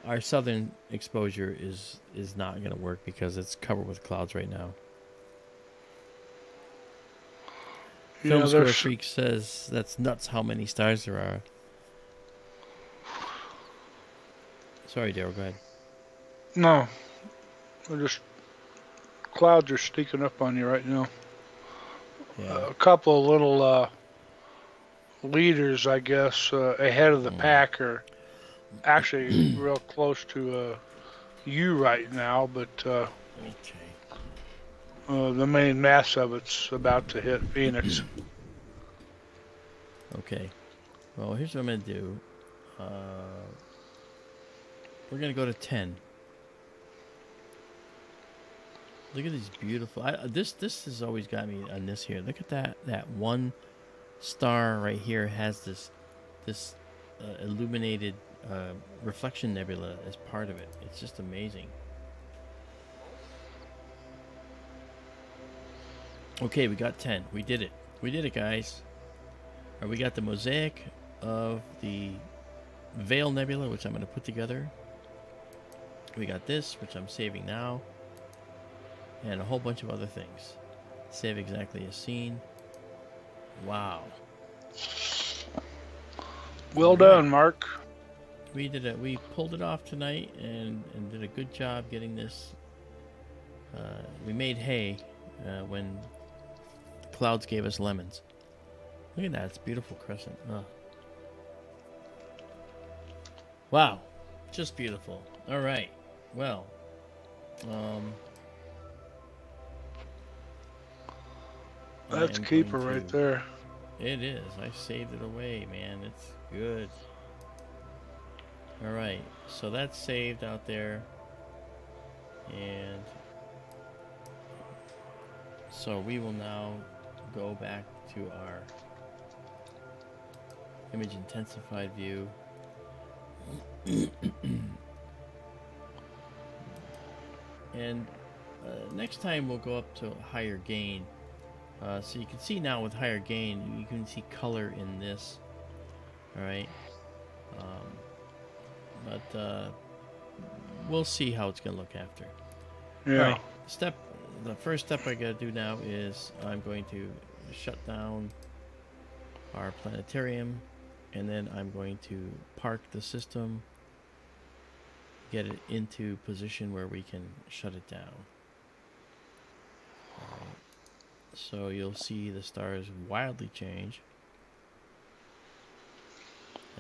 Our southern exposure is not going to work because it's covered with clouds right now. Film Score Freak says that's nuts how many stars there are. Sorry, Daryl, go ahead. No. Clouds are sneaking up on you right now. Yeah. A couple of little leaders, I guess, ahead of the pack are actually real close to you right now, but the main mass of it's about to hit Phoenix. Okay. Well, here's what I'm going to do. We're going to go to 10. Look at these beautiful... This has always got me on this here. Look at that one star right here has this illuminated reflection nebula as part of it. It's just amazing. Okay, we got 10. We did it. We did it, guys. All right, we got the mosaic of the Veil Nebula, which I'm going to put together. We got this, which I'm saving now. And a whole bunch of other things. Save exactly as seen. Wow. Well done, Mark. We did it. We pulled it off tonight and did a good job getting this. We made hay when clouds gave us lemons. Look at that. It's beautiful crescent. Oh. Wow. Just beautiful. All right. Well. That's a keeper right there. It is. I saved it away, man. It's good. All right. So that's saved out there. And so we will now go back to our image intensified view. And next time we'll go up to higher gain. So you can see now with higher gain, you can see color in this. All right. But we'll see how it's going to look after. Yeah. All right. The first step I got to do now is I'm going to shut down our planetarium, and then I'm going to park the system, get it into position where we can shut it down. So you'll see the stars wildly change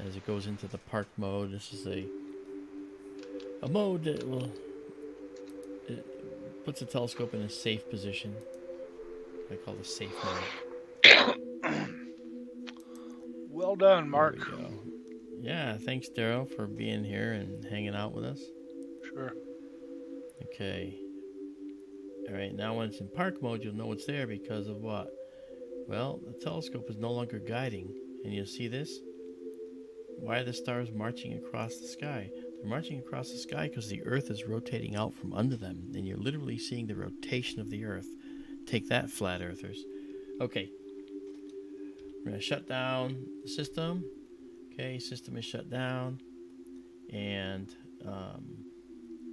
as it goes into the park mode. This is a mode that it puts the telescope in a safe position. I call the safe mode. Well done, Mark. There we go. Yeah, thanks, Daryl, for being here and hanging out with us. Sure. Okay. All right, now when it's in park mode, you'll know it's there because of what? Well, the telescope is no longer guiding. And you'll see this? Why are the stars marching across the sky? They're marching across the sky because the Earth is rotating out from under them. And you're literally seeing the rotation of the Earth. Take that, flat earthers. Okay. We're going to shut down the system. Okay, system is shut down. And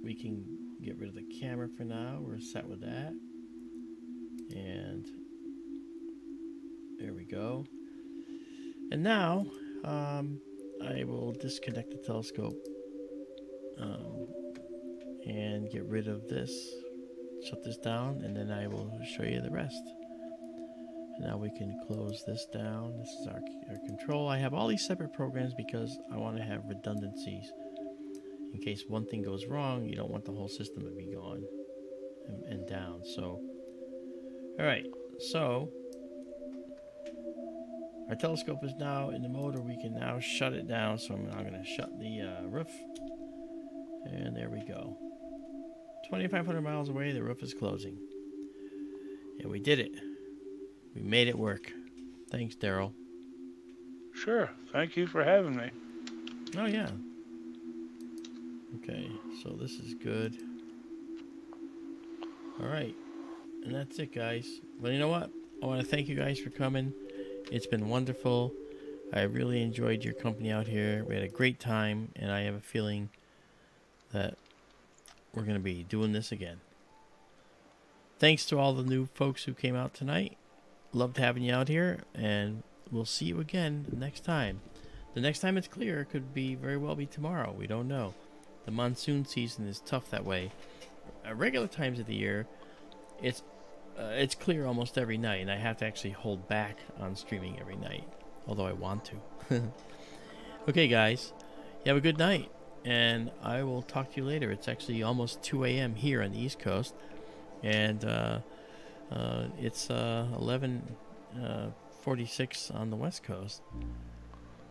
we can get rid of the camera for now. We're set with that. And there we go. And now I will disconnect the telescope and get rid of this. Shut this down, and then I will show you the rest. And now we can close this down. This is our control. I have all these separate programs because I want to have redundancies. In case one thing goes wrong, you don't want the whole system to be gone and down. So, all right. So, our telescope is now in the mode where we can now shut it down. So I'm now going to shut the roof. And there we go. 2,500 miles away, the roof is closing. And we did it. We made it work. Thanks, Daryl. Sure. Thank you for having me. Oh, yeah. Okay, so this is good. All right. And that's it, guys. Well, you know what? I want to thank you guys for coming. It's been wonderful. I really enjoyed your company out here. We had a great time, and I have a feeling that we're going to be doing this again. Thanks to all the new folks who came out tonight. Loved having you out here, and we'll see you again next time. The next time it's clear, it could be very well be tomorrow. We don't know. The monsoon season is tough that way. At regular times of the year, it's clear almost every night, and I have to actually hold back on streaming every night, although I want to. Okay, guys, you have a good night, and I will talk to you later. It's actually almost 2 a.m. here on the East Coast, and it's 11:46 on the West Coast.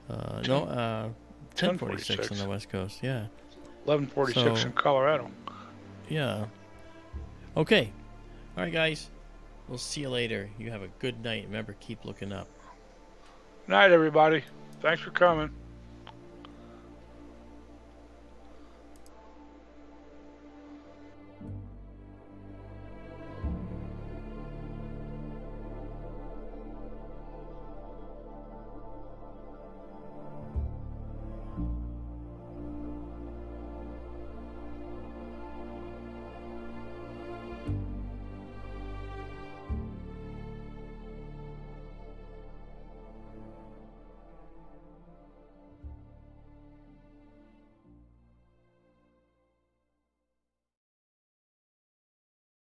10:46 on the West Coast. Yeah. 11:46 in Colorado. Yeah. Okay. All right, guys. We'll see you later. You have a good night. Remember, keep looking up. Night, everybody. Thanks for coming.